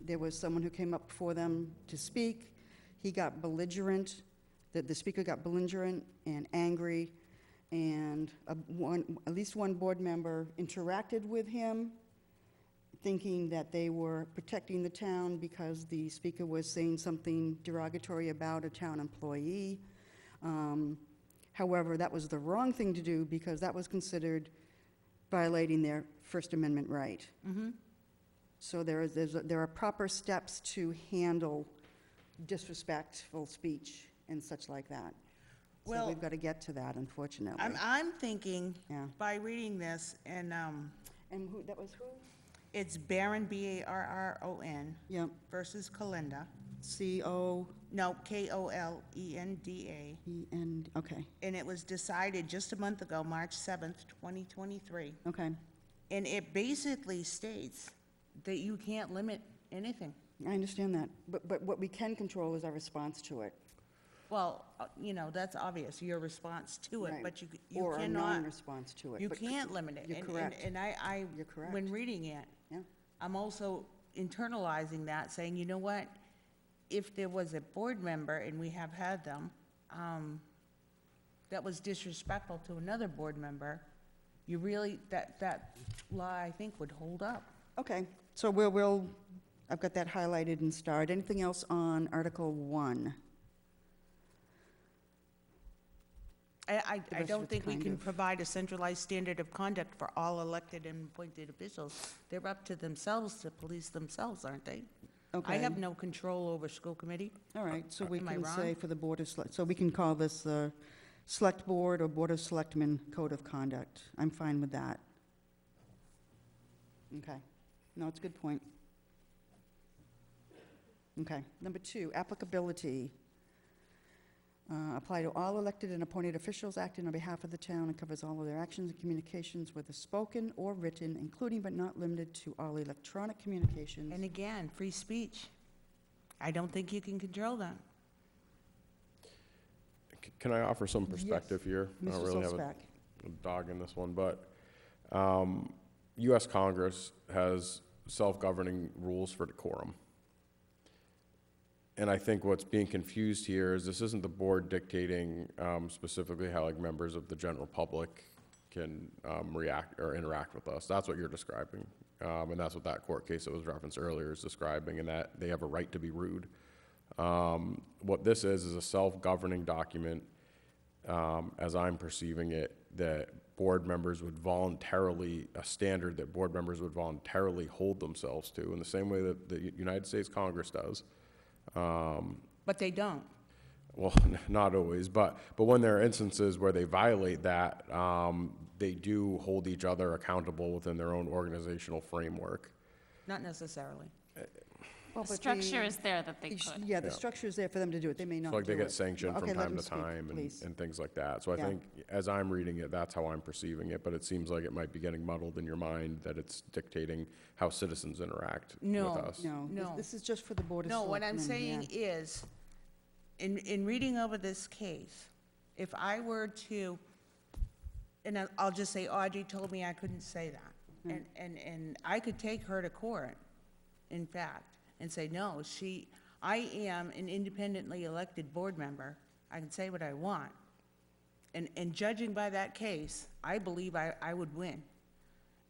There was someone who came up before them to speak. He got belligerent, the speaker got belligerent and angry, and at least one board member interacted with him, thinking that they were protecting the town because the speaker was saying something derogatory about a town employee. However, that was the wrong thing to do because that was considered violating their First Amendment right. Mm-hmm. So there are proper steps to handle disrespectful speech and such like that. So Well, we've got to get to that, unfortunately. I'm thinking, Yeah. by reading this, and And who, that was who? it's Barron, B-A-R-R-O-N, Yep, versus Kalenda. C-O-E-N, No, K-O-L-E-N-D-A. okay, And it was decided just a month ago, March 7th, 2023. okay. And it basically states that you can't limit anything. I understand that, but what we can control is our response to it. Well, that's obvious, your response to it, Right. but you Or our cannot, non-response to it. you But can't limit it. You're And- correct. And I, You're correct. when reading it, Yeah. I'm also internalizing that, saying, you know what? If there was a board member, and we have had them, that was disrespectful to another board member, you really, that law, I think, would hold up. Okay, so I've got that highlighted and starred. Anything else on Article 1? I The rest don't of it's think we kind can of- provide a centralized standard of conduct for all elected and appointed officials. They're up to themselves to police themselves, aren't they? Okay. I have no control over school committee. All right, so we Am I can say wrong? for the Board of Select, so we can call this the Select Board or Board of Selectmen Code of Conduct. I'm fine with that. Okay. No, it's a good point. Okay. Number 2, applicability. Apply to all elected and appointed officials acting on behalf of the town and covers all of their actions and communications, whether spoken or written, including but not limited to all electronic communications. And again, free speech. I don't think you can control that. Can I offer some perspective here? I don't Mr. really have Solspak. a dog in this one, but U.S. Congress has self-governing rules for decorum. And I think what's being confused here is this isn't the board dictating specifically how like members of the general public can react or interact with us. That's what you're describing. And that's what that court case that was referenced earlier is describing, and that they have a right to be rude. What this is a self-governing document, as I'm perceiving it, that board members would voluntarily, a standard that board members would voluntarily hold themselves to in the same way that the United States Congress does. But they don't. Well, not always, but when there are instances where they violate that, they do hold each other accountable within their own organizational framework. Not necessarily. Well, The but structure is there that they could. Yeah, the Yeah. structure is there for them to do it. They may not So like they do get it. sanctioned Okay, from let time him to speak, time please. and things like that. So I Yeah. think, as I'm reading it, that's how I'm perceiving it, but it seems like it might be getting muddled in your mind that it's dictating how citizens interact with No. us. No, No. this is just for the Board of No, Selectmen. what I'm saying is, in reading over this case, if I were to, and I'll just say Audrey told me I couldn't say that. And I could take her to court, in fact, and say, no, I am an independently elected board member. I can say what I want. And judging by that case, I believe I would win.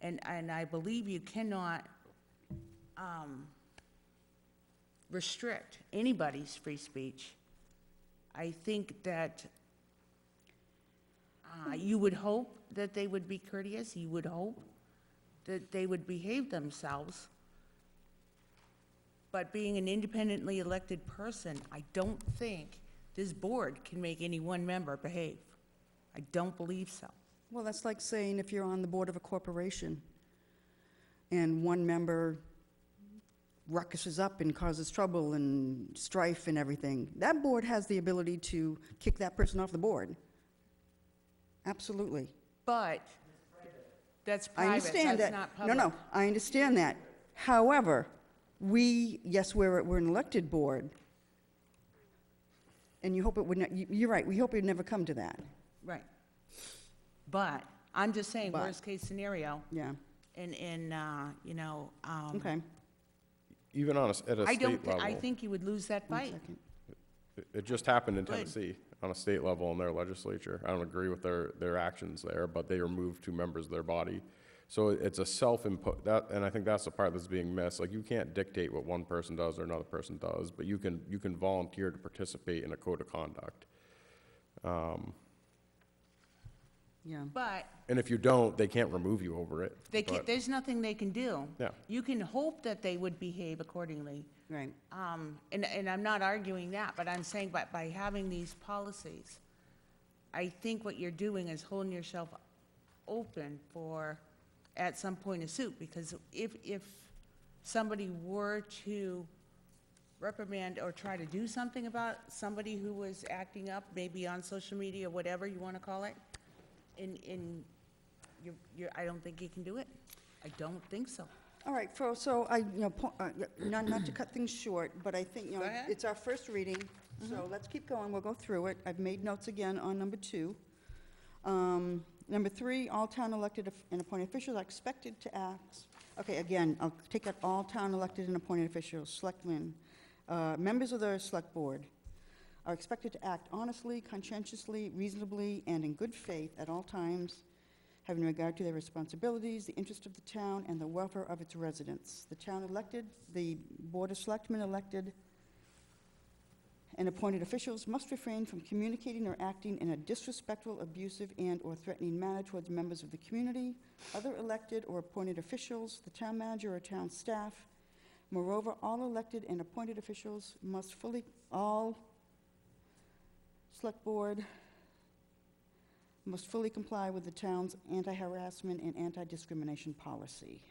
And I believe you cannot restrict anybody's free speech. I think that you would hope that they would be courteous, you would hope that they would behave themselves. But being an independently elected person, I don't think this board can make any one member behave. I don't believe so. Well, that's like saying if you're on the board of a corporation and one member ruckuses up and causes trouble and strife and everything, that board has the ability to kick that person off the board. Absolutely. But that's I private, understand that's that. not public. No, I understand that. However, yes, we're an elected board, and you hope it would not, you're right, we hope it would never come to that. Right. But, I'm just saying, But. worst-case scenario, Yeah, you know, okay. Even at a I state don't, level. I think you would lose that One fight. second. It just happened in Good. Tennessee, on a state level in their legislature. I don't agree with their actions there, but they removed 2 members of their body. So it's a self-input, and I think that's the part that's being missed. Like, you can't dictate what one person does or another person does, but you can volunteer to participate in a code of conduct. Yeah, But And if you don't, they can't remove you over it. they can't, but- there's nothing they can do. Yeah. You can hope that they would behave accordingly. right. And I'm not arguing that, but I'm saying by having these policies, I think what you're doing is holding yourself open for, at some point, a suit, because if somebody were to reprimand or try to do something about somebody who was acting up, maybe on social media, whatever you want to call it, I don't think you can do it. I don't think so. All right, so not to cut things short, but I think, Go ahead. it's our first reading, so let's keep going, we'll go through it. I've made notes again on number 2. Number 3, all town elected and appointed officials are expected to act, okay, again, I'll take out all town elected and appointed officials, selectmen, members of the select board are expected to act honestly, conscientiously, reasonably, and in good faith at all times, having regard to their responsibilities, the interest of the town, and the welfare of its residents. The town elected, the Board of Selectmen elected and appointed officials must refrain from communicating or acting in a disrespectful, abusive, and/or threatening manner towards members of the community, other elected or appointed officials, the town manager or town staff. Moreover, all elected and appointed officials must all select board must fully comply with the town's anti-harassment and anti-discrimination policy.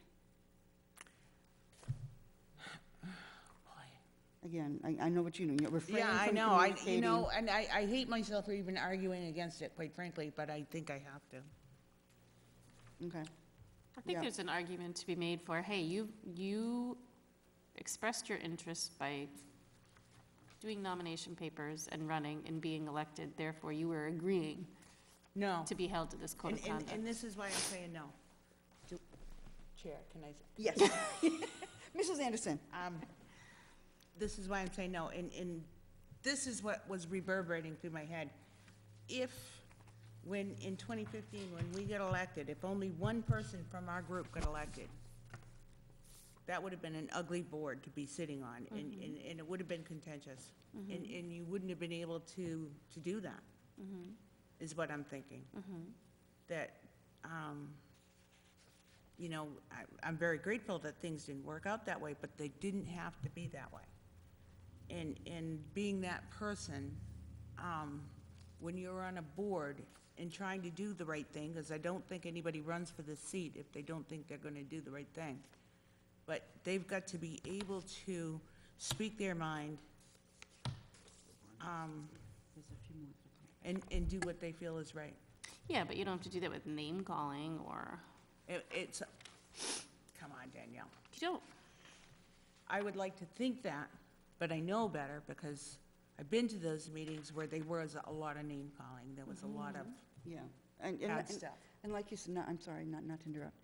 Again, I know what you mean, refrain Yeah, I from know, communicating. and I hate myself for even arguing against it, quite frankly, but I think I have to. Okay, I think Yeah. there's an argument to be made for, hey, you expressed your interest by doing nomination papers and running and being elected, therefore you were agreeing No. to be held to this code of conduct. And this is why I'm saying no. Chair, can I, yes. Mrs. Anderson, this is why I'm saying no, and this is what was reverberating through my head. In 2015, when we got elected, if only one person from our group got elected, that would have been an ugly board to be sitting on, and it would have been contentious. And you wouldn't have been able to do that, is what I'm thinking. That, I'm very grateful that things didn't work out that way, but they didn't have to be that way. And being that person, when you're on a board and trying to do the right thing, because I don't think anybody runs for this seat if they don't think they're going to do the right thing. But they've got to be able to speak their mind, and do what they feel is right. Yeah, but you don't have to do that with name calling or, It's, come on, Danielle. you don't. I would like to think that, but I know better because I've been to those meetings where there was a lot of name calling. There was a lot of yeah. And bad stuff. And like you said, I'm sorry, not to interrupt.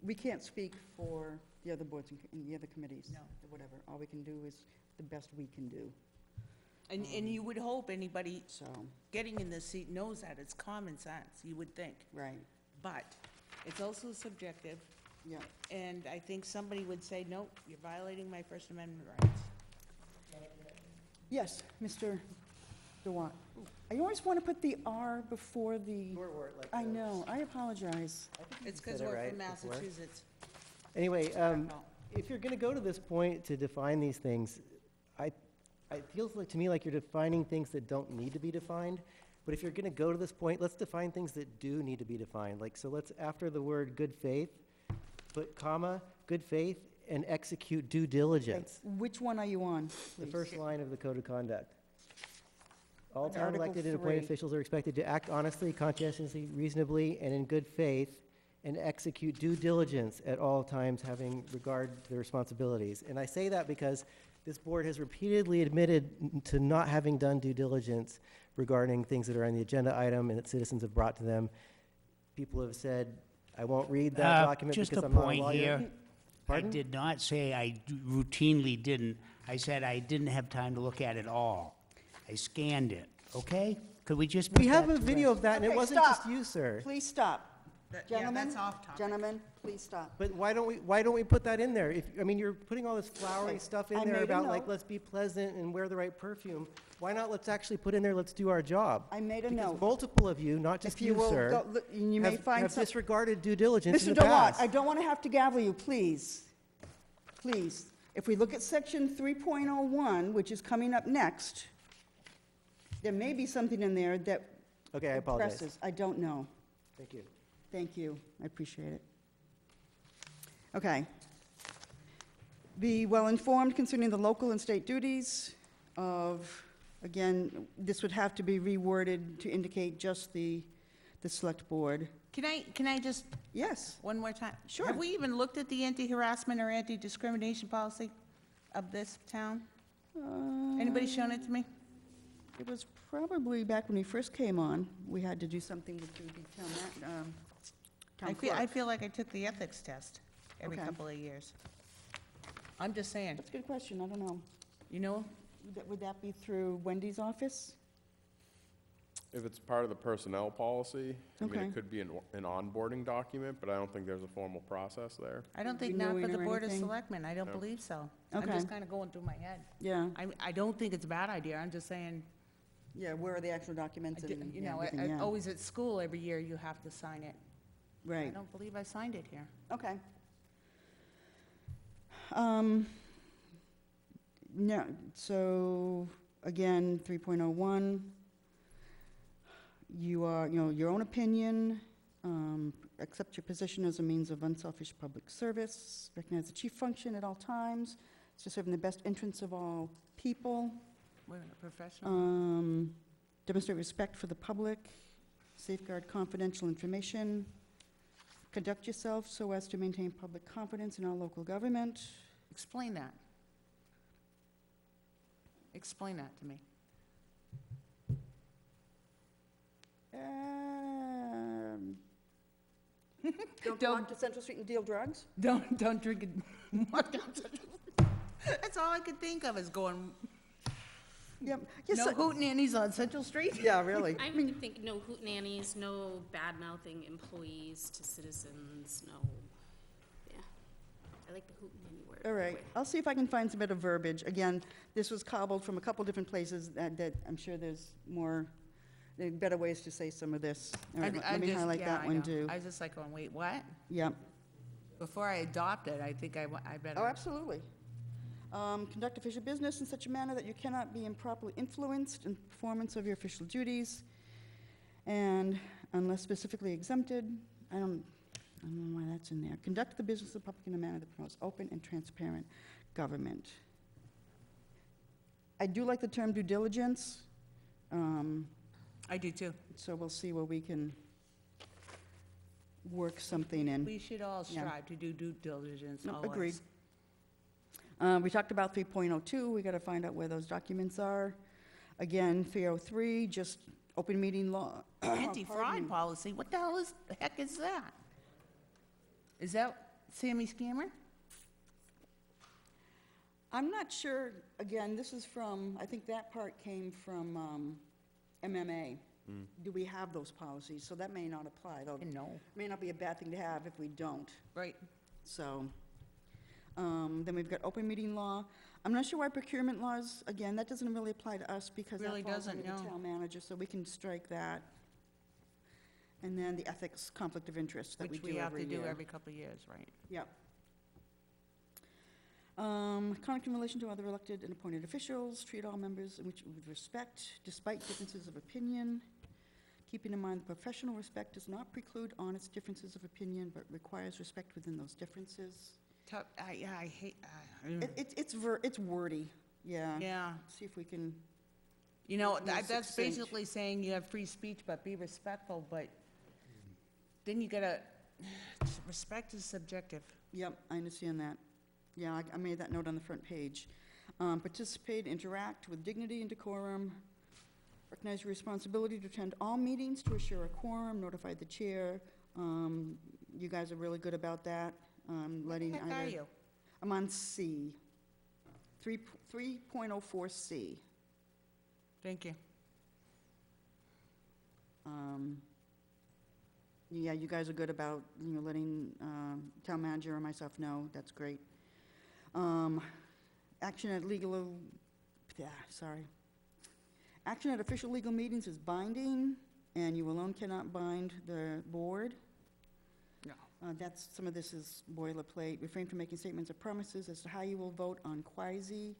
We can't speak for the other boards and the other committees. No. Or whatever. All we can do is the best we can do, And you would hope anybody so, getting in this seat knows that. It's common sense, you would think. right, But it's also subjective, yeah. and I think somebody would say, nope, you're violating my First Amendment rights. Yes, Mr. DeWatt. I always want to put the R before the, I know, I apologize. It's because said it we're right from before. Massachusetts. Anyway, fault. if you're gonna go to this point to define these things, it feels like, to me, like you're defining things that don't need to be defined. But if you're gonna go to this point, let's define things that do need to be defined. Like, so let's, after the word good faith, put comma, good faith, and execute due diligence. Which one are you on, The please? first line of the code of conduct. All Under town Article elected and appointed 3. officials are expected to act honestly, conscientiously, reasonably, and in good faith, and execute due diligence at all times, having regard to their responsibilities. And I say that because this board has repeatedly admitted to not having done due diligence regarding things that are on the agenda item and that citizens have brought to them. People have said, I won't read that document because Just a I'm not a point lawyer. here. I Pardon? did not say I routinely didn't. I said I didn't have time to look at it all. I scanned it, okay? Could we just put We have that a to video rest? of that, and it Okay, wasn't stop. just you, sir. Please stop. Yeah, Gentlemen, that's off topic. gentlemen, please stop. But why don't we put that in there? I mean, you're putting all this flowery Okay, stuff I in there made a about like, note. let's be pleasant and wear the right perfume. Why not, let's actually put in there, let's do our job? I made a Because note. multiple of you, not just If you you, will, sir, go, look, and you may find have some. disregarded due diligence in Mr. the Delat, past. I don't want to have to gavel you, please. Please. If we look at section 3.01, which is coming up next, there may be something in there that Okay, I apologize. addresses. I don't know. Thank you. Thank you. I appreciate it. Okay. Be well-informed concerning the local and state duties of, again, this would have to be reworded to indicate just the select board. Can I just, Yes. one more time? Sure. Have we even looked at the anti-harassment or anti-discrimination policy of this town? Anybody shown it to me? It was probably back when we first came on, we had to do something with the town I clerk. feel like I took the ethics test every Okay. couple of years. I'm just saying, That's a good question. I don't know. you know, Would that be through Wendy's office? If it's part of the personnel policy, I mean, Okay. it could be an onboarding document, but I don't think there's a formal process there. I don't think not for Renewing the or Board of anything? Selectmen, I don't No. believe so. I'm Okay. just kind of going through my head. Yeah. I don't think it's a bad idea, I'm just saying, Yeah, where are the actual documents you and know, everything, yeah. always at school, every year you have to sign it. I Right. don't believe I signed it here. Okay. No, so, again, 3.01, you are, your own opinion, accept your position as a means of unselfish public service, recognize the chief function at all times, is to serve in the best interests of all people, Wait a minute, professional? demonstrate respect for the public, safeguard confidential information, conduct yourself so as to maintain public confidence in our local government. Explain that. Explain that to me. Don't go out to Central Street and deal drugs? Don't drink it. That's all I could think of is going, Yep. no hootenannies on Central Street? Yeah, really. I would think no hootenannies, no bad-mouthing employees to citizens, no, yeah. I like the hootenanny word. All by the right, way. I'll see if I can find some better verbiage. Again, this was cobbled from a couple different places that I'm sure there's better ways to say some of this. All right, let me highlight that one too. I was just like going, wait, what? Yep. Before I adopt it, I think I better. Oh, absolutely. Conduct official business in such a manner that you cannot be improperly influenced in performance of your official duties. And unless specifically exempted, I don't know why that's in there. Conduct the business of the public in a manner that promotes open and transparent government. I do like the term due diligence, I do too. so we'll see where we can work something in. We should all Yeah. strive to do due diligence, No, always. agreed. We talked about 3.02, we gotta find out where those documents are. Again, 303, just open meeting law. Pardon Anti-fraud me. policy, what the heck is that? Is that Sammy Scammer? I'm not sure, again, this is from, I think that part came from MMA. Do we have those policies? So that may not apply, though. No. May not be a bad thing to have if we don't. Right. So, then we've got open meeting law. I'm not sure why procurement laws, again, that doesn't really apply to us because that Really falls under doesn't, the no. town manager, so we can strike that. And then the ethics conflict of interest that we Which we do have to every year. do every couple of years, right? Yep. Conduct in relation to other elected and appointed officials, treat all members with respect despite differences of opinion. Keeping in mind that professional respect does not preclude honest differences of opinion, but requires respect within those differences. I hate, It's wordy, yeah. yeah. See if we can, You know, More that's succinct. basically saying you have free speech, but be respectful, but then you gotta, respect is subjective. yep, I understand that. Yeah, I made that note on the front page. Participate, interact with dignity and decorum, recognize your responsibility to attend all meetings to assure a quorum, notify the chair. You guys are really good about that, letting What the heck are either. you? I'm on C, 3.04C. Thank you. Yeah, you guys are good about, letting town manager or myself know, that's great. Action at Action at official legal meetings is binding, and you alone cannot bind the board. No. Some of this is boilerplate. Refrain from making statements or promises as to how you will vote on quasi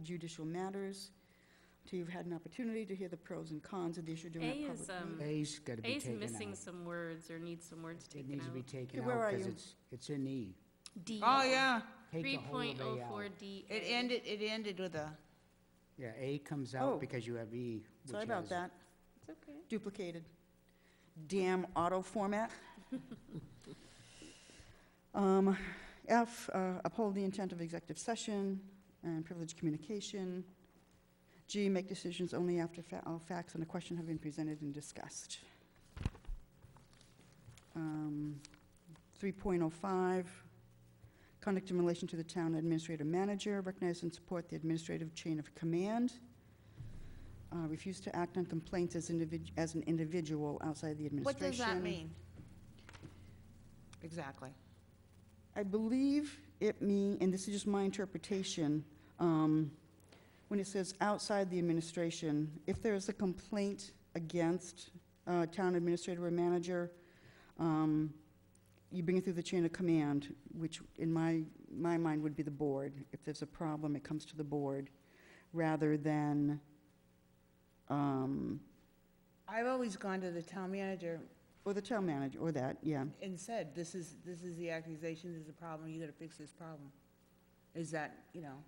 judicial matters until you've had an opportunity to hear the pros and cons of the issue during a A public is, meeting. A's gotta be A is taken missing out. some words or needs some words It taken needs to be out. taken Okay, where out, are because you? it's in E. D. Oh, yeah, Take the whole of A out. 3.04D. it ended with a, Yeah, A comes Oh. out because you have E, which Sorry about has- that. It's okay. Duplicated. Damn auto format. F, uphold the intent of executive session and privileged communication. G, make decisions only after all facts and a question have been presented and discussed. 3.05, conduct in relation to the town administrator manager, recognize and support the administrative chain of command. Refuse to act on complaints as an individual outside the what administration. does that mean? Exactly. I believe it means, and this is just my interpretation, when it says outside the administration, if there's a complaint against town administrator or manager, you bring it through the chain of command, which in my mind would be the board. If there's a problem, it comes to the board, rather than, I've always gone to the town manager or the town manager, or that, yeah. and said, this is the accusation, this is the problem, you gotta fix this problem. Is that,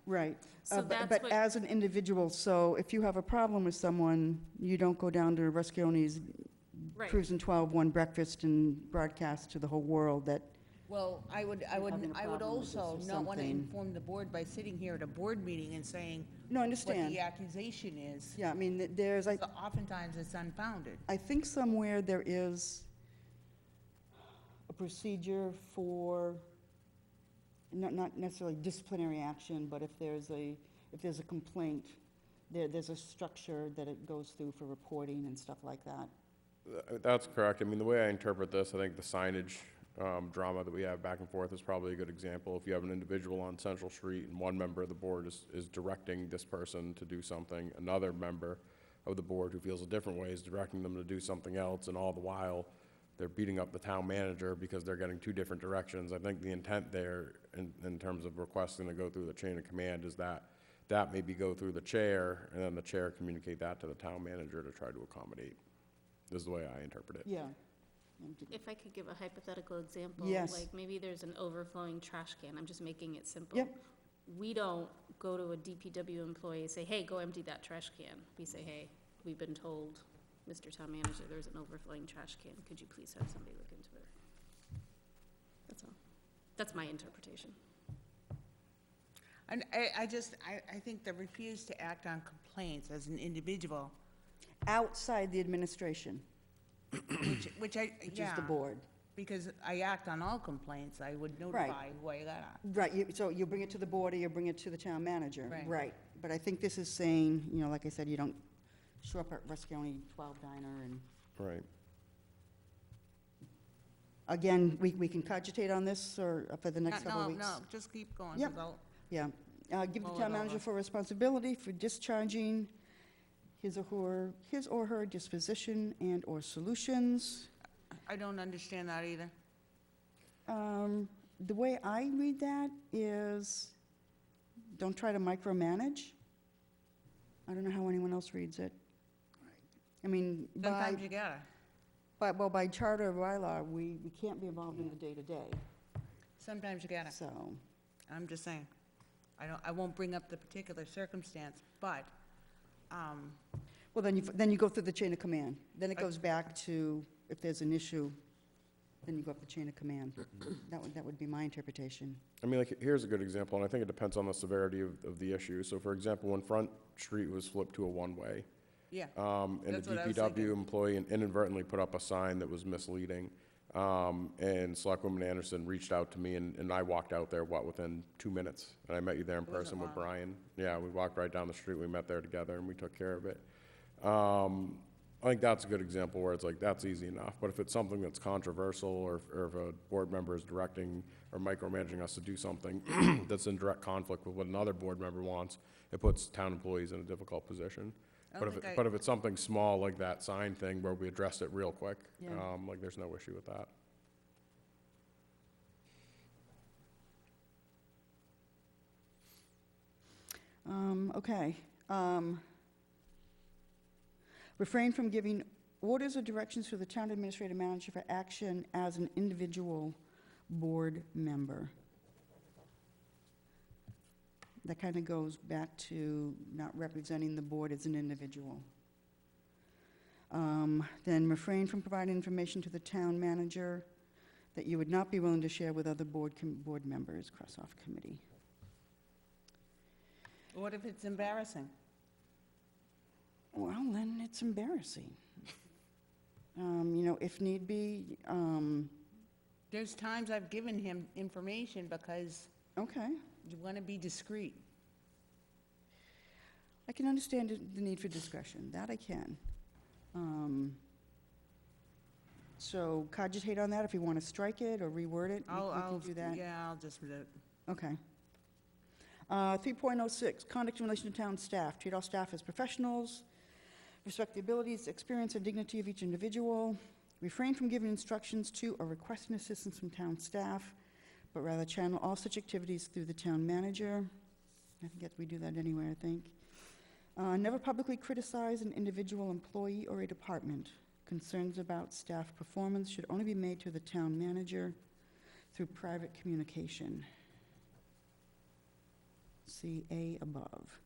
Right. So that's But what- as an individual, so if you have a problem with someone, you don't go down to Rusconi's Right. Cruisin' 12-1 breakfast and broadcast to the whole world that, well, I would having a problem with this also or not wanna something. inform the board by sitting here at a board meeting and saying no, I what understand. the accusation is. Yeah, I mean, there's, So oftentimes it's unfounded. I think somewhere there is a procedure for, not necessarily disciplinary action, but if there's a complaint, there's a structure that it goes through for reporting and stuff like that. That's correct. I mean, the way I interpret this, I think the signage drama that we have back and forth is probably a good example. If you have an individual on Central Street and one member of the board is directing this person to do something, another member of the board who feels a different way is directing them to do something else, and all the while, they're beating up the town manager because they're getting two different directions. I think the intent there, in terms of requesting to go through the chain of command, is that maybe go through the chair, and then the chair communicate that to the town manager to try to accommodate. This is the way I interpret it. Yeah. If I could give a hypothetical example. Yes. Like maybe there's an overflowing trash can, I'm just making it simple. Yep. We don't go to a DPW employee and say, hey, go empty that trash can. We say, hey, we've been told, Mr. Town Manager, there's an overflowing trash can. Could you please have somebody look into it? That's all. That's my interpretation. And I think the refuse to act on complaints as an individual, Outside the administration, which I, which is yeah, the board. because I act on all complaints, I would notify who I got. Right, so you bring it to the board or you bring it to the town manager. Right. Right, but I think this is saying, like I said, you don't show up at Rusconi 12 Diner and, Right. again, we can cogitate on this or for the next couple of weeks? No, just keep going. Yep. 'cause I'll- Yeah. Give the Mull town it manager over. full responsibility for discharging his or her disposition and/or solutions. I don't understand that either. The way I read that is, don't try to micromanage. I don't know how anyone else reads it. I mean, Sometimes you gotta. by charter or bylaw, we can't be involved in the day-to-day. Sometimes you gotta. So, I'm just saying. I won't bring up the particular circumstance, but, well, then you go through the chain of command. Then it goes back to, if there's an issue, then you go up the chain of command. That would be my interpretation. I mean, like, here's a good example, and I think it depends on the severity of the issue. So for example, when Front Street was flipped to a one-way, yeah. and That's the what I was DPW thinking. employee inadvertently put up a sign that was misleading, and Selectwoman Anderson reached out to me, and I walked out there, within 2 minutes? And I met you there in It wasn't person with long. Brian. Yeah, we walked right down the street, we met there together, and we took care of it. I think that's a good example where it's like, that's easy enough. But if it's something that's controversial, or if a board member is directing or micromanaging us to do something that's in direct conflict with what another board member wants, it puts town employees in a difficult position. But if it's something small like that sign thing where we addressed it real quick, Yeah. like, there's no issue with that. Okay. Refrain from giving orders or directions to the town administrator manager for action as an individual board member. That kind of goes back to not representing the board as an individual. Then refrain from providing information to the town manager that you would not be willing to share with other board members, cross off committee. What if it's embarrassing? Well, then it's embarrassing. If need be, There's times I've given him information because okay. you want to be discreet. I can understand the need for discretion, that I can. So cogitate on that if you want to strike it or reword it, we can do that. Yeah, I'll just, Okay. 3.06, conduct in relation to town staff. Treat all staff as professionals. Respect the abilities, experience, and dignity of each individual. Refrain from giving instructions to or requesting assistance from town staff, but rather channel all such activities through the town manager. I think we do that anyway, I think. Never publicly criticize an individual employee or a department. Concerns about staff performance should only be made to the town manager through private communication. See A above.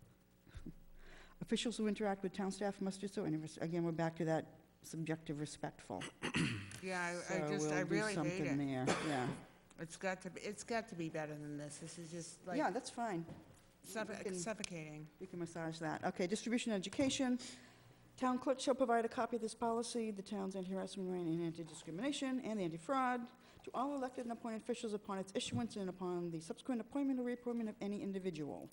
Officials who interact with town staff must do so, and again, we're back to that subjective respectful. yeah, So I we'll do really hate something it. there, yeah. It's got to be better than this. This is just like Yeah, that's fine. we can- suffocating. We can massage that. Okay, distribution and education. Town clerk shall provide a copy of this policy, the town's anti-harassment and anti-discrimination, and the anti-fraud to all elected and appointed officials upon its issuance and upon the subsequent appointment or reappointment of any individual.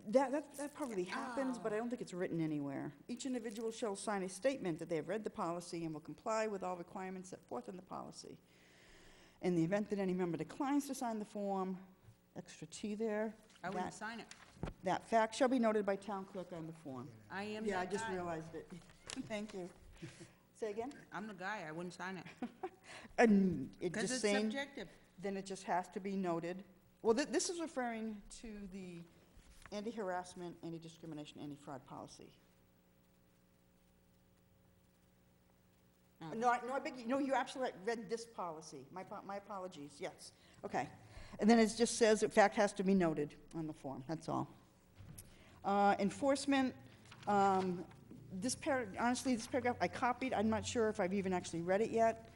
That probably happens, but I don't think it's written anywhere. Each individual shall sign a statement that they have read the policy and will comply with all requirements set forth in the policy. In the event that any member declines to sign the form, extra T there, I wouldn't sign it. that fact shall be noted by town clerk on the form. I am Yeah, I that just guy. realized it. Thank you. Say again? I'm the guy. I wouldn't sign it. And it Because just it's saying, subjective. then it just has to be noted. Well, this is referring to the anti-harassment, anti-discrimination, anti-fraud policy. Oh. No, you absolutely read this policy. My apologies, yes. Okay. And then it just says that fact has to be noted on the form, that's all. Enforcement, honestly, this paragraph I copied, I'm not sure if I've even actually read it yet.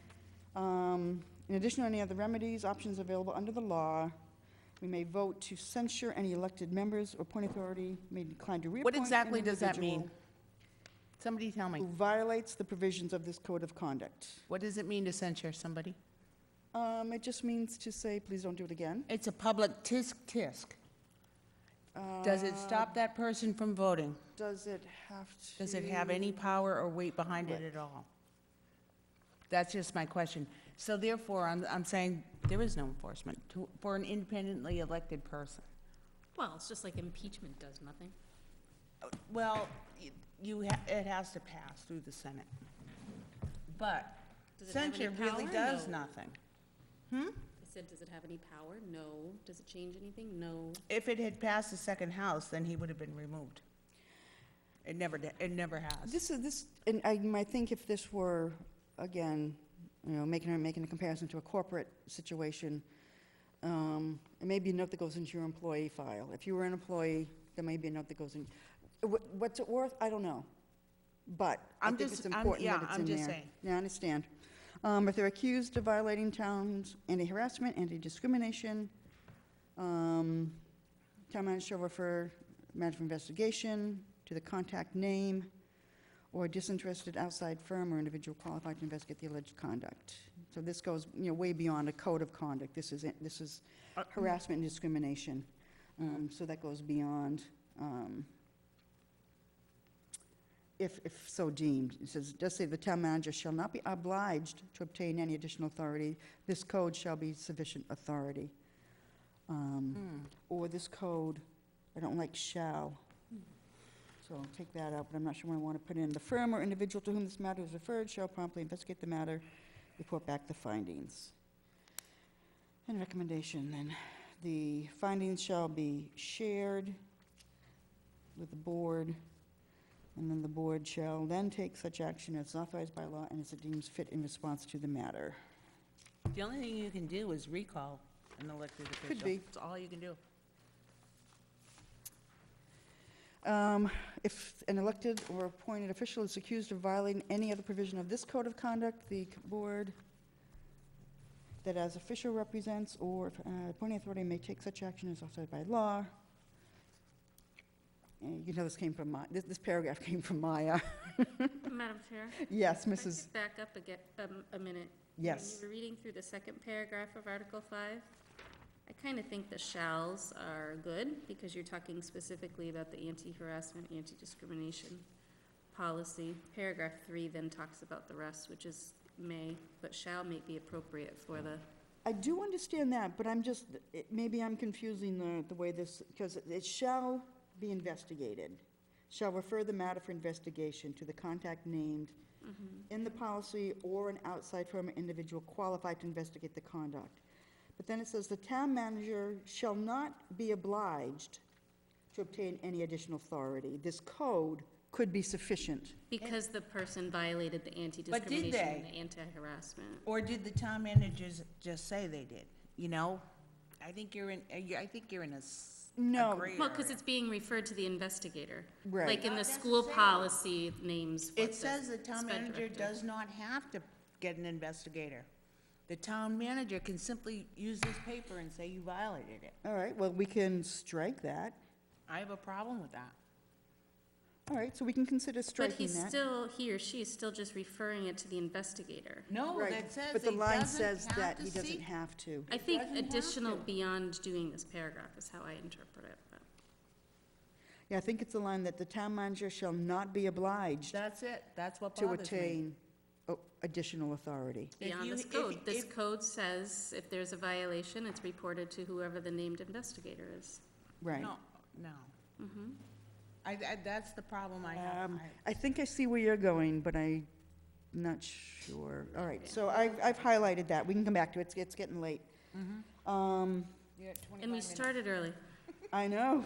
In addition to any other remedies, options available under the law, we may vote to censure any elected members or appoint authority may decline to reappoint What an exactly does that mean? individual Somebody tell me. who violates the provisions of this code of conduct. What does it mean to censure somebody? It just means to say, please don't do it again. It's a public tisk. Does it stop that person from voting? Does it have to? Does it have any power or weight behind it at all? That's just my question. So therefore, I'm saying there is no enforcement for an independently elected person. Well, it's just like impeachment does nothing. Well, it has to pass through the Senate. But Does it have any censure really power? does No. nothing. I said, does it have any power? No. Does it change anything? No. If it had passed the second house, then he would have been removed. It never has. And I think if this were, again, you know, making a comparison to a corporate situation, it may be a note that goes into your employee file. If you were an employee, there may be a note that goes in. What's it worth? I don't know. But I think it's important that it's in there. I'm just saying. Yeah, I understand. If they're accused of violating town's anti-harassment, anti-discrimination, town manager shall refer matter of investigation to the contact name or a disinterested outside firm or individual qualified to investigate the alleged conduct. So this goes, you know, way beyond a code of conduct. This is harassment and discrimination. So that goes beyond, if so deemed. It says, does say the town manager shall not be obliged to obtain any additional authority. This code shall be sufficient authority. Or this code, I don't like shall. So I'll take that out, but I'm not sure what I want to put in. The firm or individual to whom this matter is referred shall promptly investigate the matter, report back the findings. And recommendation, then. The findings shall be shared with the board, and then the board shall then take such action as authorized by law and as it deems fit in response to the matter. The only thing you can do is recall an elected official. Could be. That's all you can do. If an elected or appointed official is accused of violating any other provision of this code of conduct, the board that as official represents or appointing authority may take such action as authorized by law. You know, this came from this paragraph came from Maya. Madam Chair? Yes, If I Mrs. could back up a minute. Yes. When you were reading through the second paragraph of Article 5, I kind of think the shalls are good, because you're talking specifically about the anti-harassment, anti-discrimination policy. Paragraph 3 then talks about the rest, which is may, but shall may be appropriate for the, I do understand that, but maybe I'm confusing the way this, because it shall be investigated, shall refer the matter for investigation to the contact named in the policy or an outside firm or individual qualified to investigate the conduct. But then it says the town manager shall not be obliged to obtain any additional authority. This code could be sufficient. because the person violated the anti-discrimination and the anti-harassment. Or did the town managers just say they did? You know, I think you're in a No. gray Well, because area. it's being referred to the investigator. Right. Like in the Not school necessarily. policy names what It says the town sped manager director- does not have to get an investigator. The town manager can simply use this paper and say you violated it. All right, well, we can strike that. I have a problem with that. All right, so we can consider But striking he's that. still, he or she is still just referring it to the investigator. No, Right, that says but the he line doesn't says have that to he doesn't seek. have to. I think doesn't have additional to. beyond doing this paragraph is how I interpret it, but. Yeah, I think it's the line that the town manager shall not be obliged That's it. That's what to bothers me. attain additional authority. If Beyond you- this if- code. This if- code says if there's a violation, it's reported to whoever the named investigator is. Right. No, no. Mm-hmm. That's the problem I have. I think I see where you're going, but I'm not sure. All right, so I've highlighted that. We can come back to it. It's getting late. And we started early. I know.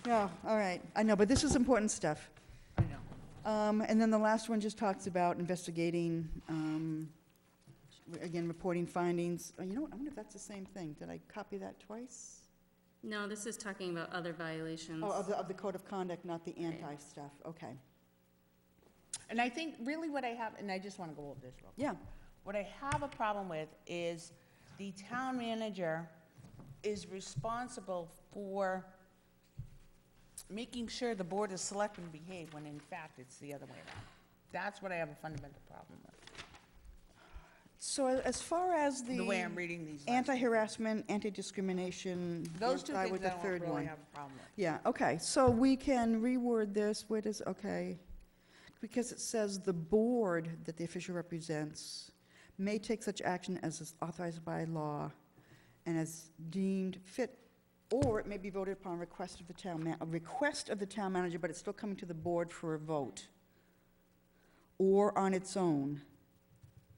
Yeah, all right. I know, but this is important stuff. I know. And then the last one just talks about investigating, again, reporting findings. You know what, I wonder if that's the same thing. Did I copy that twice? No, this is talking about other violations. Oh, of the code of conduct, not the anti-stuff. Okay. And I think really what I have, and I just want to go over this real quick. Yeah. What I have a problem with is the town manager is responsible for making sure the board of selectmen behave, when in fact it's the other way around. That's what I have a fundamental problem with, So as far as the way I'm reading these. last- anti-harassment, anti-discrimination, Those two I things with I the don't third really one. have a problem with. Yeah, okay, so we can reword this, where does, okay, because it says the board that the official represents may take such action as is authorized by law and as deemed fit, or it may be voted upon request of the town manager, but it's still coming to the board for a vote, or on its own,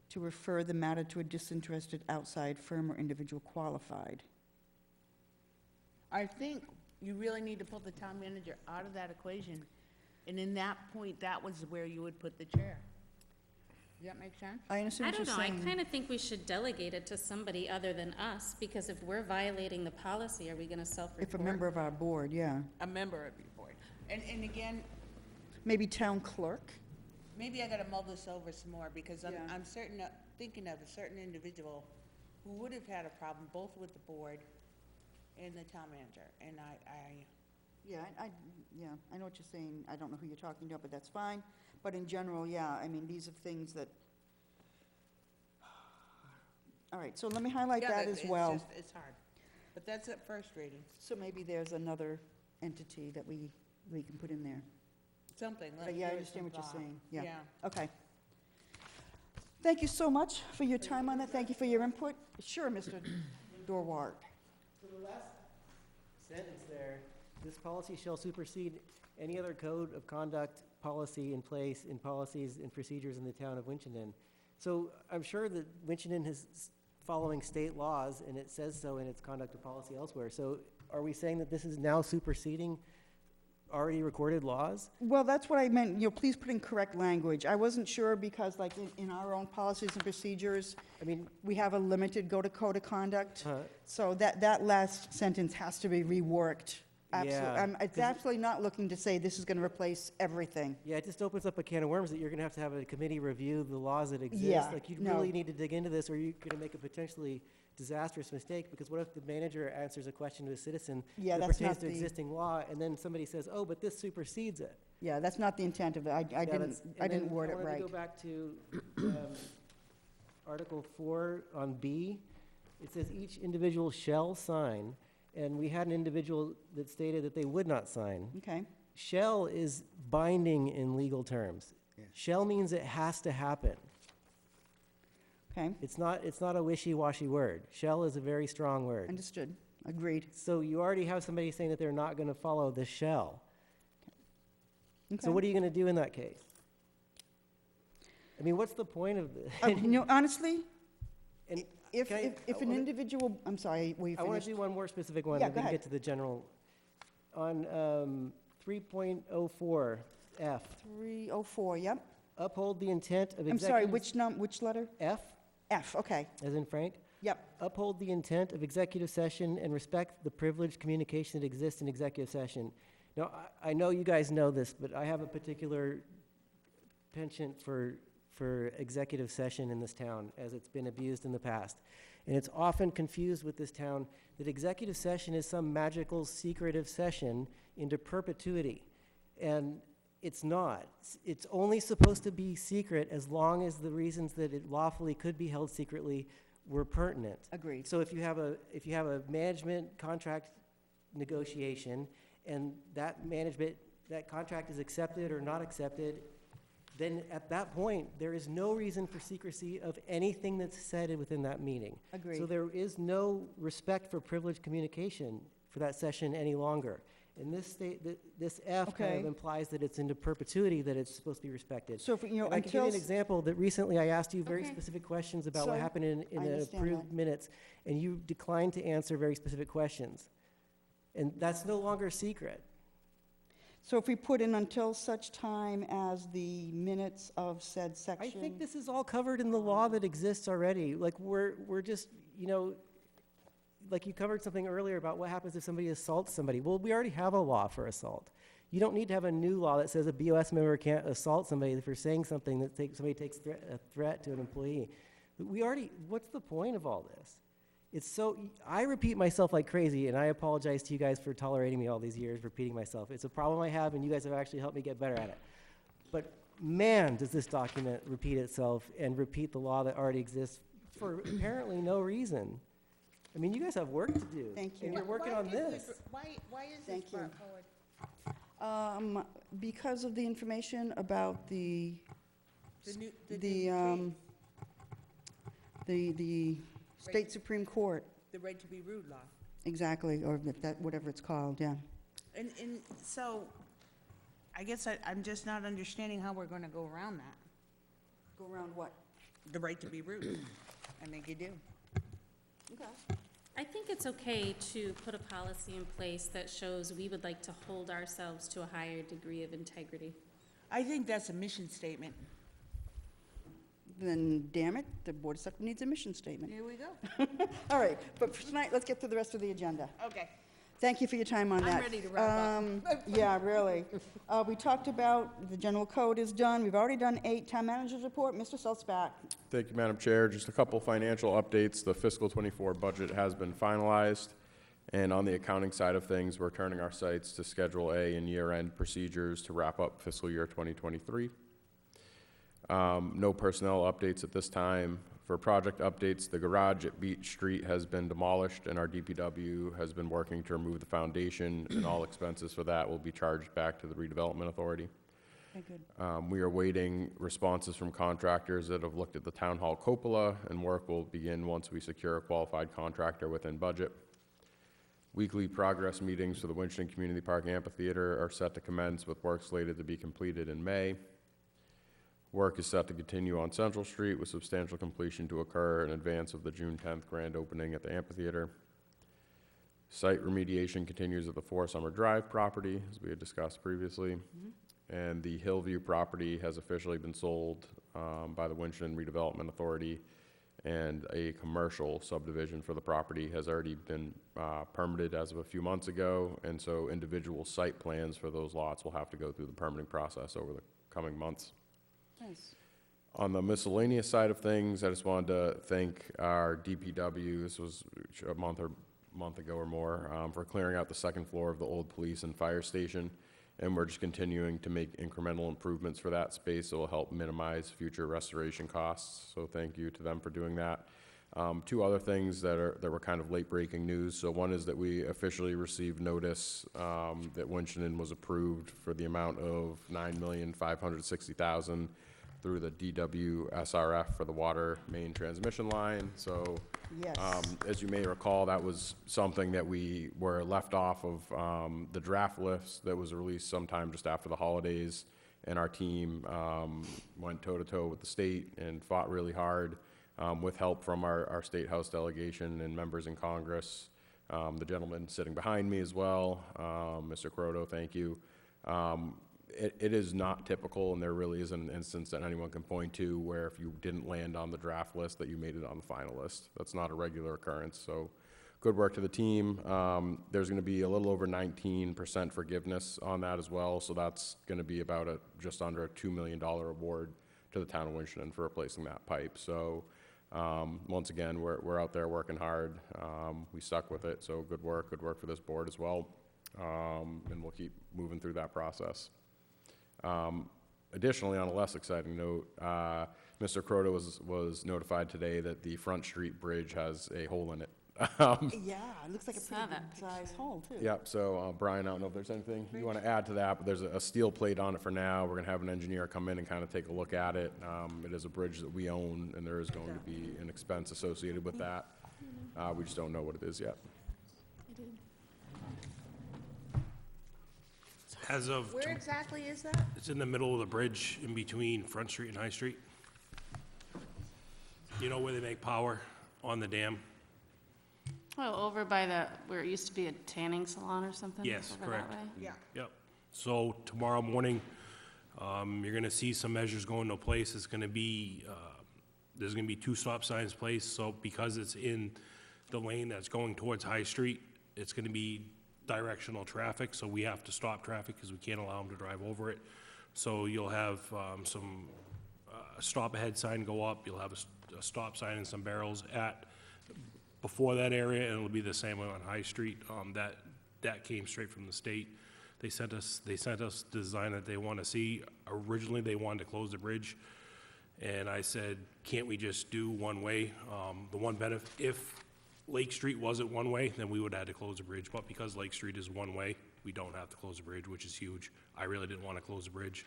to refer the matter to a disinterested outside firm or individual qualified. I think you really need to pull the town manager out of that equation. And in that point, that was where you would put the chair. Does that make sense? I understand I what you're don't know, I saying. kind of think we should delegate it to somebody other than us, because if we're violating the policy, are we gonna self-report? If a member of our board, yeah. A member of your board. And again, Maybe town clerk? maybe I gotta mull this over some more, because Yeah. I'm thinking of a certain individual who would have had a problem both with the board and the town manager, and Yeah, I know what you're saying. I don't know who you're talking to, but that's fine. But in general, yeah, I mean, these are things that, all right, so let me highlight Yeah, that as well. It's hard, but that's at first reading, So maybe there's another entity that we can put in there. something. But let's yeah, I give it understand some what you're thought. saying, yeah. Yeah. Okay. Thank you so much for your time on that. Thank you for your input. Sure, Mr. Dorwart. So the last sentence there, this policy shall supersede any other code of conduct policy in place in policies and procedures in the town of Winchendon. So I'm sure that Winchendon is following state laws, and it says so in its conduct of policy elsewhere. So are we saying that this is now superseding already recorded laws? Well, that's what I meant, please put in correct language. I wasn't sure because like in our own policies and procedures, I mean, we have a limited code of conduct. uh, So that last sentence has to be reworked. Absolutely. Yeah, It's 'cause absolutely not looking to say this is going to replace everything. yeah, it just opens up a can of worms that you're gonna have a committee review the laws that exist. Yeah, Like, you no. really need to dig into this, or you're gonna make a potentially disastrous mistake, because what if the manager answers a question to a citizen Yeah, that that's pertains not to the- existing law, and then somebody says, oh, but this supersedes it? Yeah, that's not the intent of it. I Yeah, didn't, that's- I and didn't then word it I wanted right. to go back to Article 4 on B. It says each individual shall sign, and we had an individual that stated that they would not sign. Okay, Shall is binding in legal terms. Yeah. Shall means it has to happen. okay, It's not a wishy-washy word. Shall is a very strong word. understood, agreed. So you already have somebody saying that they're not going to follow the shall. Okay. So what are you going to do in that case? I mean, what's the point of this? Honestly, And if can I- if I an wanna- individual, I'm sorry, were you I want finished? to do one more specific one, Yeah, and go we can ahead. get to the general. On 3.04 F, 304, yep. uphold the intent of I'm sorry, executive... which letter? F, F, okay, as in Frank? yep. Uphold the intent of executive session and respect the privileged communication that exists in executive session. Now, I know you guys know this, but I have a particular penchant for executive session in this town, as it's been abused in the past. And it's often confused with this town that executive session is some magical, secretive session into perpetuity. And it's not. It's only supposed to be secret as long as the reasons that it lawfully could be held secretly were pertinent. Agreed. So if you have a management contract negotiation, and that contract is accepted or not accepted, then at that point, there is no reason for secrecy of anything that's said within that meeting. Agreed. So there is no respect for privileged communication for that session any longer. And this F kind Okay. of implies that it's into perpetuity, that it's supposed to be respected. So, And I can give you an example that recently I asked you very Okay. specific questions about what So, happened in I the understand approved that. minutes, and you declined to answer very specific questions. And that's no longer secret. So if we put in until such time as the minutes of said I section. think this is all covered in the law that exists already. Like, we're just, like you covered something earlier about what happens if somebody assaults somebody. Well, we already have a law for assault. You don't need to have a new law that says a BOS member can't assault somebody for saying something that somebody takes a threat to an employee. What's the point of all this? I repeat myself like crazy, and I apologize to you guys for tolerating me all these years, repeating myself. It's a problem I have, and you guys have actually helped me get better at it. But man, does this document repeat itself and repeat the law that already exists for apparently no reason. I mean, you guys have work to do. Thank you. And you're working on this. Why is this Thank you. brought forward? Because of the information about the The state Supreme Court, the right to be rude law. exactly, or if that, whatever it's called, yeah. And so, I guess I'm just not understanding how we're gonna go around that. Go around what? The right to be rude. I think you do. Okay. I think it's okay to put a policy in place that shows we would like to hold ourselves to a higher degree of integrity. I think that's a mission statement. then damn it, the Board of Selectmen needs a mission statement. Here we go. All right, but for tonight, let's get to the rest of the agenda. Okay. Thank you for your time on that. I'm ready to wrap up. Yeah, really. We talked about, the general code is done. We've already done 8. Town manager's report, Mr. Salzback. Thank you, Madam Chair. Just a couple financial updates. The fiscal '24 budget has been finalized. And on the accounting side of things, we're turning our sights to Schedule A and year-end procedures to wrap up fiscal year 2023. No personnel updates at this time. For project updates, the garage at Beach Street has been demolished, and our DPW has been working to remove the foundation, and all expenses for that will be charged back to the redevelopment authority. Okay, good. We are waiting responses from contractors that have looked at the town hall cupola, and work will begin once we secure a qualified contractor within budget. Weekly progress meetings for the Winchendon Community Park Amphitheater are set to commence, with work slated to be completed in May. Work is set to continue on Central Street, with substantial completion to occur in advance of the June 10th grand opening at the amphitheater. Site remediation continues at the 4 Summer Drive property, as we had discussed previously. And the Hillview property has officially been sold by the Winchendon Redevelopment Authority, and a commercial subdivision for the property has already been permitted as of a few months ago, and so individual site plans for those lots will have to go through the permitting process over the coming months. Nice. On the miscellaneous side of things, I just wanted to thank our DPW, this was a month ago or more, for clearing out the second floor of the old police and fire station. And we're just continuing to make incremental improvements for that space that will help minimize future restoration costs. So thank you to them for doing that. 2 other things that were kind of late-breaking news. So one is that we officially received notice that Winchendon was approved for the amount of $9,560,000 through the DWSRF for the water main transmission line. So, Yes. as you may recall, that was something that we were left off of the draft list that was released sometime just after the holidays, and our team went toe-to-toe with the state and fought really hard with help from our State House delegation and members in Congress. The gentleman sitting behind me as well, Mr. Croto, thank you. It is not typical, and there really isn't an instance that anyone can point to where if you didn't land on the draft list that you made it on the final list. That's not a regular occurrence, so good work to the team. There's going to be a little over 19% forgiveness on that as well, so that's going to be about just under a $2 million award to the town of Winchendon for replacing that pipe. So once again, we're out there working hard. We stuck with it, so good work for this board as well, and we'll keep moving through that process. Additionally, on a less exciting note, Mr. Croto was notified today that the Front Street Bridge has a hole in it. Yeah, it looks like a Saw pretty that good sized hole, too. Yep, so Brian, I don't know if there's anything you want to add to that, but there's a steel plate on it for now. We're going to have an engineer come in and kind of take a look at it. It is a bridge that we own, and there is going to be an expense associated with that. We just don't know what it is yet. As of, Where exactly is that? it's in the middle of the bridge in between Front Street and High Street. You know where they make power on the dam? Oh, over by where it used to be a tanning salon or something? Yes, over that correct. way? Yeah. Yep. So tomorrow morning, you're gonna see some measures go into place. It's gonna be, there's gonna be 2 stop signs placed, so because it's in the lane that's going towards High Street, it's gonna be directional traffic, so we have to stop traffic because we can't allow them to drive over it. So you'll have some stop ahead sign go up, you'll have a stop sign and some barrels before that area, and it'll be the same way on High Street. That came straight from the state. They sent us the design that they want to see. Originally, they wanted to close the bridge, and I said, can't we just do one way? The one benefit, if Lake Street wasn't one way, then we would have had to close the bridge, but because Lake Street is one way, we don't have to close the bridge, which is huge. I really didn't want to close the bridge.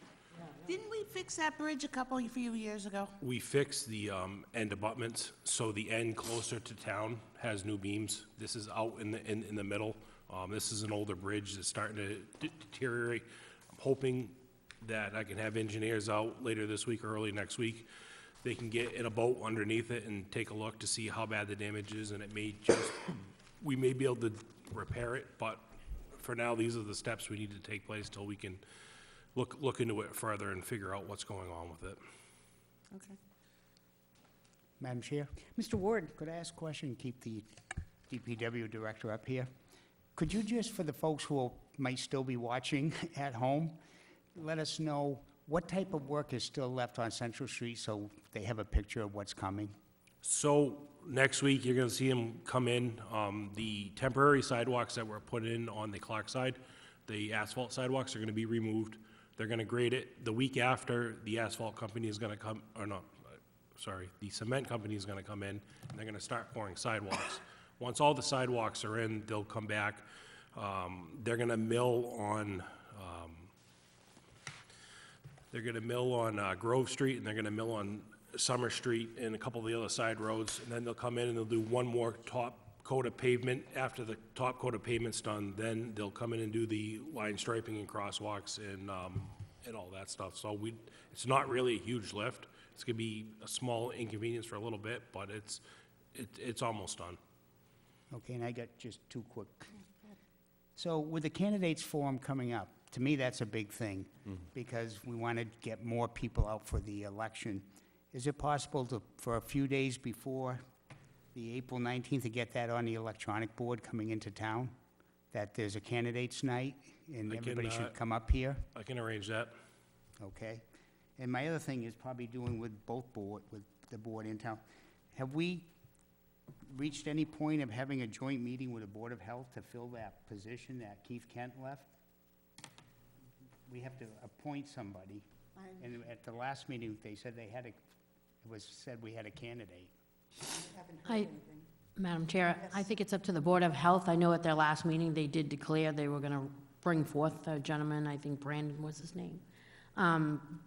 Didn't we fix that bridge a few years ago? We fixed the end abutments, so the end closer to town has new beams. This is out in the middle. This is an older bridge that's starting to deteriorate. I'm hoping that I can have engineers out later this week or early next week. They can get in a boat underneath it and take a look to see how bad the damage is, and we may be able to repair it, but for now, these are the steps we need to take place till we can look into it further and figure out what's going on with it. Okay. Madam Chair, Mr. Ward? could I ask a question, keep the DPW director up here? Could you just, for the folks who might still be watching at home, let us know what type of work is still left on Central Street so they have a picture of what's coming? So next week, you're gonna see them come in. The temporary sidewalks that were put in on the Clark side, the asphalt sidewalks are gonna be removed. They're gonna grade it. The week after, the asphalt company is gonna come, or no, sorry, the cement company is gonna come in, and they're gonna start pouring sidewalks. Once all the sidewalks are in, they'll come back. They're gonna mill on, Grove Street, and they're gonna mill on Summer Street and a couple of the other side roads, and then they'll come in and they'll do one more top coat of pavement. After the top coat of pavement's done, then they'll come in and do the line striping and crosswalks and all that stuff. So it's not really a huge lift. It's gonna be a small inconvenience for a little bit, but it's almost done. Okay, and I got just two quick. So with the candidates forum coming up, to me, that's a big thing, because we want to get more people out for the election. Is it possible to, for a few days before the April 19th, to get that on the electronic board coming into town? That there's a candidates night, and I can, everybody should come up here? I can arrange that. Okay. And my other thing is probably doing with with the board in town. Have we reached any point of having a joint meeting with the Board of Health to fill that position that Keith Kent left? We have to appoint somebody. And at the last meeting, they said they had it was said we had a candidate. Madam Chair, I think it's up to the Board of Health. I know at their last meeting, they did declare they were gonna bring forth a gentleman, I think Brandon was his name.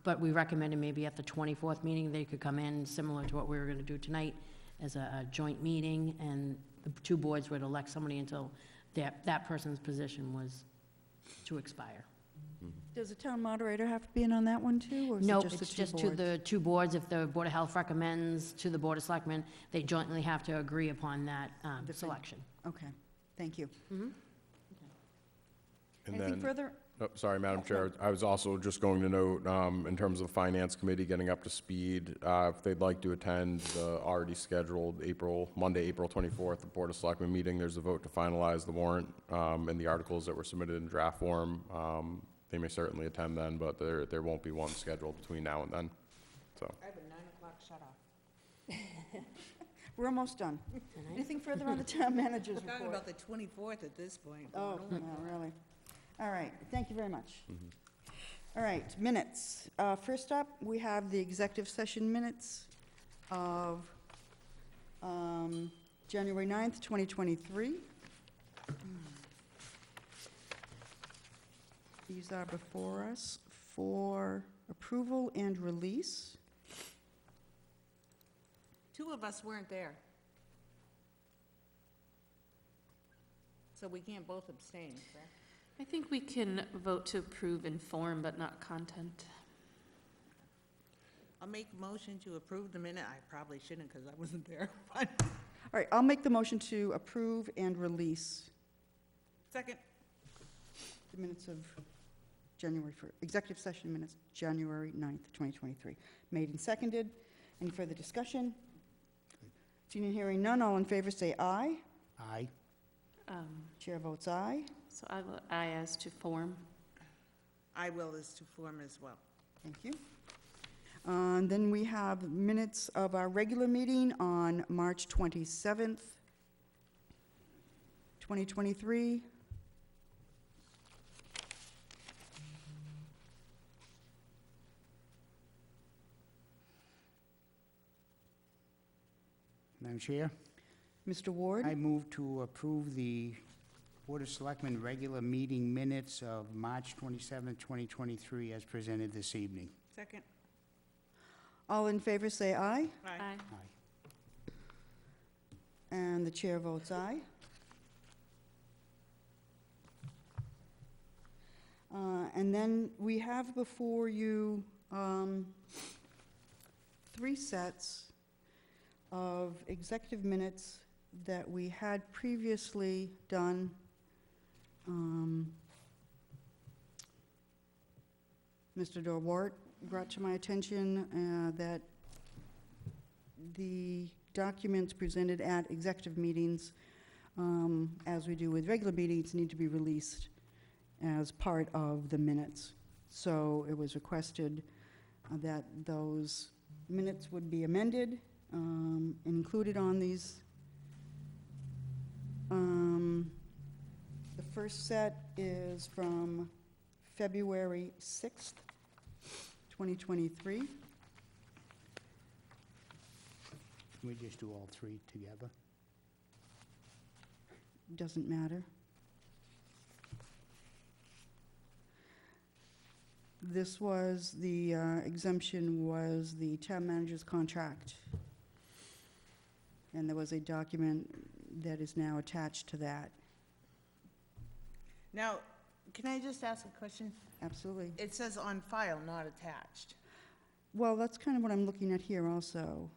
But we recommended maybe at the 24th meeting, they could come in, similar to what we were gonna do tonight, as a joint meeting, and the two boards would elect somebody until that person's position was to expire. Does the town moderator have to be in on that one too, or is it No, just the it's two just to boards? the two boards. If the Board of Health recommends to the Board of Selectmen, they jointly have to agree upon that selection. Okay, thank you. And Anything then, further? oh, sorry, Madam Chair, I was also just going to note, in terms of the Finance Committee getting up to speed, if they'd like to attend the already scheduled Monday, April 24th, the Board of Selectmen meeting, there's a vote to finalize the warrant and the articles that were submitted in draft form. They may certainly attend then, but there won't be one scheduled between now and then, so. I have a 9 o'clock shut-off. We're almost done. Anything further on the town manager's We're talking report? about the 24th at this point. Oh, no, really. All right, thank you very much. All right, minutes. First up, we have the executive session minutes of January 9th, 2023. These are before us for approval and release. 2 of us weren't there. So we can't both abstain, correct? I think we can vote to approve in form, but not content. I'll make a motion to approve the minute. I probably shouldn't because I wasn't there. But All right, I'll make the motion to approve and release second. the minutes of January 1st, executive session minutes, January 9th, 2023. Made and seconded. Any further discussion? Seeing and hearing none, all in favor say aye. Aye. Chair votes aye. So I will, I as to form. I will as to form as well. Thank you. And then we have minutes of our regular meeting on March 27th, 2023. Madam Chair, Mr. Ward? I move to approve the Board of Selectmen regular meeting minutes of March 27th, 2023, as presented this evening. Second. All in favor say aye. Aye. Aye. And the chair votes aye. And then we have before you 3 sets of executive minutes that we had previously done. Mr. Dorwart brought to my attention that the documents presented at executive meetings, as we do with regular meetings, need to be released as part of the minutes. So it was requested that those minutes would be amended, included on these. The first set is from February 6th, 2023. Can we just do all three together? Doesn't matter. This was, the exemption was the town manager's contract. And there was a document that is now attached to that. Now, can I just ask a question? Absolutely. It says on file, not attached. Well, that's kind of what I'm looking at here also.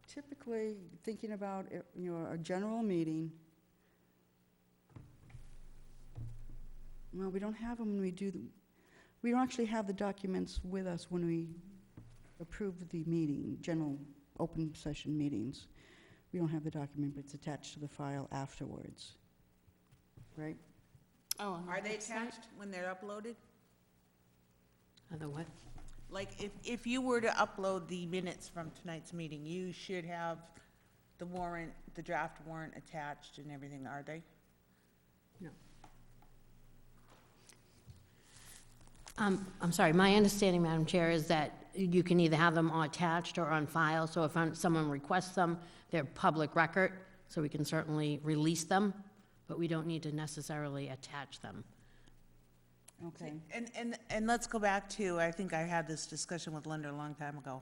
Typically, thinking about, a general meeting, well, we don't have them when we do, we don't actually have the documents with us when we approve the meeting, general open session meetings. We don't have the document, but it's attached to the file afterwards, right? Oh, on the Are they website? attached when they're uploaded? The what? Like, if you were to upload the minutes from tonight's meeting, you should have the warrant, the draft warrant attached and everything, are they? No. I'm sorry, my understanding, Madam Chair, is that you can either have them attached or on file, so if someone requests them, they're public record, so we can certainly release them, but we don't need to necessarily attach them. Okay. And let's go back to, I think I had this discussion with Linda a long time ago,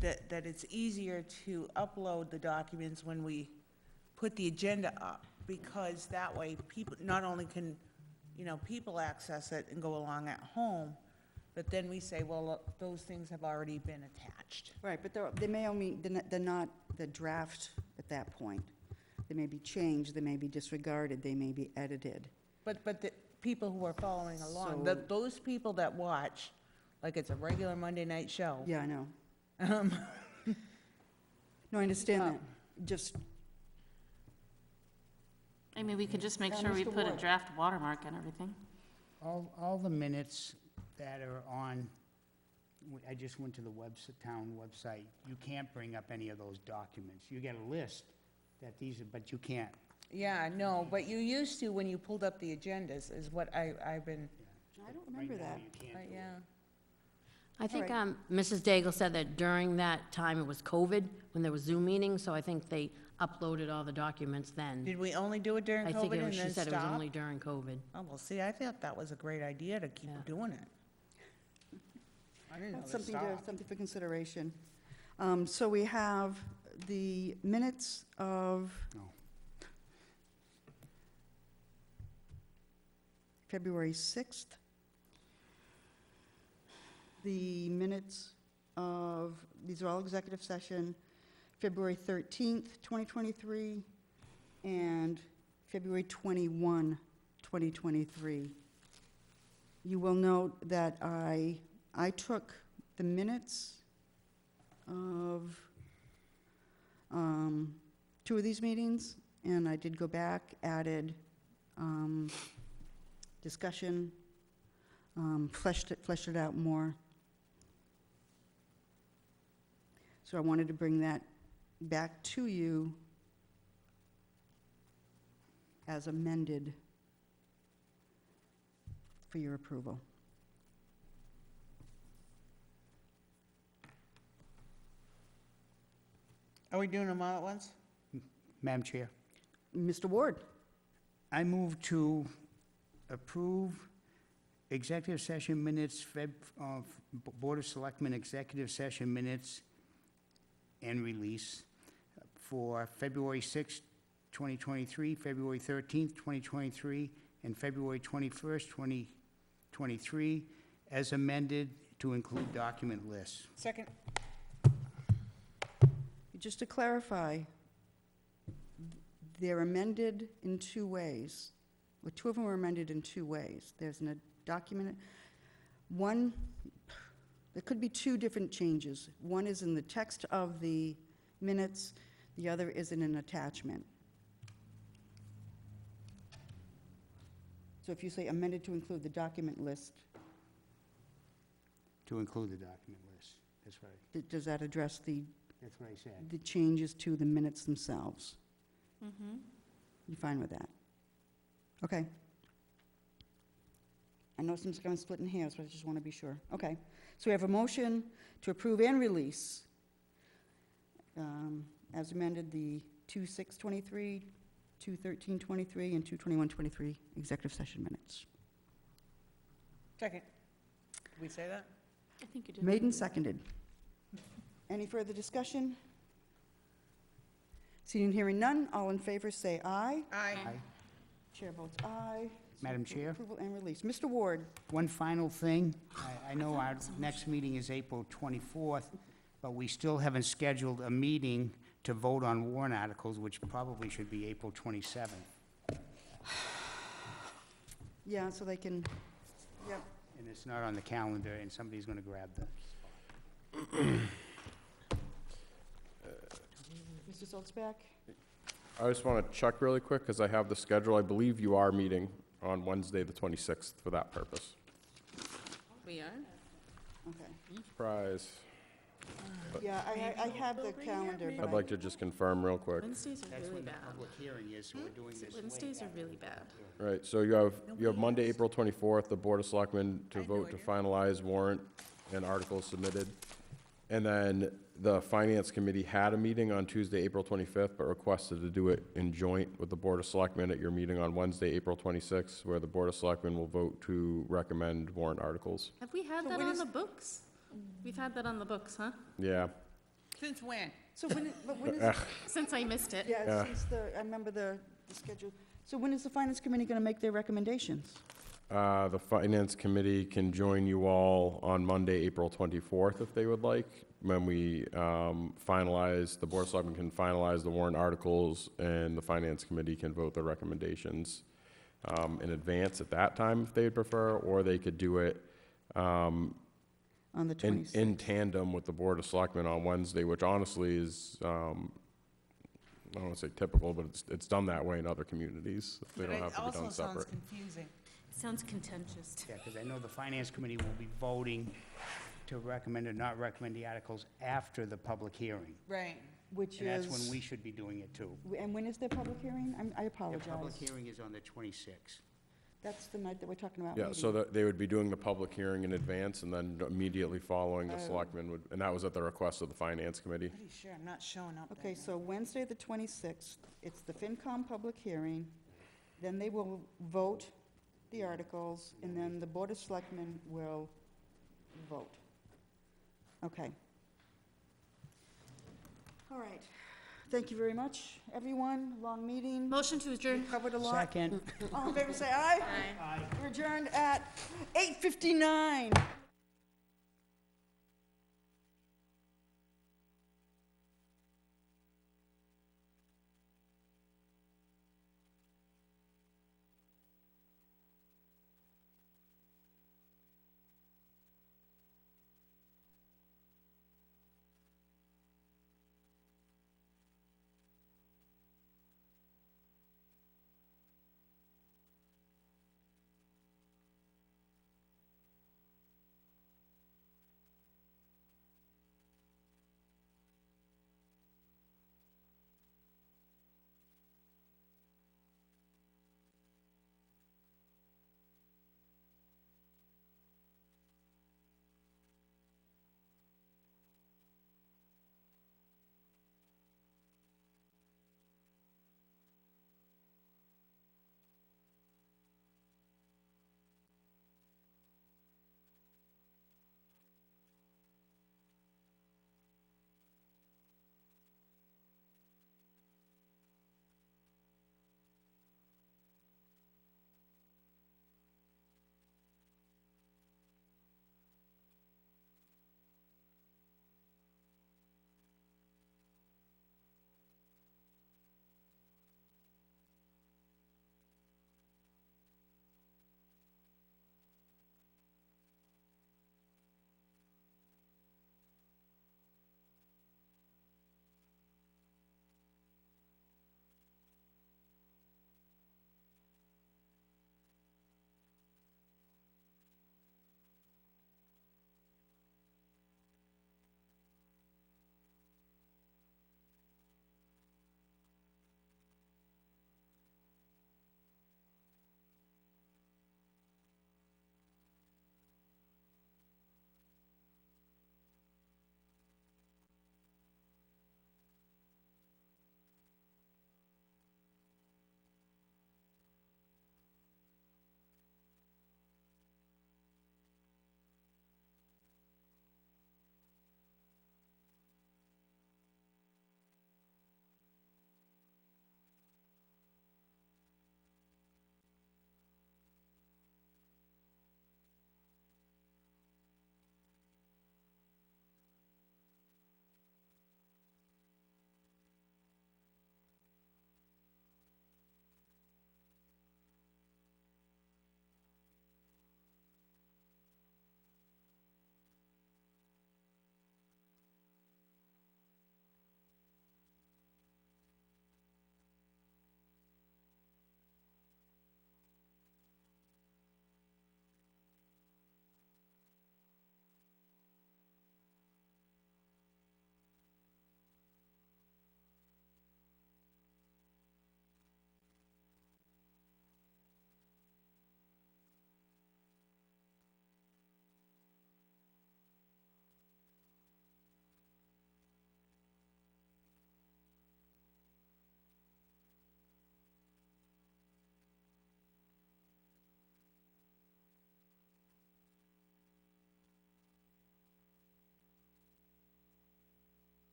that it's easier to upload the documents when we put the agenda up, because that way people, not only can, people access it and go along at home, but then we say, well, look, those things have already been attached. Right, but they may only, they're not the draft at that point. They may be changed, they may be disregarded, they may be edited. But the people who are following along, So- those people that watch, like it's a regular Monday night show. Yeah, I know. No, I understand that. Just, I mean, we could just make sure we Mr. put a Ward. draft watermark on everything. All the minutes that are on, I just went to the town website. You can't bring up any of those documents. You get a list that these are, but you can't. Yeah, no, but you used to when you pulled up the agendas, is what I've been, I don't remember Right now, that. you can't do it. yeah. I think right. Mrs. Daigle said that during that time, it was COVID, when there was Zoom meetings, so I think they uploaded all the documents then. Did we only do it during I think COVID and she then said it was stop? only during COVID. Oh, well, see, I thought that was a great idea to keep Yeah. doing it. I didn't know That's they something stopped. something for consideration. So we have the minutes of No. February 6th, the minutes of, these are all executive session, February 13th, 2023, and February 21, 2023. You will note that I took the minutes of two of these meetings, and I did go back, added discussion, fleshed it out more. So I wanted to bring that back to you as amended for your approval. Are we doing them all at once? Madam Chair, Mr. Ward? I move to approve executive session minutes, Board of Selectmen executive session minutes and release for February 6th, 2023, February 13th, 2023, and February 21st, 2023, as amended to include document lists. Second. Just to clarify, they're amended in two ways. Well, two of them were amended in two ways. There's document. One, there could be two different changes. One is in the text of the minutes, the other is in an attachment. So if you say amended to include the document list, To include the document list, that's right, does that address that's what I said. the changes to the minutes themselves? Mm-hmm. You fine with that? Okay. I know some kind of splitting hairs, but I just want to be sure. Okay. So we have a motion to approve and release, as amended, the 2/6/23, 2/13/23, and 2/21/23 executive session minutes. Second. Did we say that? I think you did. Made and seconded. Any further discussion? Seeing and hearing none, all in favor say aye. Aye. Aye. Chair votes aye. Madam Chair? Approval and release. Mr. Ward, One final thing. I know our next meeting is April 24th, but we still haven't scheduled a meeting to vote on warrant articles, which probably should be April 27th. yeah, so they can, yep. And it's not on the calendar, and somebody's going to grab the... Mr. Solzback? I just want to check really quick, because I have the schedule. I believe you are meeting on Wednesday, the 26th, for that purpose. We are? Okay. Surprise. Yeah, I have the calendar, but I'd like to just confirm real quick. Wednesdays are That's really when the bad. public hearing is, so we're doing this late. Wednesdays are really bad. Right, so you have Monday, April 24th, the Board of Selectmen to vote to finalize warrant and articles submitted. And then the Finance Committee had a meeting on Tuesday, April 25th, but requested to do it in joint with the Board of Selectmen at your meeting on Wednesday, April 26th, where the Board of Selectmen will vote to recommend warrant articles. Have we had So that when on is- the books? We've had that on the books, huh? Yeah. Since when? so when is, Since I missed it. yeah, since I remember the schedule. So when is the Finance Committee going to make their recommendations? The Finance Committee can join you all on Monday, April 24th, if they would like, when we finalize, the Board of Selectmen can finalize the warrant articles, and the Finance Committee can vote their recommendations in advance at that time, if they'd prefer, or they could do it On the 26th? in tandem with the Board of Selectmen on Wednesday, which honestly is, I don't want to say typical, but it's done that way in other communities. They don't have to be done It also sounds separate. confusing. Sounds contentious. Yeah, because I know the Finance Committee will be voting to recommend or not recommend the articles after the public hearing. Right. Which And that's is, when we should be doing it, too. and when is their public hearing? I The apologize. public hearing is on the 26th. That's the night that we're talking about Yeah, so meeting. that they would be doing the public hearing in advance, and then immediately following, the Selectmen would, and that was at the request of the Finance Committee. Pretty sure I'm not showing up. Okay, that so Wednesday, the 26th, it's the FinCom public hearing, then they will vote the articles, and then the Board of Selectmen will vote. Okay. All right. Thank you very much, everyone. Long meeting. Motion to adjourn. Covered a lot. Second. All in favor, say aye. Aye. We're adjourned at 8:59.